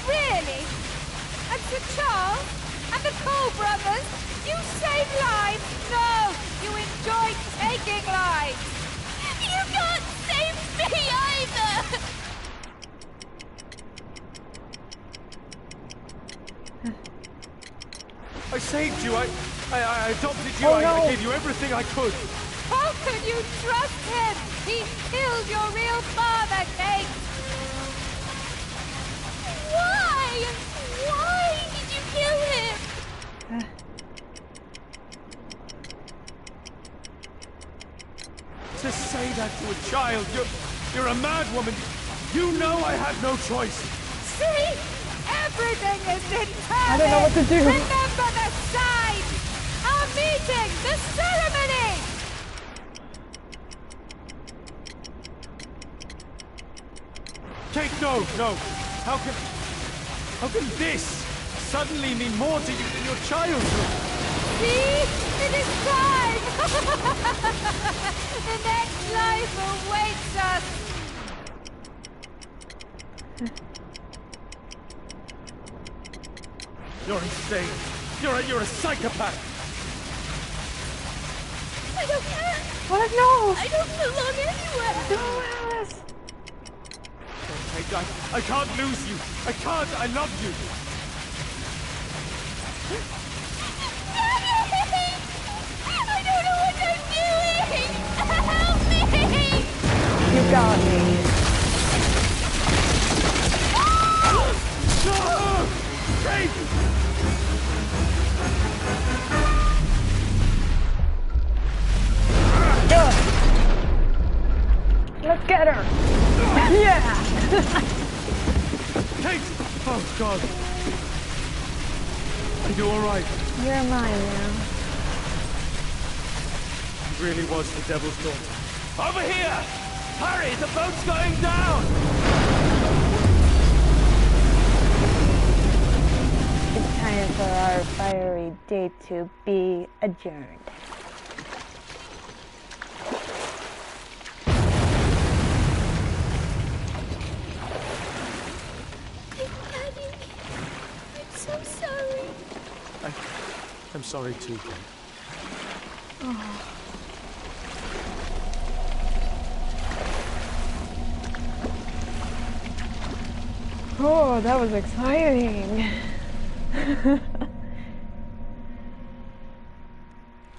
Really? And Sir Charles? And the Cole brothers? You save lives? No, you enjoy taking lives. You can't save me either! I saved you. I adopted you. Oh, no. I gave you everything I could. How could you trust him? He killed your real father, Kate. Why? Why did you kill him? To say that to a child, you're a mad woman. You know I had no choice. See? Everything is determined. I don't know what to do. Remember the sign. Our meeting, the ceremony. Kate, no. How can this suddenly mean more to you than your childhood? See? It is time. The next life awaits us. You're insane. You're a psychopath. I don't care. What? No! I don't belong anywhere. No, Alice! Kate, I can't lose you. I can't. I love you. I don't know what I'm doing! Help me! You got me. No! Kate! Let's get her! Yeah! Kate! Oh, God. Are you all right? You're mine now. really was the Devil's Daughter. Over here! Hurry, the boat's going down! It's time for our fiery date to be adjourned. Daddy, I'm so sorry. I'm sorry too, Kate. Oh, that was exciting.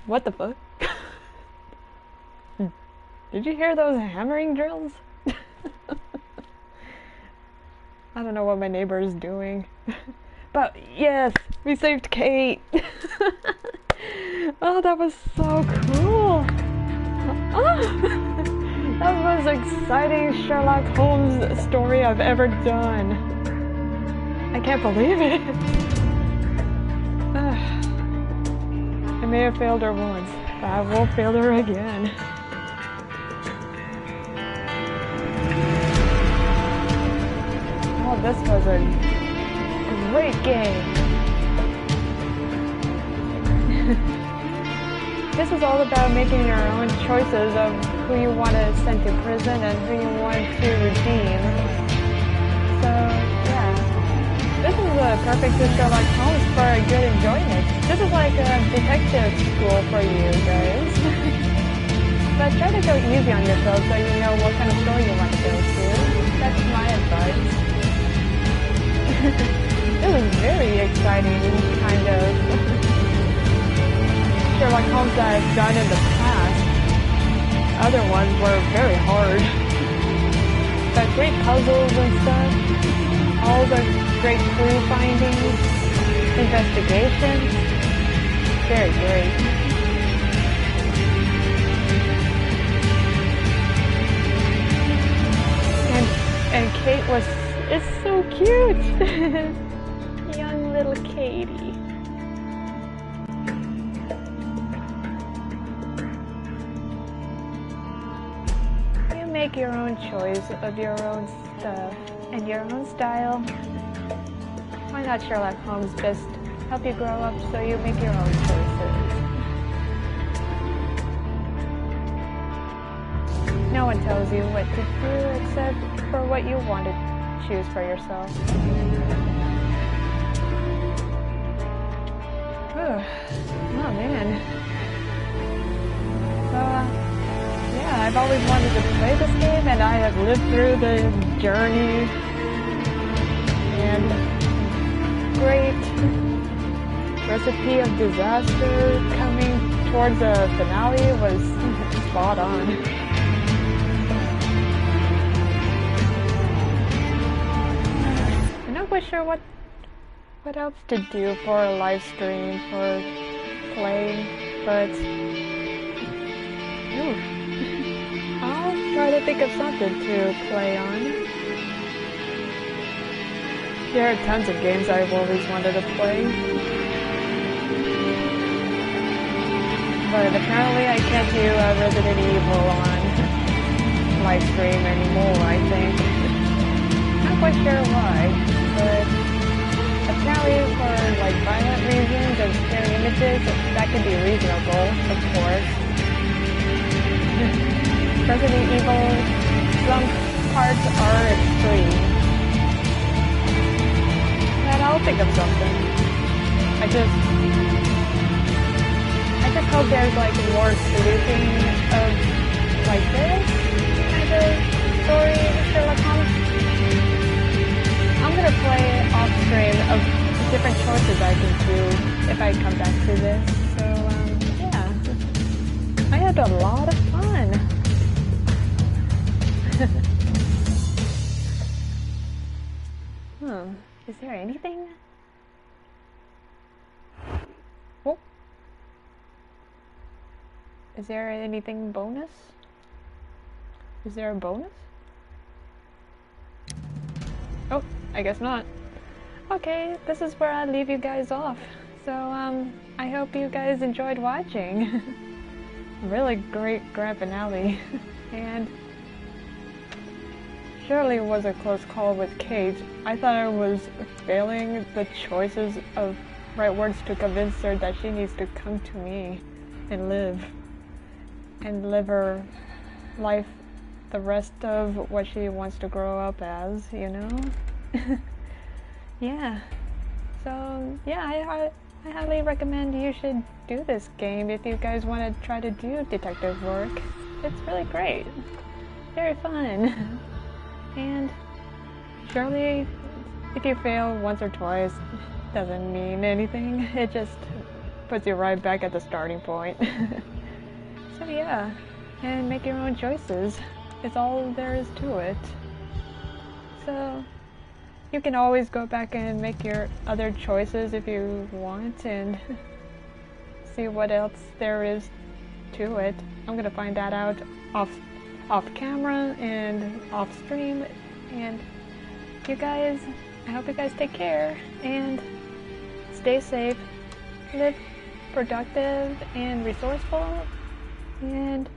What the fuck? Did you hear those hammering drills? I don't know what my neighbor is doing. But yes, we saved Kate. Oh, that was so cool. That was the most exciting Sherlock Holmes story I've ever done. I can't believe it. I may have failed her once, but I won't fail her again. Oh, this was a great game. This is all about making your own choices of who you want to send to prison and who you want to redeem. So, yeah. This is a perfect Sherlock Holmes for a good enjoyment. This is like a detective school for you guys. But try to go easy on yourself so you know what kind of story you want to go to. That's my advice. It was very exciting, kind of. Sherlock Holmes that I've done in the past. Other ones were very hard. But great puzzles and stuff. All the great clue findings. Investigations. Very great. And Kate is so cute. Young little Katie. Make your own choice of your own stuff and your own style. Why not Sherlock Holmes just help you grow up so you make your own choices? No one tells you what to do except for what you want to choose for yourself. Oh man. So, yeah, I've always wanted to play this game, and I have lived through the journey. And great recipe of disaster coming towards a finale was spot on. I'm not quite sure what else to do for a live stream for playing, but I'll try to think of something to play on. There are tons of games I've always wanted to play. But apparently I can't do Resident Evil on live stream anymore, I think. Not quite sure why, but apparently for like violent reasons and scary images, that could be reasonable, of course. Resident Evil, some parts are extreme. But I'll think of something. I just hope there's like more sleuthing of like this kind of story with Sherlock Holmes. I'm gonna play off stream of different choices I can do if I come back to this. So yeah, I had a lot of fun. Is there anything? Oh. Is there anything bonus? Is there a bonus? Oh, I guess not. Okay, this is where I leave you guys off. So, I hope you guys enjoyed watching. really great grand finale. And surely it was a close call with Kate. I thought I was failing the choices of right words to convince her that she needs to come to me and live her life, the rest of what she wants to grow up as, you know? Yeah. So, yeah, I highly recommend you should do this game if you guys want to try to do detective work. It's really great. Very fun. And surely if you fail once or twice, doesn't mean anything. It just puts you right back at the starting point. So yeah, and make your own choices. It's all there is to it. So you can always go back and make your other choices if you want and see what else there is to it. I'm gonna find that out off camera and off stream. And you guys, I hope you guys take care and stay safe, live productive and resourceful, and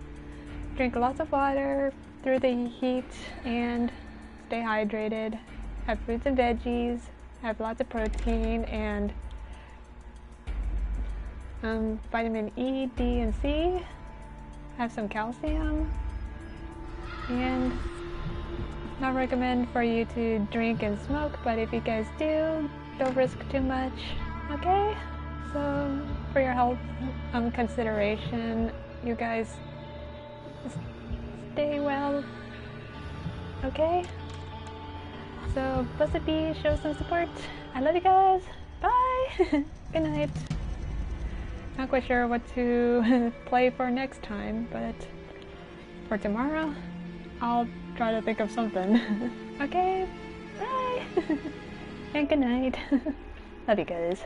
drink lots of water through the heat and stay hydrated. Have fruits and veggies, have lots of protein and vitamin E, D, and C. Have some calcium. And not recommend for you to drink and smoke, but if you guys do, don't risk too much, okay? So for your health consideration, you guys stay well, okay? So Blessed Be, show some support. I love you guys. Bye. Good night. Not quite sure what to play for next time, but for tomorrow, I'll try to think of something. Okay, bye. And good night. Love you guys.